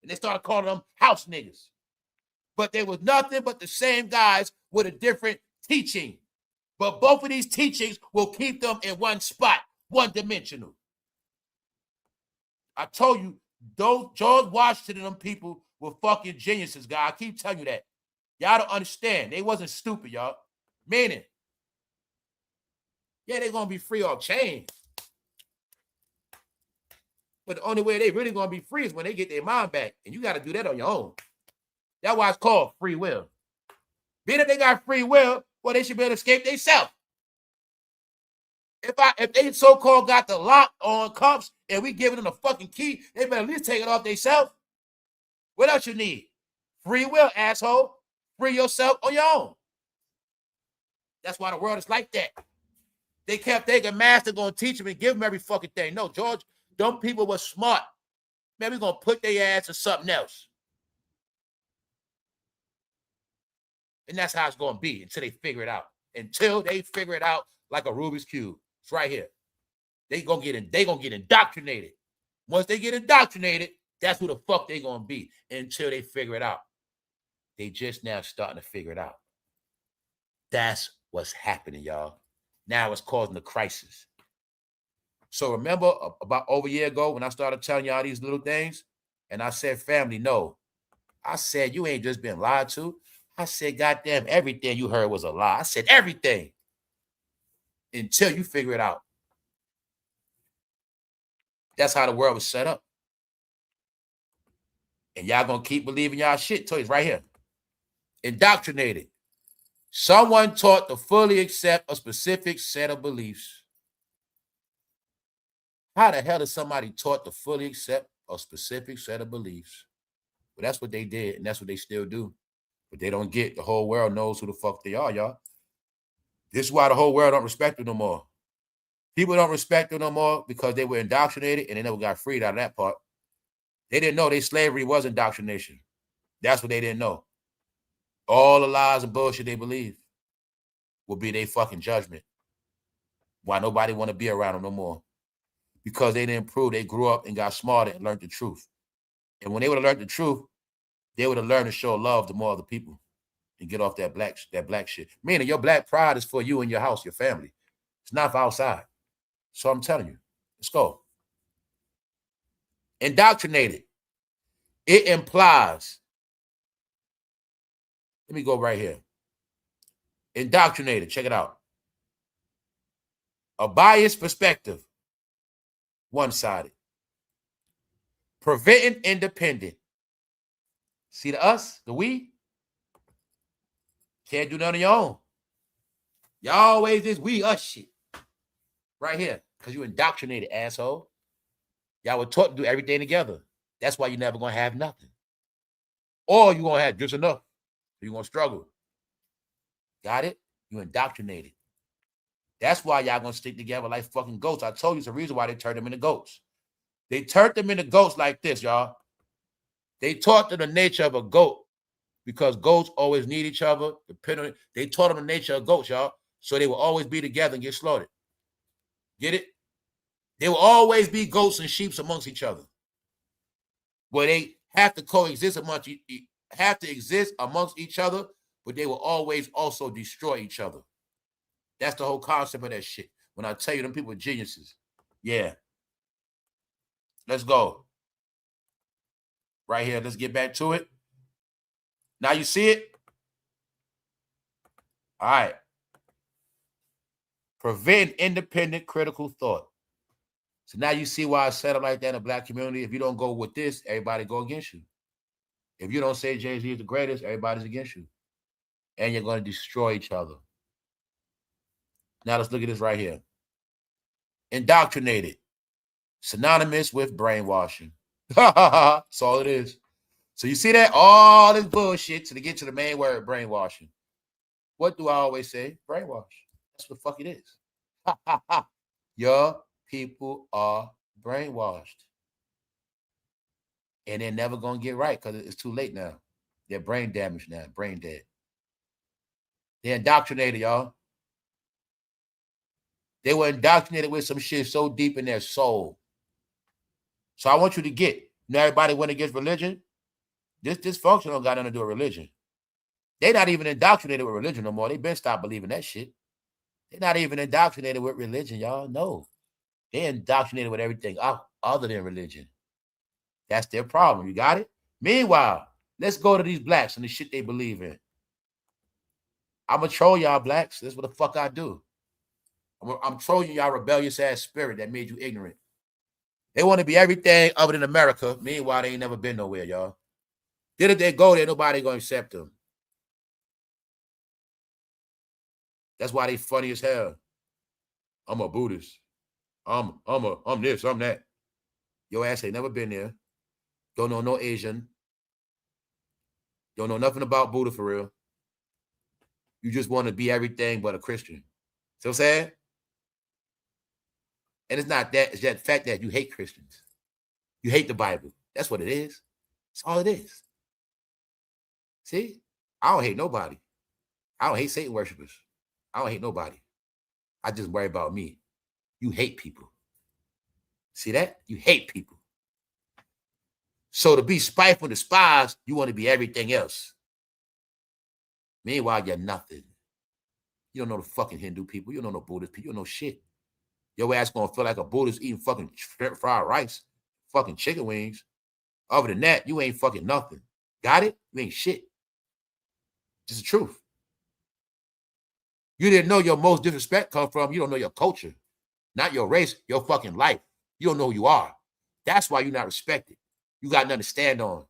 And they started calling them house niggas. But they was nothing but the same guys with a different teaching. But both of these teachings will keep them in one spot, one-dimensional. I told you, those George Washington and them people were fucking geniuses, guy. I keep telling you that. Y'all don't understand. They wasn't stupid, y'all. Meaning, yeah, they're going to be free off chain. But the only way they really going to be free is when they get their mind back. And you got to do that on your own. That's why it's called free will. Being that they got free will, well, they should be able to escape themselves. If they so-called got the lock on cuffs and we giving them the fucking key, they better at least take it off themselves. What else you need? Free will, asshole. Free yourself on your own. That's why the world is like that. They kept thinking master going to teach them and give them every fucking thing. No, George, them people were smart. Man, we're going to put their ass in something else. And that's how it's going to be until they figure it out. Until they figure it out like a Rubik's Cube. It's right here. They gonna get indoctrinated. Once they get indoctrinated, that's who the fuck they gonna be until they figure it out. They just now starting to figure it out. That's what's happening, y'all. Now it's causing a crisis. So remember about over a year ago when I started telling y'all these little things, and I said, family, no. I said, you ain't just been lied to. I said, goddamn, everything you heard was a lie. I said everything. Until you figure it out. That's how the world was set up. And y'all gonna keep believing y'all shit till it's right here. Indoctrinated. Someone taught to fully accept a specific set of beliefs. How the hell is somebody taught to fully accept a specific set of beliefs? Well, that's what they did, and that's what they still do. But they don't get the whole world knows who the fuck they are, y'all. This is why the whole world don't respect them no more. People don't respect them no more because they were indoctrinated and they never got freed out of that part. They didn't know their slavery was indoctrination. That's what they didn't know. All the lies and bullshit they believe will be their fucking judgment. Why nobody want to be around them no more. Because they didn't prove they grew up and got smarter and learned the truth. And when they would have learned the truth, they would have learned to show love to more other people and get off that black shit. Meaning your black pride is for you and your house, your family. It's not for outside. So I'm telling you, let's go. Indoctrinated. It implies. Let me go right here. Indoctrinated. Check it out. A biased perspective. one-sided. Preventing independent. See the us, the we? Can't do none of your own. Y'all always this we, us shit. Right here. Because you indoctrinated, asshole. Y'all were taught to do everything together. That's why you're never going to have nothing. Or you're going to have just enough. You're going to struggle. Got it? You indoctrinated. That's why y'all going to stick together like fucking goats. I told you it's the reason why they turned them into goats. They turned them into goats like this, y'all. They taught them the nature of a goat because goats always need each other. They taught them the nature of goats, y'all. So they will always be together and get slaughtered. Get it? They will always be goats and sheep amongst each other. Where they have to coexist amongst each other, but they will always also destroy each other. That's the whole concept of that shit. When I tell you them people are geniuses. Yeah. Let's go. Right here. Let's get back to it. Now you see it? All right. Prevent independent critical thought. So now you see why I set up like that in the black community. If you don't go with this, everybody go against you. If you don't say Jay-Z is the greatest, everybody's against you. And you're going to destroy each other. Now let's look at this right here. Indoctrinated. Synonymous with brainwashing. That's all it is. So you see that? All this bullshit to get to the main word, brainwashing. What do I always say? Brainwash. That's what the fuck it is. Your people are brainwashed. And they're never going to get right because it's too late now. They're brain damaged now, brain dead. They're indoctrinated, y'all. They were indoctrinated with some shit so deep in their soul. So I want you to get, everybody went against religion. This dysfunction don't got nothing to do with religion. They're not even indoctrinated with religion no more. They've been stopped believing that shit. They're not even indoctrinated with religion, y'all. No. They're indoctrinated with everything other than religion. That's their problem. You got it? Meanwhile, let's go to these blacks and the shit they believe in. I'm going to troll y'all blacks. That's what the fuck I do. I'm trolling y'all rebellious ass spirit that made you ignorant. They want to be everything other than America. Meanwhile, they ain't never been nowhere, y'all. Then if they go there, nobody going to accept them. That's why they funny as hell. I'm a Buddhist. I'm this, I'm that. Your ass ain't never been there. Don't know no Asian. Don't know nothing about Buddha for real. You just want to be everything but a Christian. See what I'm saying? And it's not that. It's that fact that you hate Christians. You hate the Bible. That's what it is. That's all it is. See? I don't hate nobody. I don't hate Satan worshipers. I don't hate nobody. I just worry about me. You hate people. See that? You hate people. So to be spiteful and despised, you want to be everything else. Meanwhile, you're nothing. You don't know the fucking Hindu people. You don't know no Buddhist people. You don't know shit. Your ass gonna feel like a Buddhist eating fucking fried rice, fucking chicken wings. Other than that, you ain't fucking nothing. Got it? You ain't shit. It's the truth. You didn't know your most disrespect come from. You don't know your culture, not your race, your fucking life. You don't know who you are. That's why you're not respected. You got nothing to stand on.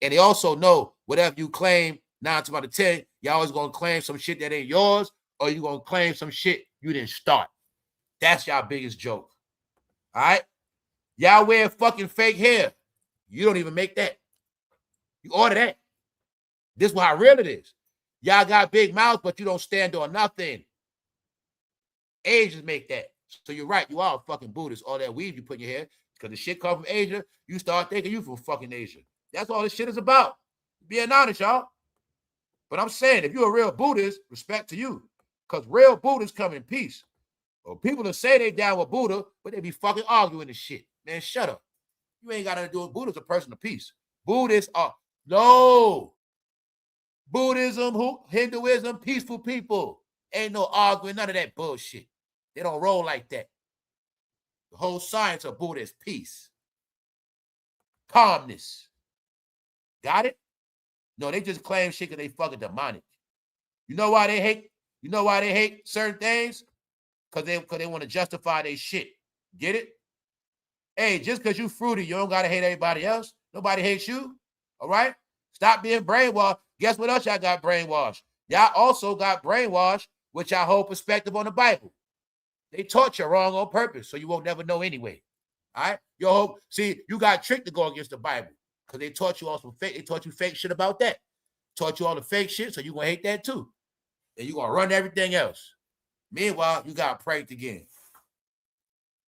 And they also know whatever you claim 9 times out of 10, you always gonna claim some shit that ain't yours, or you gonna claim some shit you didn't start. That's y'all biggest joke. All right? Y'all wear fucking fake hair. You don't even make that. You order that. This is how real it is. Y'all got big mouths, but you don't stand on nothing. Asians make that. So you're right. You are a fucking Buddhist. All that weave you put in your hair, because the shit come from Asia, you start thinking you from fucking Asia. That's all this shit is about. Being honest, y'all. But I'm saying, if you're a real Buddhist, respect to you. Because real Buddhists come in peace. Well, people that say they down with Buddha, but they be fucking arguing this shit. Man, shut up. You ain't got nothing to do with Buddha's a person of peace. Buddhists are, no. Buddhism, Hinduism, peaceful people. Ain't no arguing, none of that bullshit. They don't roll like that. The whole science of Buddha is peace. Calmness. Got it? No, they just claim shit because they fucking demonic. You know why they hate? You know why they hate certain things? Because they want to justify their shit. Get it? Hey, just because you fruity, you don't got to hate everybody else. Nobody hates you. All right? Stop being brainwashed. Guess what else y'all got brainwashed? Y'all also got brainwashed with your whole perspective on the Bible. They taught you wrong on purpose, so you won't never know anyway. All right? Your whole, see, you got tricked to go against the Bible because they taught you all some fake, they taught you fake shit about that. Taught you all the fake shit, so you're going to hate that too. And you're going to run everything else. Meanwhile, you got pranked again.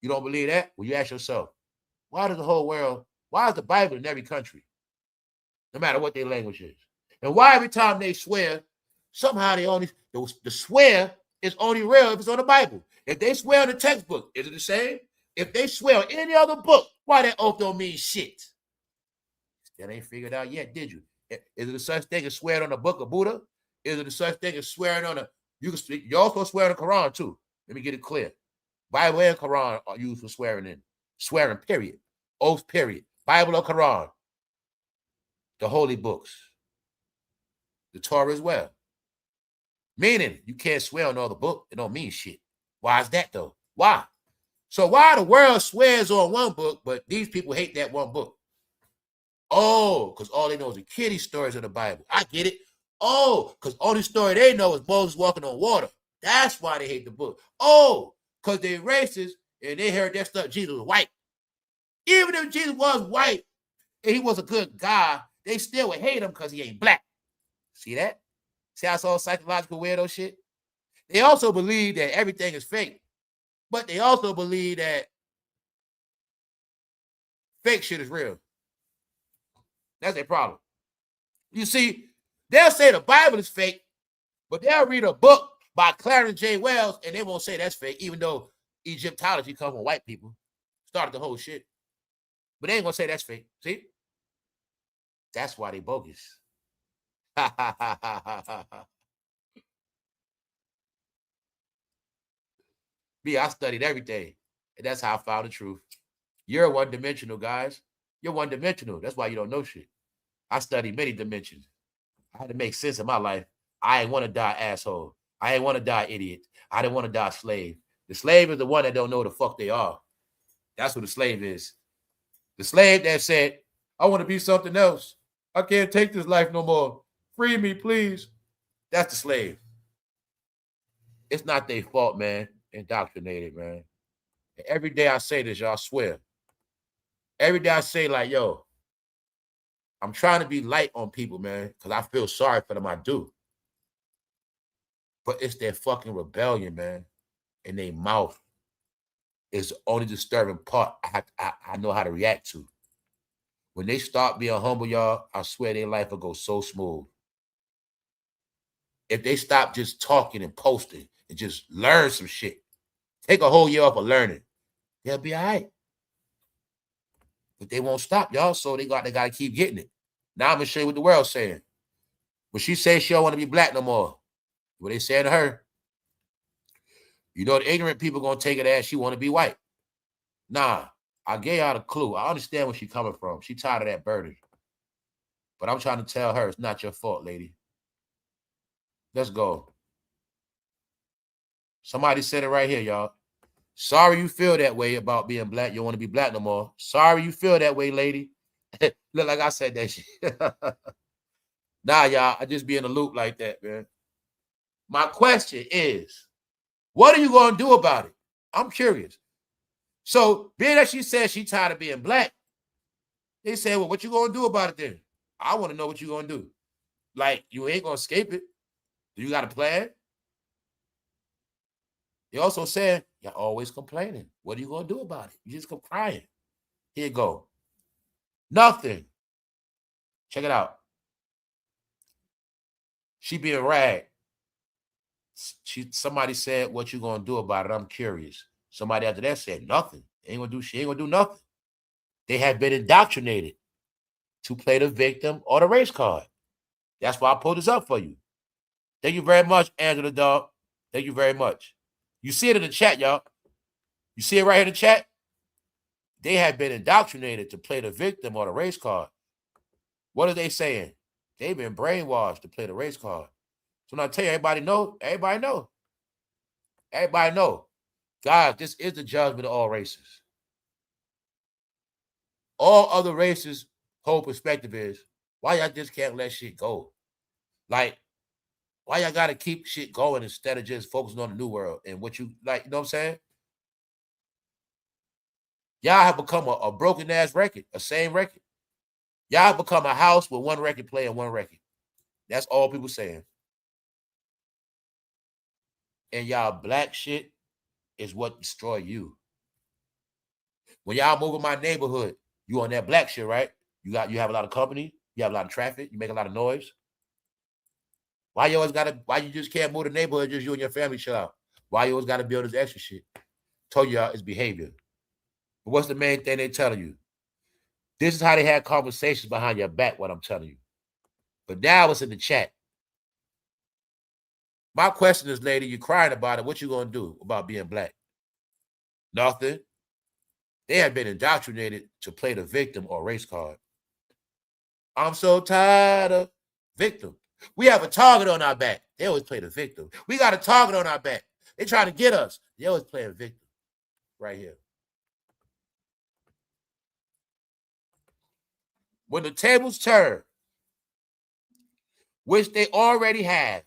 You don't believe that? Well, you ask yourself, why does the whole world, why is the Bible in every country? No matter what their language is. And why every time they swear, somehow they only, the swear is only real if it's on the Bible. If they swear on the textbook, is it the same? If they swear on any other book, why that oath don't mean shit? That ain't figured out yet, did you? Is it a such thing as swearing on the book of Buddha? Is it a such thing as swearing on a, you also swear on the Quran too. Let me get it clear. Bible and Quran are used for swearing in. Swearing, period. Oath, period. Bible or Quran. The holy books. The Torah as well. Meaning, you can't swear on no other book. It don't mean shit. Why is that though? Why? So why the world swears on one book, but these people hate that one book? Oh, because all they know is the kiddie stories of the Bible. I get it. Oh, because only story they know is Moses walking on water. That's why they hate the book. Oh, because they're racist and they heard that stuff Jesus was white. Even if Jesus was white and he was a good guy, they still would hate him because he ain't black. See that? See how it's all psychological weirdo shit? They also believe that everything is fake, but they also believe that fake shit is real. That's their problem. You see, they'll say the Bible is fake, but they'll read a book by Clarence J. Wells and they won't say that's fake, even though Egyptology comes from white people. Started the whole shit. But they ain't gonna say that's fake. See? That's why they bogus. Me, I studied everything. And that's how I found the truth. You're one-dimensional, guys. You're one-dimensional. That's why you don't know shit. I studied many dimensions. I had to make sense of my life. I ain't want to die asshole. I ain't want to die idiot. I didn't want to die slave. The slave is the one that don't know the fuck they are. That's what the slave is. The slave that said, I want to be something else. I can't take this life no more. Free me, please. That's the slave. It's not their fault, man. Indoctrinated, man. And every day I say this, y'all, I swear. Every day I say, like, yo, I'm trying to be light on people, man, because I feel sorry for them. I do. But it's their fucking rebellion, man. And their mouth is the only disturbing part I know how to react to. When they start being humble, y'all, I swear their life will go so smooth. If they stop just talking and posting and just learn some shit, take a whole year off of learning, they'll be all right. But they won't stop, y'all, so they got to keep getting it. Now I'm going to show you what the world's saying. When she says she don't want to be black no more, what they saying to her, you know the ignorant people going to take it as she want to be white. Nah, I gave y'all the clue. I understand where she's coming from. She tired of that burden. But I'm trying to tell her it's not your fault, lady. Let's go. Somebody said it right here, y'all. Sorry you feel that way about being black. You don't want to be black no more. Sorry you feel that way, lady. Look like I said that shit. Nah, y'all, I just be in a loop like that, man. My question is, what are you going to do about it? I'm curious. So, being that she said she tired of being black, they said, well, what you going to do about it then? I want to know what you going to do. Like, you ain't going to escape it. Do you got a plan? They also said, you're always complaining. What are you going to do about it? You just come crying. Here you go. Nothing. Check it out. She being ragged. Somebody said, what you going to do about it? I'm curious. Somebody after that said, nothing. She ain't going to do nothing. They have been indoctrinated to play the victim or the race card. That's why I pulled this up for you. Thank you very much, Angela Dog. Thank you very much. You see it in the chat, y'all. You see it right here in the chat? They have been indoctrinated to play the victim or the race card. What are they saying? They've been brainwashed to play the race card. So when I tell you, everybody know. Everybody know. Everybody know. Guys, this is the judgment of all races. All other races' whole perspective is, why y'all just can't let shit go? Like, why y'all gotta keep shit going instead of just focusing on the new world and what you like, you know what I'm saying? Y'all have become a broken ass record, a same record. Y'all have become a house with one record player and one record. That's all people saying. And y'all black shit is what destroy you. When y'all move in my neighborhood, you on that black shit, right? You have a lot of company, you have a lot of traffic, you make a lot of noise. Why you just can't move the neighborhood, just you and your family chill out? Why you always gotta build this extra shit? Told y'all it's behavior. But what's the main thing they telling you? This is how they had conversations behind your back, what I'm telling you. But now it's in the chat. My question is, lady, you crying about it. What you gonna do about being black? Nothing. They have been indoctrinated to play the victim or race card. I'm so tired of victim. We have a target on our back. They always play the victim. We got a target on our back. They trying to get us. They always play a victim. Right here. When the tables turn, which they already have,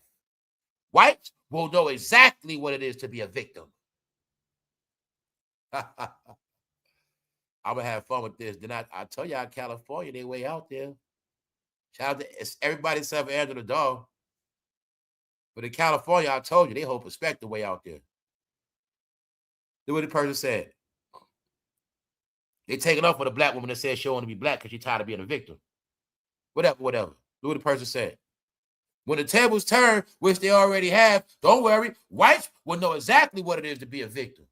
whites will know exactly what it is to be a victim. I'm gonna have fun with this. Then I tell y'all, California, they way out there. Shout out to everybody except Andrew the dog. But in California, I told you, they whole perspective way out there. Look what the person said. They taking off with a black woman that says she want to be black because she's tired of being a victim. Whatever. Look what the person said. When the tables turn, which they already have, don't worry, whites will know exactly what it is to be a victim.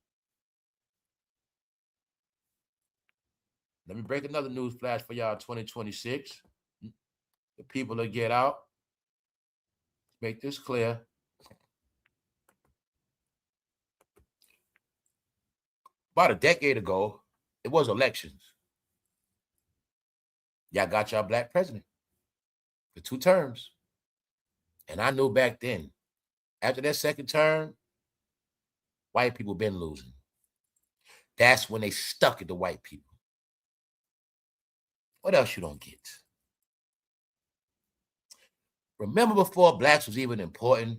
Let me break another news flash for y'all 2026. The people that get out. Make this clear. About a decade ago, it was elections. Y'all got y'all black president for 2 terms. And I knew back then, after that second term, white people been losing. That's when they stuck at the white people. What else you don't get? Remember before blacks was even important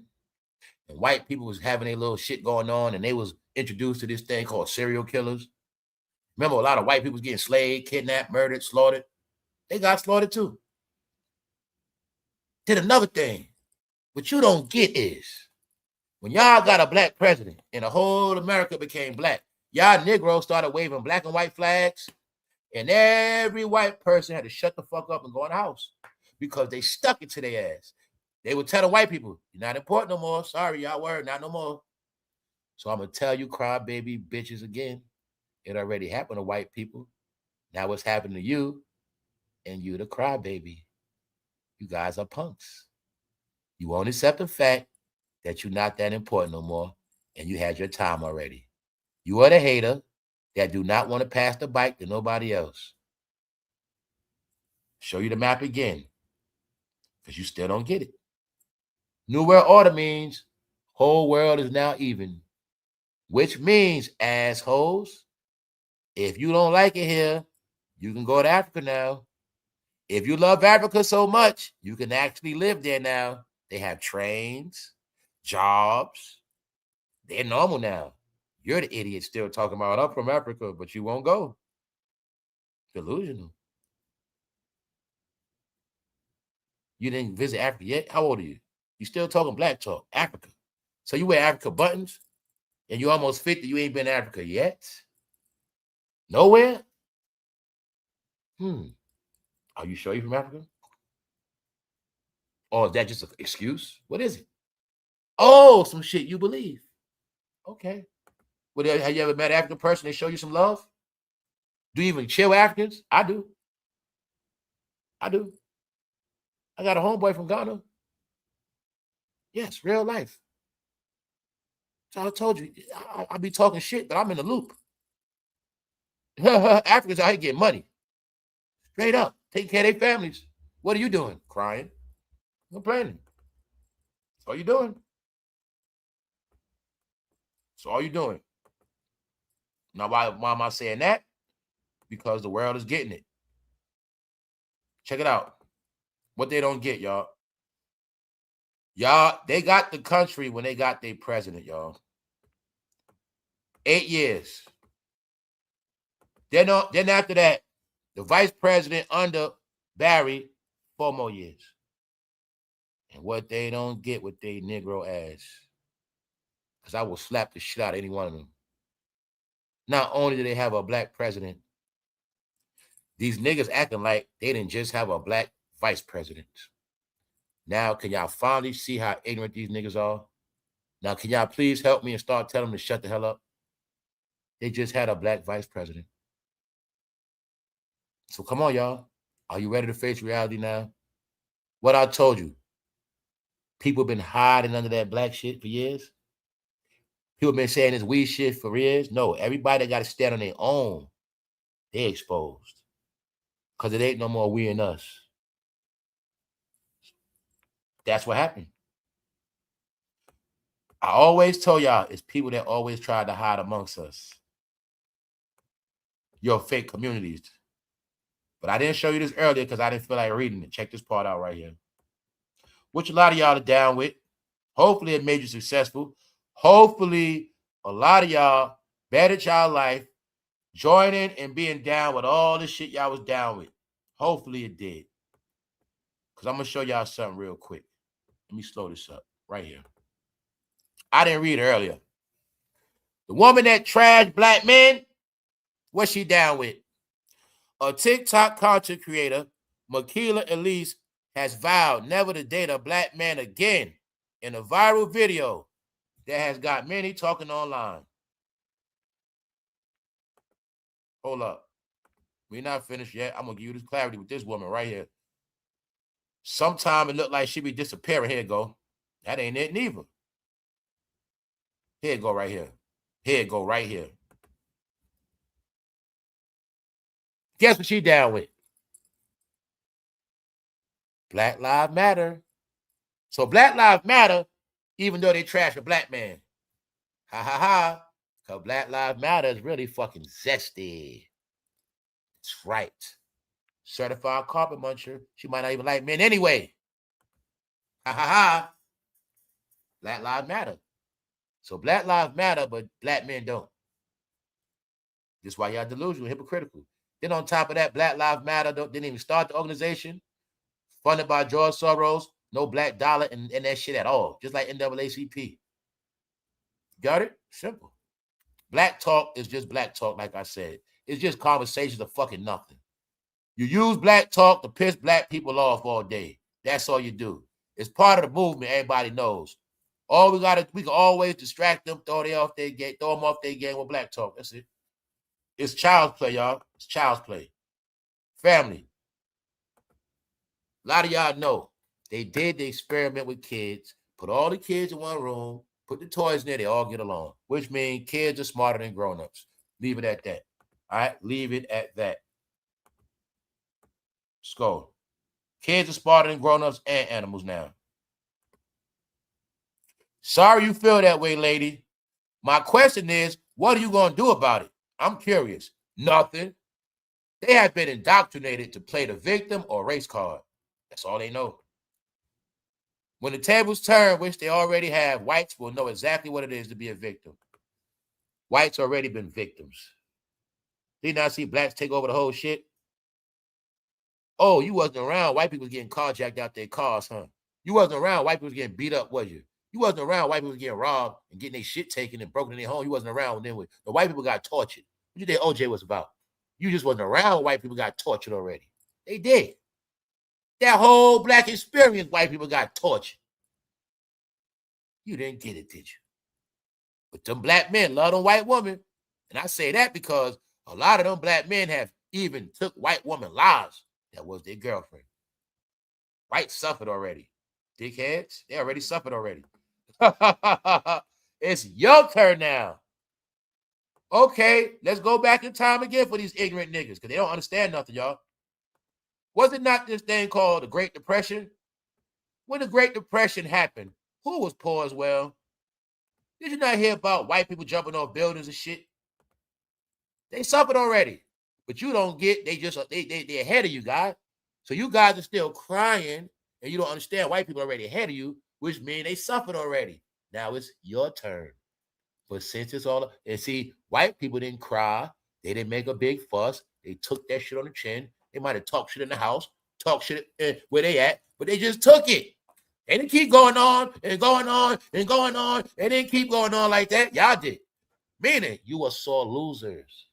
and white people was having a little shit going on and they was introduced to this thing called serial killers? Remember a lot of white people was getting slayed, kidnapped, murdered, slaughtered? They got slaughtered too. Did another thing. What you don't get is when y'all got a black president and the whole America became black, y'all Negroes started waving black and white flags, and every white person had to shut the fuck up and go in the house because they stuck it to their ass. They would tell the white people, you're not important no more. Sorry, y'all were not no more. So I'm going to tell you, crybaby bitches again, it already happened to white people. Now what's happening to you, and you the crybaby. You guys are punks. You won't accept the fact that you're not that important no more, and you had your time already. You are the hater that do not want to pass the bike to nobody else. Show you the map again, because you still don't get it. New World Order means whole world is now even, which means, assholes, if you don't like it here, you can go to Africa now. If you love Africa so much, you can actually live there now. They have trains, jobs. They're normal now. You're the idiot still talking about, I'm from Africa, but you won't go. Delusional. You didn't visit Africa yet? How old are you? You still talking black talk, Africa. So you wear Africa buttons and you almost 50, you ain't been to Africa yet? Nowhere? Are you sure you're from Africa? Or is that just an excuse? What is it? Oh, some shit you believe. Okay. Well, have you ever met an African person? They show you some love? Do you even chill with Africans? I do. I got a homeboy from Ghana. Yes, real life. So I told you, I be talking shit, but I'm in the loop. Africans out here getting money. Straight up. Taking care of their families. What are you doing? Crying. Complaining. That's all you doing. So all you doing. Now, why am I saying that? Because the world is getting it. Check it out. What they don't get, y'all. Y'all, they got the country when they got their president, y'all. 8 years. Then after that, the vice president under Barry, 4 more years. And what they don't get with their Negro ass. Because I will slap the shit out of any one of them. Not only do they have a black president, these niggas acting like they didn't just have a black vice president. Now, can y'all finally see how ignorant these niggas are? Now, can y'all please help me and start telling them to shut the hell up? They just had a black vice president. So come on, y'all. Are you ready to face reality now? What I told you. People been hiding under that black shit for years. People been saying this weed shit for years. No, everybody got to stand on their own. They exposed. Because it ain't no more we and us. That's what happened. I always told y'all, it's people that always try to hide amongst us. Your fake communities. But I didn't show you this earlier because I didn't feel like reading it. Check this part out right here. Which a lot of y'all are down with. Hopefully it made you successful. Hopefully a lot of y'all bettered y'all life, joining and being down with all the shit y'all was down with. Hopefully it did. Because I'm going to show y'all something real quick. Let me slow this up right here. I didn't read it earlier. The woman that trashed black men, what's she down with? A TikTok content creator, Makila Elise, has vowed never to date a black man again in a viral video that has got many talking online. Hold up. We're not finished yet. I'm going to give you this clarity with this woman right here. Sometime it looked like she be disappearing. Here it go. That ain't it neither. Here it go right here. Here it go right here. Guess what she down with? Black Lives Matter. So Black Lives Matter, even though they trash a black man. Ha ha ha. Because Black Lives Matter is really fucking zesty. That's right. Certified carpet muncher. She might not even like men anyway. Ha ha ha. Black Lives Matter. So Black Lives Matter, but black men don't. That's why y'all delusional, hypocritical. Then on top of that, Black Lives Matter didn't even start the organization. Funded by George Soros. No black dollar in that shit at all. Just like NAACP. Got it? Simple. Black talk is just black talk, like I said. It's just conversations of fucking nothing. You use black talk to piss black people off all day. That's all you do. It's part of the movement, everybody knows. All we can always distract them, throw them off their game with black talk. That's it. It's child's play, y'all. It's child's play. Family. A lot of y'all know they did the experiment with kids, put all the kids in one room, put the toys in there, they all get along, which means kids are smarter than grown-ups. Leave it at that. All right? Leave it at that. Let's go. Kids are smarter than grown-ups and animals now. Sorry you feel that way, lady. My question is, what are you going to do about it? I'm curious. Nothing. They have been indoctrinated to play the victim or race card. That's all they know. When the tables turn, which they already have, whites will know exactly what it is to be a victim. Whites already been victims. Did you not see blacks take over the whole shit? Oh, you wasn't around. White people was getting carjacked out their cars, huh? You wasn't around. White people was getting beat up, was you? You wasn't around. White people was getting robbed and getting their shit taken and broken in their home. You wasn't around when the white people got tortured. What do you think OJ was about? You just wasn't around when white people got tortured already. They did. That whole black experience, white people got tortured. You didn't get it, did you? But them black men love them white women. And I say that because a lot of them black men have even took white women lives. That was their girlfriend. White suffered already. Dickheads, they already suffered already. It's your turn now. Okay, let's go back in time again for these ignorant niggas because they don't understand nothing, y'all. Was it not this thing called the Great Depression? When the Great Depression happened, who was poor as well? Did you not hear about white people jumping on buildings and shit? They suffered already. But you don't get, they ahead of you, guys. So you guys are still crying, and you don't understand white people already ahead of you, which means they suffered already. Now it's your turn. But since it's all, and see, white people didn't cry. They didn't make a big fuss. They took that shit on the chin. They might have talked shit in the house, talk shit where they at, but they just took it. They didn't keep going on and going on and going on. They didn't keep going on like that. Y'all did. Meaning you were sore losers.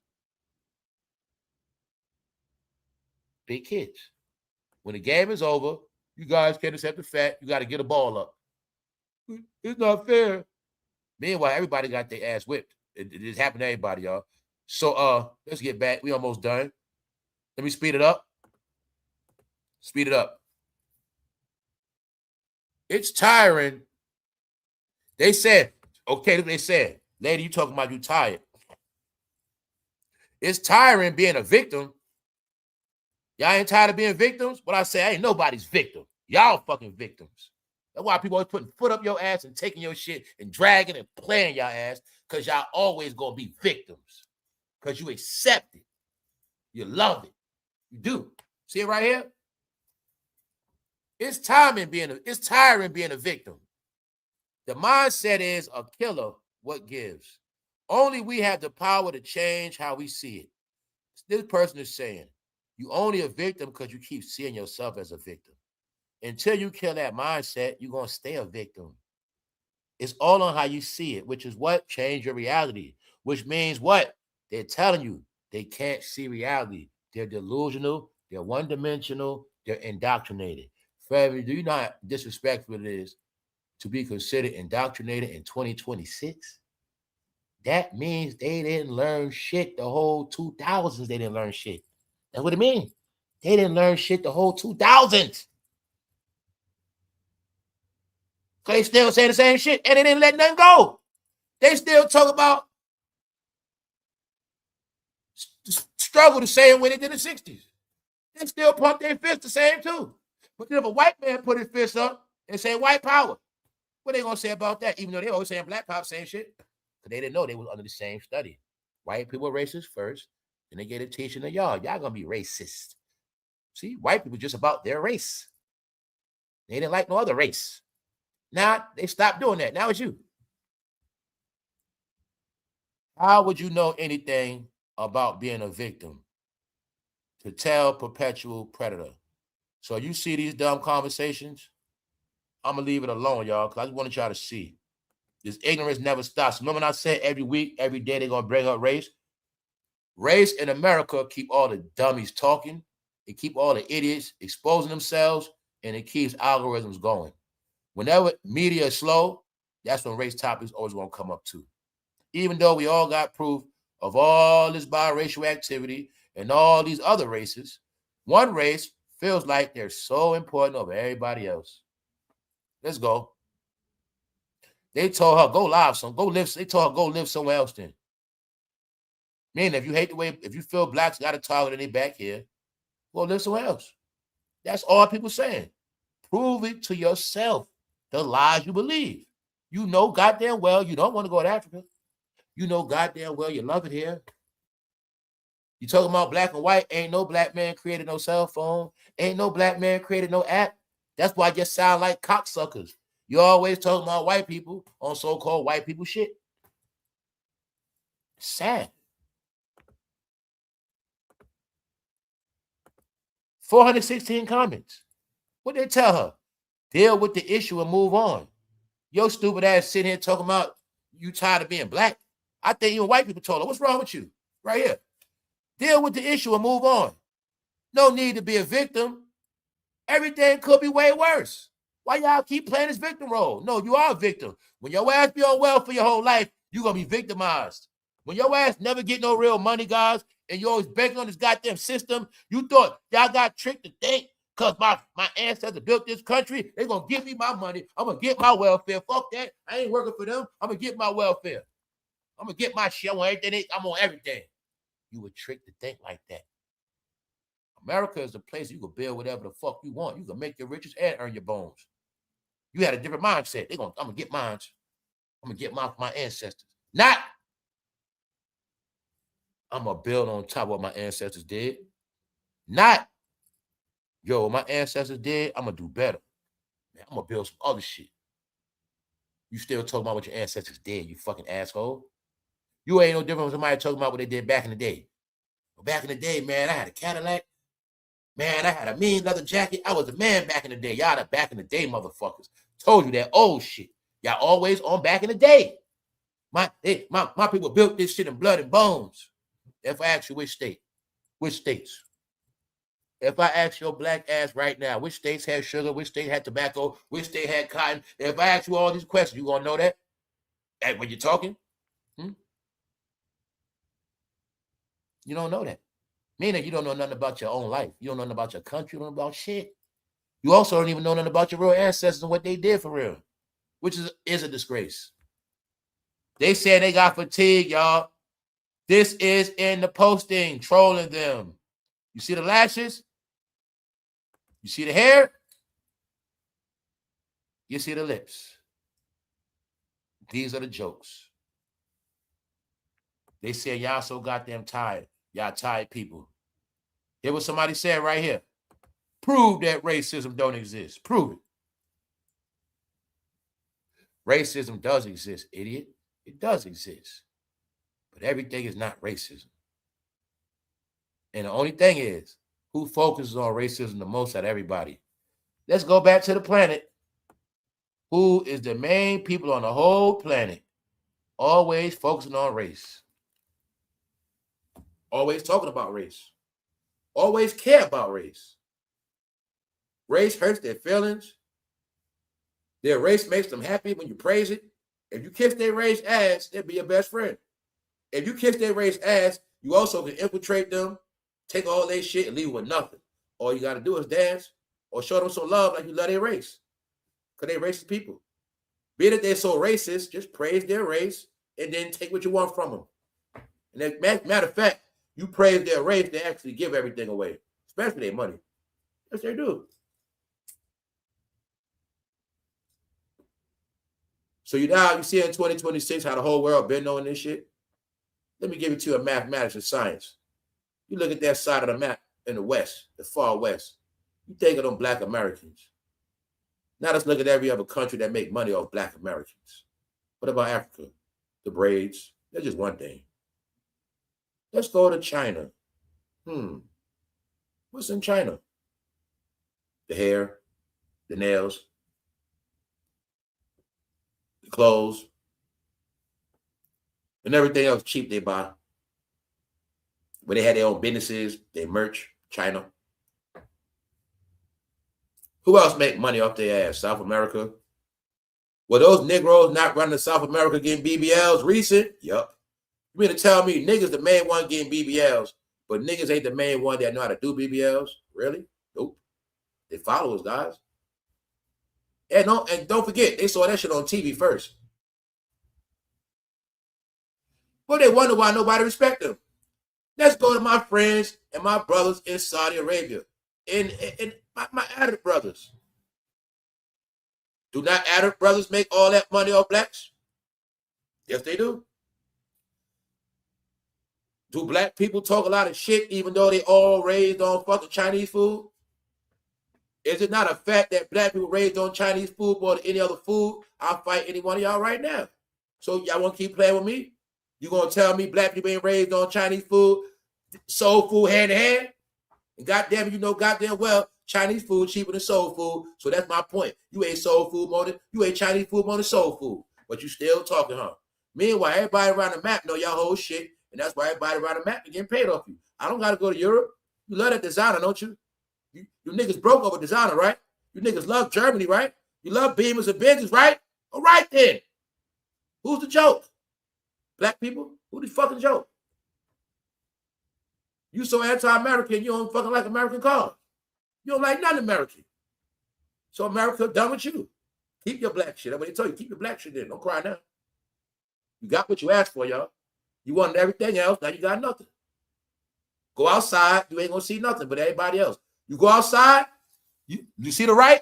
Big kids. When the game is over, you guys can't accept the fact you got to get a ball up. It's not fair. Meanwhile, everybody got their ass whipped. It happened to everybody, y'all. So let's get back. We almost done. Let me speed it up. Speed it up. It's tiring. They said, okay, they said, lady, you talking about you tired. It's tiring being a victim. Y'all ain't tired of being victims? What I say, ain't nobody's victim. Y'all fucking victims. That's why people always putting foot up your ass and taking your shit and dragging and playing your ass, because y'all always gonna be victims. Because you accept it. You love it. You do. See it right here? It's tiring being a victim. The mindset is a killer. What gives? Only we have the power to change how we see it. This person is saying, you only a victim because you keep seeing yourself as a victim. Until you kill that mindset, you're going to stay a victim. It's all on how you see it, which is what? Change your reality. Which means what? They're telling you they can't see reality. They're delusional. They're one-dimensional. They're indoctrinated. Forever, do you know how disrespectful it is to be considered indoctrinated in 2026? That means they didn't learn shit the whole 2000s. They didn't learn shit. That's what it means. They didn't learn shit the whole 2000s. Because they still say the same shit, and they didn't let nothing go. They still talk about struggle the same way they did in the 60s. They still pump their fist the same too. But then if a white man put his fist up and say white power, what they gonna say about that? Even though they always saying black power, same shit. Because they didn't know they was under the same study. White people were racist first, then they get a teaching to y'all gonna be racist. See, white people just about their race. They didn't like no other race. Now they stopped doing that. Now it's you. How would you know anything about being a victim? To tell perpetual predator. So you see these dumb conversations, I'm going to leave it alone, y'all, because I just wanted y'all to see. This ignorance never stops. Remember when I said every week, every day they're going to bring up race? Race in America keep all the dummies talking. It keep all the idiots exposing themselves, and it keeps algorithms going. Whenever media is slow, that's when race topics always going to come up too. Even though we all got proof of all this biracial activity and all these other races, one race feels like they're so important over everybody else. Let's go. They told her, go live go live. They told her, go live somewhere else then. Meaning, if you hate the way, if you feel blacks got a target in their back here, go live somewhere else. That's all people saying. Prove it to yourself, the lies you believe. You know goddamn well you don't want to go to Africa. You know goddamn well you love it here. You talking about black and white, ain't no black man created no cell phone. Ain't no black man created no app. That's why I just sound like cocksuckers. You always talking about white people on so-called white people shit. Sad. 416 comments. What they tell her? Deal with the issue and move on. Yo stupid ass sitting here talking about you tired of being black. I think even white people told her, what's wrong with you? Right here. Deal with the issue and move on. No need to be a victim. Everything could be way worse. Why y'all keep playing this victim role? No, you are a victim. When your ass be on welfare your whole life, you're going to be victimized. When your ass never get no real money, guys, and you always banking on this goddamn system, you thought y'all got tricked to think because my ancestors built this country, they're going to give me my money. I'm going to get my welfare. Fuck that. I ain't working for them. I'm going to get my welfare. I'm going to get my shit. I'm on everything. I'm on everything. You were tricked to think like that. America is a place you can build whatever the fuck you want. You can make your riches and earn your bones. You had a different mindset. I'm gonna get mine. I'm gonna get my ancestors. Not I'm gonna build on top of what my ancestors did. Not Yo, my ancestors did, I'm going to do better. Man, I'm going to build some other shit. You still talking about what your ancestors did, you fucking asshole. You ain't no different from somebody talking about what they did back in the day. Back in the day, man, I had a Cadillac. Man, I had a mean leather jacket. I was a man back in the day. Y'all the back in the day motherfuckers. Told you that old shit. Y'all always on back in the day. My people built this shit in blood and bones. If I ask you which state, which states? If I ask your black ass right now, which states had sugar, which state had tobacco, which state had cotton, if I ask you all these questions, you gonna know that? When you're talking? You don't know that. Meaning you don't know nothing about your own life. You don't know nothing about your country. You don't know about shit. You also don't even know nothing about your real ancestors and what they did for real, which is a disgrace. They said they got fatigue, y'all. This is in the posting, trolling them. You see the lashes? You see the hair? You see the lips? These are the jokes. They said y'all so goddamn tired. Y'all tired people. Hear what somebody said right here. Prove that racism don't exist. Prove it. Racism does exist, idiot. It does exist. But everything is not racism. And the only thing is, who focuses on racism the most out of everybody? Let's go back to the planet. Who is the main people on the whole planet always focusing on race? Always talking about race. Always care about race. Race hurts their feelings. Their race makes them happy when you praise it. If you kiss their race ass, they'll be your best friend. If you kiss their race ass, you also can infiltrate them, take all their shit, and leave with nothing. All you got to do is dance or show them some love like you love their race. Because they racist people. Be that they're so racist, just praise their race and then take what you want from them. And as matter of fact, you praise their race, they actually give everything away, especially their money. Yes, they do. So you see in 2026 how the whole world been knowing this shit? Let me give it to you in mathematics and science. You look at that side of the map in the West, the far West. You think of them black Americans. Now let's look at every other country that make money off black Americans. What about Africa? The braids, they're just one thing. Let's go to China. What's in China? The hair, the nails, the clothes, and everything else cheap they buy. When they had their own businesses, they merch, China. Who else make money off their ass? South America. Were those Negroes not running to South America getting BBLs recent? Yup. You mean to tell me niggas the main one getting BBLs, but niggas ain't the main one that know how to do BBLs? Really? Nope. They followers, guys. And don't forget, they saw that shit on TV first. But they wonder why nobody respect them. Let's go to my friends and my brothers in Saudi Arabia. And my Arab brothers. Do not Arab brothers make all that money off blacks? Yes, they do. Do black people talk a lot of shit even though they all raised on fucking Chinese food? Is it not a fact that black people raised on Chinese food more than any other food? I'll fight any one of y'all right now. So y'all want to keep playing with me? You going to tell me black people ain't raised on Chinese food, soul food hand in hand? And goddamn, you know goddamn well Chinese food cheaper than soul food. So that's my point. You ate soul food more than, you ate Chinese food more than soul food. But you still talking, huh? Meanwhile, everybody around the map know y'all whole shit. And that's why everybody around the map is getting paid off you. I don't got to go to Europe. You love that designer, don't you? You niggas broke over designer, right? You niggas love Germany, right? You love Beamers and Benzes, right? All right then. Who's the joke? Black people? Who the fucking joke? You so anti-American, you don't fucking like American cars. You don't like nothing American. So America done with you. Keep your black shit. I'm going to tell you, keep your black shit in. Don't cry now. You got what you asked for, y'all. You wanted everything else, now you got nothing. Go outside, you ain't going to see nothing but everybody else. You go outside, you see the right?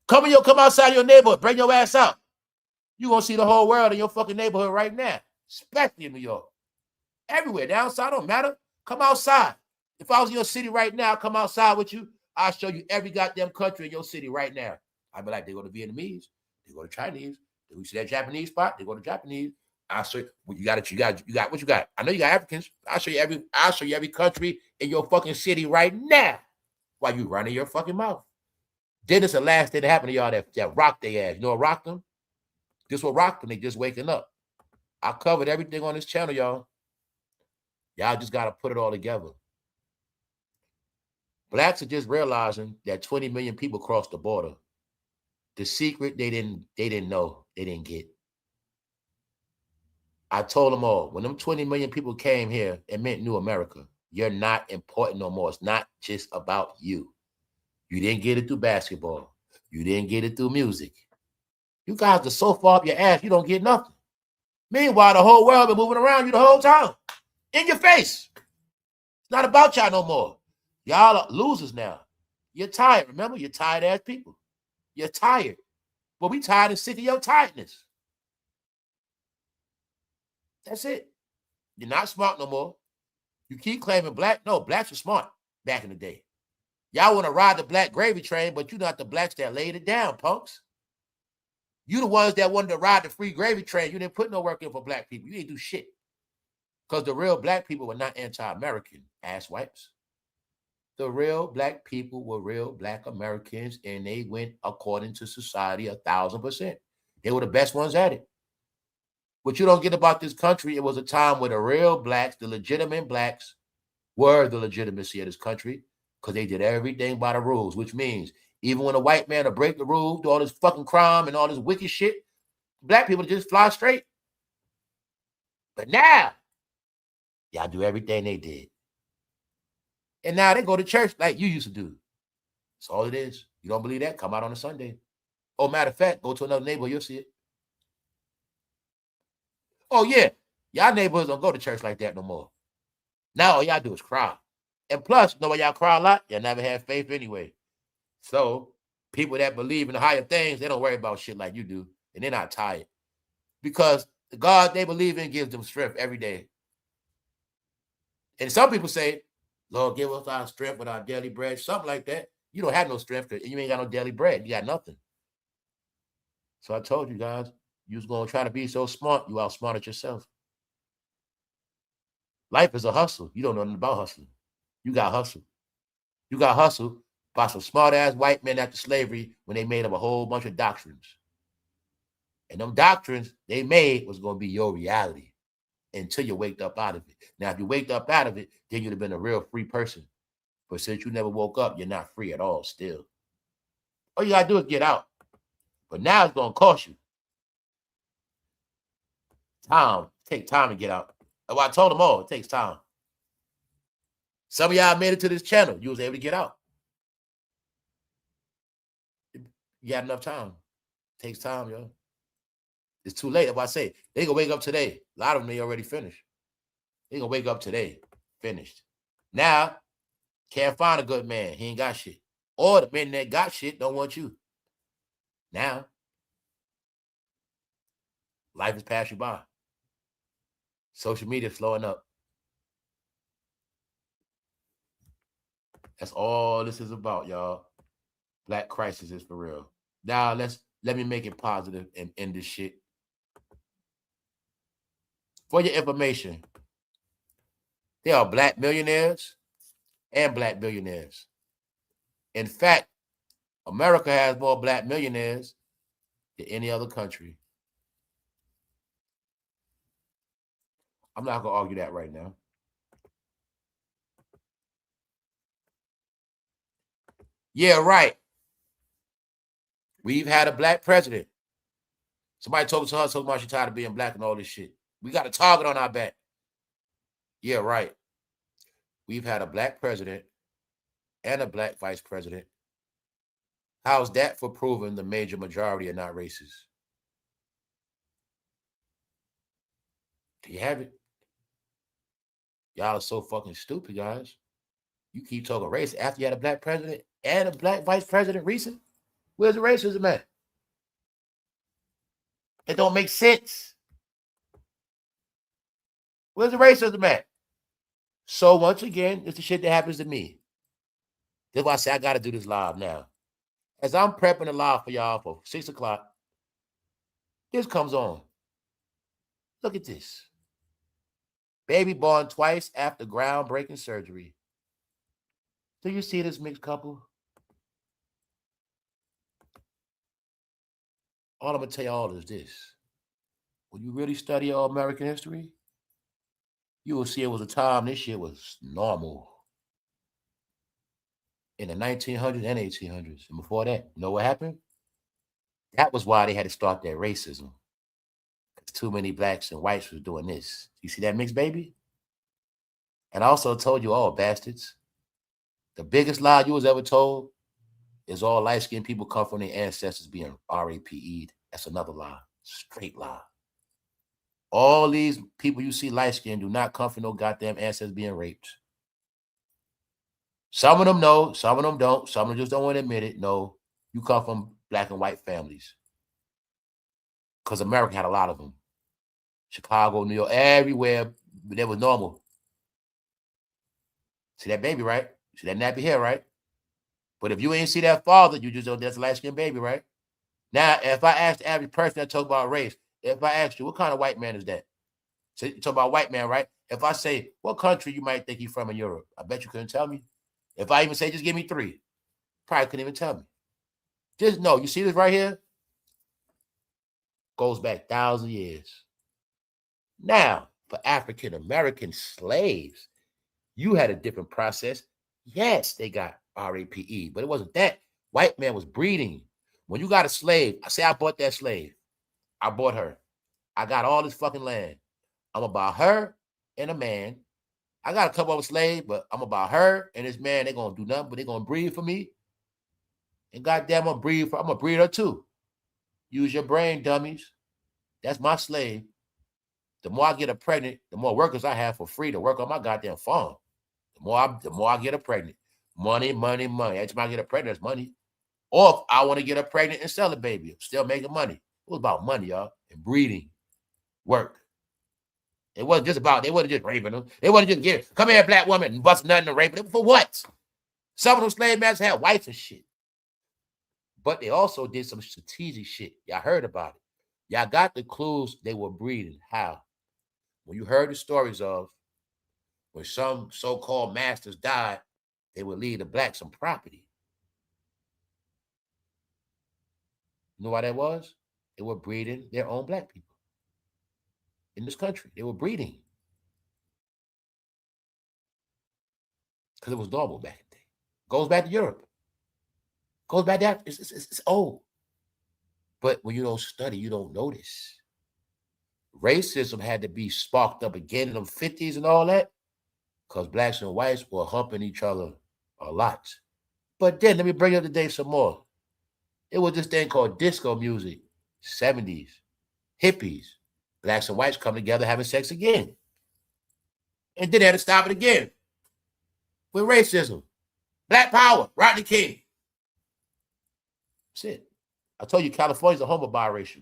Come outside your neighborhood, bring your ass out. You going to see the whole world in your fucking neighborhood right now, especially in New York. Everywhere, down south don't matter. Come outside. If I was in your city right now, come outside with you. I'll show you every goddamn country in your city right now. I'll be like, they go to Vietnamese, they go to Chinese, they go to that Japanese spot, they go to Japanese. I'll show you what you got. What you got. I know you got Africans. I'll show you every country in your fucking city right now while you running your fucking mouth. Then it's the last thing that happened to y'all that rocked their ass. You know what rocked them? This what rocked them. They just waking up. I covered everything on this channel, y'all. Y'all just got to put it all together. Blacks are just realizing that 20 million people crossed the border. The secret they didn't know, they didn't get. I told them all, when them 20 million people came here, it meant New America. You're not important no more. It's not just about you. You didn't get it through basketball. You didn't get it through music. You guys are so far up your ass, you don't get nothing. Meanwhile, the whole world been moving around you the whole time. In your face. It's not about y'all no more. Y'all are losers now. You're tired. Remember, you're tired ass people. You're tired. But we tired and sick of your tiredness. That's it. You're not smart no more. You keep claiming black. No, blacks were smart back in the day. Y'all want to ride the black gravy train, but you're not the blacks that laid it down, punks. You the ones that wanted to ride the free gravy train. You didn't put no work in for black people. You didn't do shit. Because the real black people were not anti-American, ass wipes. The real black people were real black Americans, and they went according to society 1,000%. They were the best ones at it. What you don't get about this country, it was a time where the real blacks, the legitimate blacks, were the legitimacy of this country because they did everything by the rules, which means even when a white man would break the rules, do all this fucking crime and all this wicked shit, black people just fly straight. But now, y'all do everything they did. And now they go to church like you used to do. That's all it is. You don't believe that? Come out on a Sunday. Oh, matter of fact, go to another neighborhood, you'll see it. Oh, yeah. Y'all neighborhoods don't go to church like that no more. Now all y'all do is cry. And plus, you know why y'all cry a lot? Y'all never had faith anyway. So people that believe in the higher things, they don't worry about shit like you do. And they're not tired. Because the God they believe in gives them strength every day. And some people say, Lord, give us our strength with our daily bread, something like that. You don't have no strength because you ain't got no daily bread. You got nothing. So I told you guys, you was going to try to be so smart, you outsmarted yourself. Life is a hustle. You don't know nothing about hustling. You got hustle. You got hustle by some smart-ass white men after slavery when they made up a whole bunch of doctrines. And them doctrines they made was going to be your reality until you waked up out of it. Now, if you waked up out of it, then you'd have been a real free person. But since you never woke up, you're not free at all still. All you got to do is get out. But now it's going to cost you. Time. Take time to get out. Well, I told them all, it takes time. Some of y'all made it to this channel. You was able to get out. You got enough time. It takes time, yo. It's too late. That's why I say they gonna wake up today. A lot of them they already finished. They gonna wake up today, finished. Now, can't find a good man. He ain't got shit. Or the men that got shit don't want you. Now, life has passed you by. Social media slowing up. That's all this is about, y'all. Black crisis is for real. Now, let me make it positive and end this shit. For your information, there are black millionaires and black billionaires. In fact, America has more black millionaires than any other country. I'm not going to argue that right now. Yeah, right. We've had a black president. Somebody told us so much she's tired of being black and all this shit. We got a target on our back. Yeah, right. We've had a black president and a black vice president. How's that for proving the major majority are not racist? Do you have it? Y'all are so fucking stupid, guys. You keep talking race after you had a black president and a black vice president recent. Where's the racism at? It don't make sense. Where's the racism at? So once again, it's the shit that happens to me. That's why I say I got to do this live now. As I'm prepping the live for y'all for 6 o'clock, this comes on. Look at this. Baby born twice after groundbreaking surgery. Do you see this mixed couple? All I'm going to tell y'all is this. When you really study all American history, you will see it was a time this shit was normal. In the 1900s and 1800s. And before that, you know what happened? That was why they had to start that racism. Because too many blacks and whites was doing this. You see that mixed baby? And I also told you all, bastards, the biggest lie you was ever told is all light-skinned people come from their ancestors being RAPE'd. That's another lie. Straight lie. All these people you see light-skinned do not come from no goddamn ancestors being raped. Some of them know, some of them don't. Some of them just don't want to admit it. No, you come from black and white families. Because America had a lot of them. Chicago, New York, everywhere, that was normal. See that baby, right? See that nappy hair, right? But if you ain't see that father, you just know that's a light-skinned baby, right? Now, if I ask the average person that talk about race, if I ask you, what kind of white man is that? So you talk about white man, right? If I say, what country you might think he's from in Europe? I bet you couldn't tell me. If I even say, just give me 3, probably couldn't even tell me. Just know, you see this right here? Goes back 1,000 years. Now, for African-American slaves, you had a different process. Yes, they got RAPE, but it wasn't that. White man was breeding. When you got a slave, I say I bought that slave. I bought her. I got all this fucking land. I'm about her and a man. I got a couple of slaves, but I'm about her and this man. They're going to do nothing, but they're going to breed for me. And goddamn, I'm going to breed her too. Use your brain, dummies. That's my slave. The more I get her pregnant, the more workers I have for free to work on my goddamn farm. The more I get her pregnant. Money, money, money. Every time I get her pregnant, it's money. Or if I want to get her pregnant and sell a baby, I'm still making money. It was about money, y'all, and breeding, work. It wasn't just about, they wasn't just raping them. They wasn't just getting, come here, black woman, and bust nothing and raping them. For what? Some of those slave masters had wives and shit. But they also did some strategic shit. Y'all heard about it. Y'all got the clues they were breeding. How? When you heard the stories of when some so-called masters died, they would leave the blacks some property. You know why that was? They were breeding their own black people in this country. They were breeding. Because it was normal back in the day. Goes back to Europe. Goes back there. It's old. But when you don't study, you don't notice. Racism had to be sparked up again in the 50s and all that because blacks and whites were humping each other a lot. But then let me bring up today some more. It was this thing called disco music, 70s, hippies. Blacks and whites come together having sex again. And then they had to stop it again with racism. Black power, Rodney King. That's it. I told you California's a home of biracial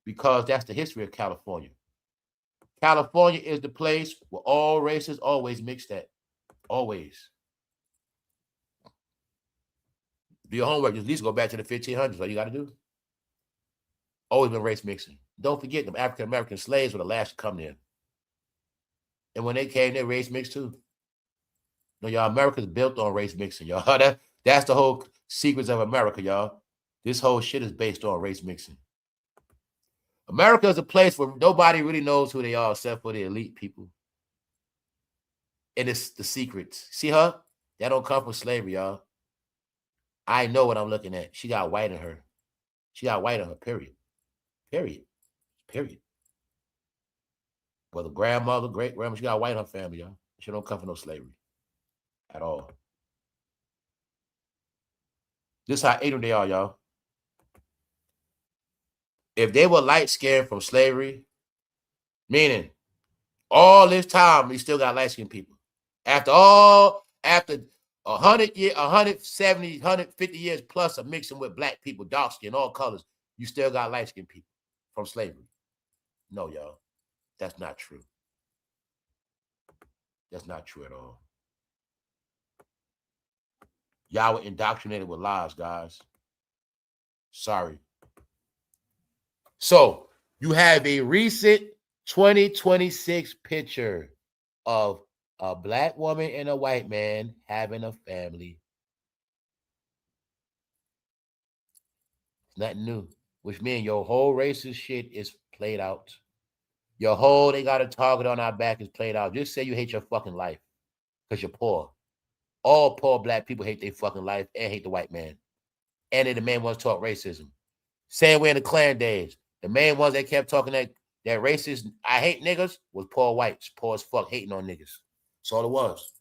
because that's the history of California. California is the place where all races always mixed at. Always. Do your homework. Just at least go back to the 1500s. All you got to do. Always been race mixing. Don't forget, them African-American slaves were the last to come there. And when they came, they race mixed too. No, y'all, America's built on race mixing, y'all. That's the whole secrets of America, y'all. This whole shit is based on race mixing. America is a place where nobody really knows who they are except for the elite people. And it's the secrets. See her? That don't come from slavery, y'all. I know what I'm looking at. She got white in her. She got white on her, period. Period. Period. Whether grandmother, great grandma, she got white in her family, y'all. She don't come from no slavery at all. This is how ignorant they are, y'all. If they were light-skinned from slavery, meaning all this time, we still got light-skinned people. After 100 years, 170, 150 years plus of mixing with black people, dark skin, all colors, you still got light-skinned people from slavery. No, y'all. That's not true. That's not true at all. Y'all were indoctrinated with lies, guys. Sorry. So you have a recent 2026 picture of a black woman and a white man having a family. It's nothing new, which means your whole racist shit is played out. Your whole they got a target on our back is played out. Just say you hate your fucking life because you're poor. All poor black people hate their fucking life and hate the white man. And then the main ones talk racism. Same way in the Klan days. The main ones that kept talking that racist, I hate niggas, was poor whites, poor as fuck, hating on niggas. That's all it was.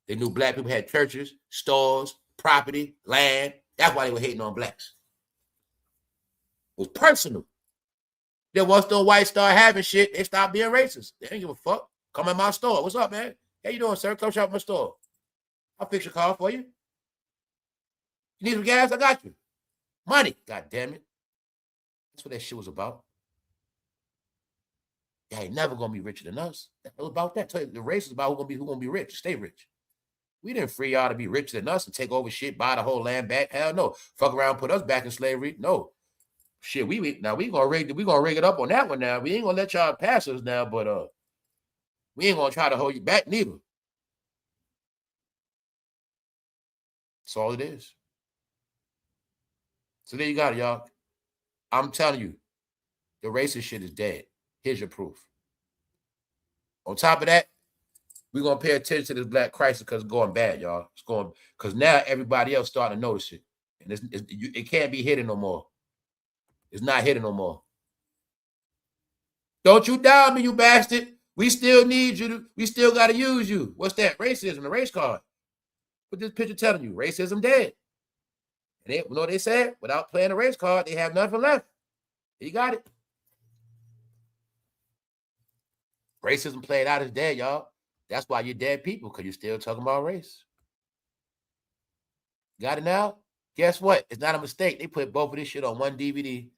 They knew black people had churches, stores, property, land. That's why they were hating on blacks. It was personal. Then once the whites start having shit, they stop being racist. They didn't give a fuck. Come in my store. What's up, man? How you doing, sir? Come shop at my store. I'll fix your car for you. You need some gas? I got you. Money. God damn it. That's what that shit was about. Y'all ain't never gonna be richer than us. It was about that. The race is about who gonna be rich, stay rich. We didn't free y'all to be richer than us and take over shit, buy the whole land back. Hell no. Fuck around, put us back in slavery. No. Shit, we gonna rig it up on that one now. We ain't gonna let y'all pass us now, but we ain't gonna try to hold you back neither. That's all it is. So there you got it, y'all. I'm telling you, the racist shit is dead. Here's your proof. On top of that, we're gonna pay attention to this black crisis because it's going bad, y'all. It's going because now everybody else starting to notice it, and it can't be hidden no more. It's not hidden no more. Don't you doubt me, you bastard. We still need you. We still got to use you. What's that? Racism, the race card. What this picture telling you? Racism dead. And you know what they said? Without playing the race card, they have nothing left. You got it. Racism played out is dead, y'all. That's why you're dead people, because you're still talking about race. Got it now? Guess what? It's not a mistake. They put both of this shit on one DVD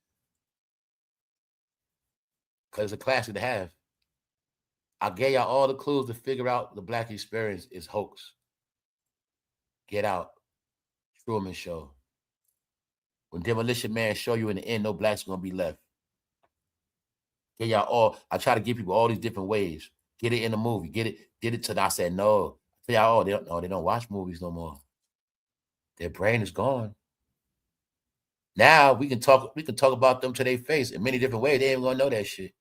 because it's a classic to have. I gave y'all all the clues to figure out the black experience is hoax. Get Out. Truman Show. When Demolition Man show you in the end, no blacks gonna be left. Get y'all all. I try to give people all these different ways. Get it in the movie. Get it. Did it till I said no. Tell y'all all they don't watch movies no more. Their brain is gone. Now we can talk about them to their face in many different ways. They ain't gonna know that shit.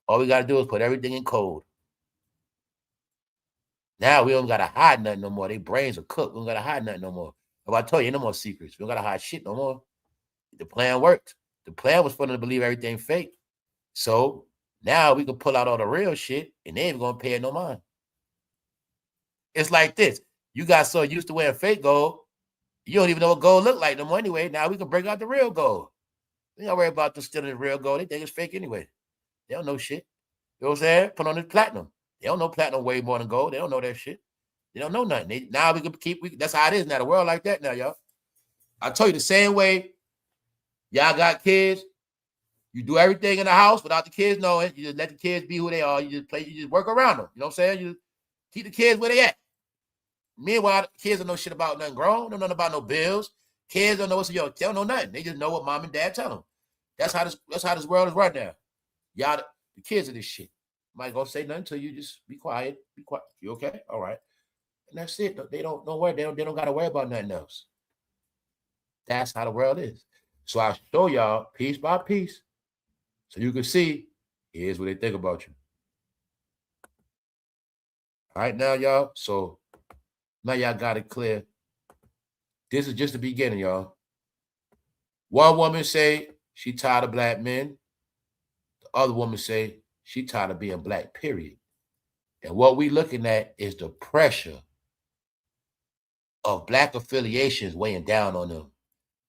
All we gotta do is put everything in code. Now we don't gotta hide nothing no more. Their brains are cooked. We don't gotta hide nothing no more. But I told you, ain't no more secrets. We don't gotta hide shit no more. The plan worked. The plan was for them to believe everything fake. So now we can pull out all the real shit and they ain't gonna pay it no mind. It's like this. You got so used to wearing fake gold, you don't even know what gold look like no more anyway. Now we can bring out the real gold. We don't worry about them stealing the real gold. They think it's fake anyway. They don't know shit. You know what I'm saying? Put on this platinum. They don't know platinum way more than gold. They don't know that shit. They don't know nothing. Now we can that's how it is now. The world like that now, y'all. I tell you the same way. Y'all got kids. You do everything in the house without the kids knowing. You just let the kids be who they are. You just work around them. You know what I'm saying? You keep the kids where they at. Meanwhile, the kids don't know shit about nothing grown. Don't know nothing about no bills. Kids don't know what's in your. They don't know nothing. They just know what mom and dad tell them. That's how this world is right now. Y'all, the kids are this shit. Might gonna say nothing to you. Just be quiet. Be quiet. You okay? All right. And that's it. They don't worry. They don't gotta worry about nothing else. That's how the world is. So I show y'all piece by piece, so you can see here's what they think about you. All right, now y'all. So now y'all got it clear. This is just the beginning, y'all. One woman say she tired of black men. The other woman say she tired of being black, period. And what we looking at is the pressure of black affiliations weighing down on them.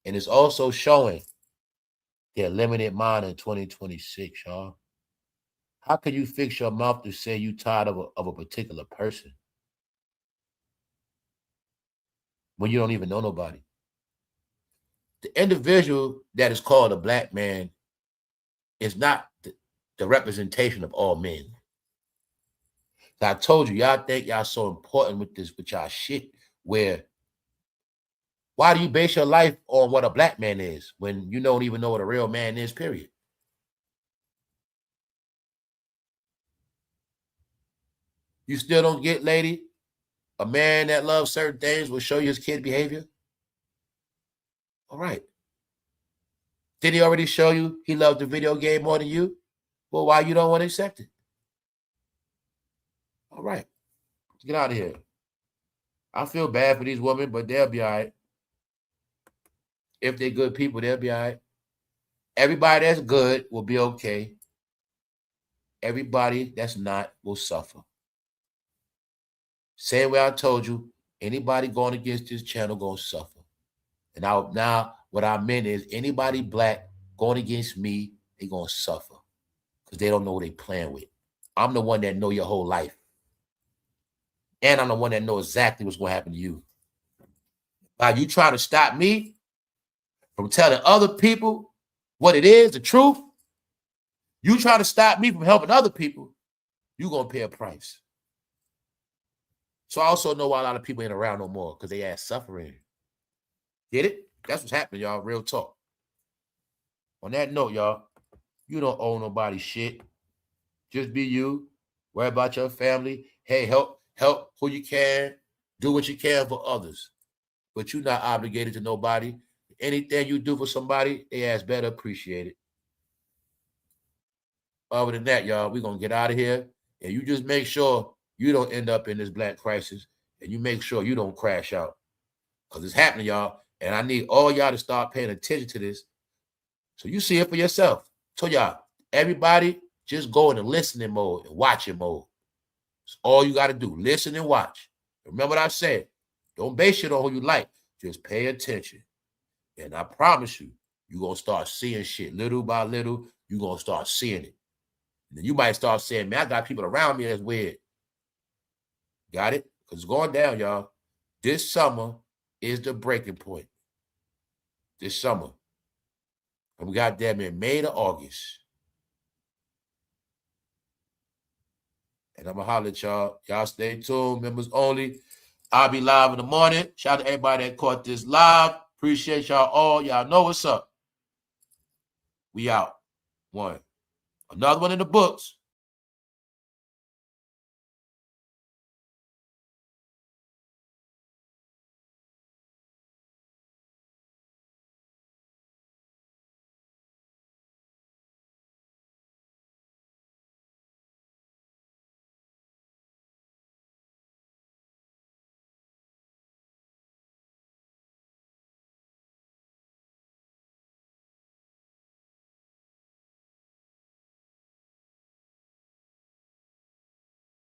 And it's also showing their limited mind in 2026, y'all. How can you fix your mouth to say you tired of a particular person when you don't even know nobody? The individual that is called a black man is not the representation of all men. So I told you, y'all think y'all so important with y'all shit where Why do you base your life on what a black man is when you don't even know what a real man is, period? You still don't get, lady? A man that loves certain things will show you his kid behavior? All right. Did he already show you he loved the video game more than you? Well, why you don't want to accept it? All right. Let's get out of here. I feel bad for these women, but they'll be all right. If they're good people, they'll be all right. Everybody that's good will be okay. Everybody that's not will suffer. Same way I told you, anybody going against this channel going to suffer. And now what I meant is anybody black going against me, they going to suffer because they don't know what they playing with. I'm the one that know your whole life. And I'm the one that know exactly what's going to happen to you. By you trying to stop me from telling other people what it is, the truth, you trying to stop me from helping other people, you're going to pay a price. So I also know why a lot of people ain't around no more because they ass suffering. Get it? That's what's happening, y'all. Real talk. On that note, y'all, you don't owe nobody shit. Just be you. Worry about your family. Hey, help who you can. Do what you can for others. But you're not obligated to nobody. Anything you do for somebody, they ass better appreciate it. Other than that, y'all, we're going to get out of here. And you just make sure you don't end up in this black crisis. And you make sure you don't crash out. Because it's happening, y'all. And I need all y'all to start paying attention to this. So you see it for yourself. So y'all, everybody just go into listening mode and watching mode. That's all you got to do. Listen and watch. Remember what I said. Don't base it on who you like. Just pay attention. And I promise you, you're going to start seeing shit. Little by little, you're going to start seeing it. And then you might start saying, man, I got people around me that's weird. Got it? Because it's going down, y'all. This summer is the breaking point. This summer. And we got them in May to August. And I'm going to holler at y'all. Y'all stay tuned. Members only. I'll be live in the morning. Shout out to everybody that caught this live. Appreciate y'all all. Y'all know what's up. We out. One. Another one in the books.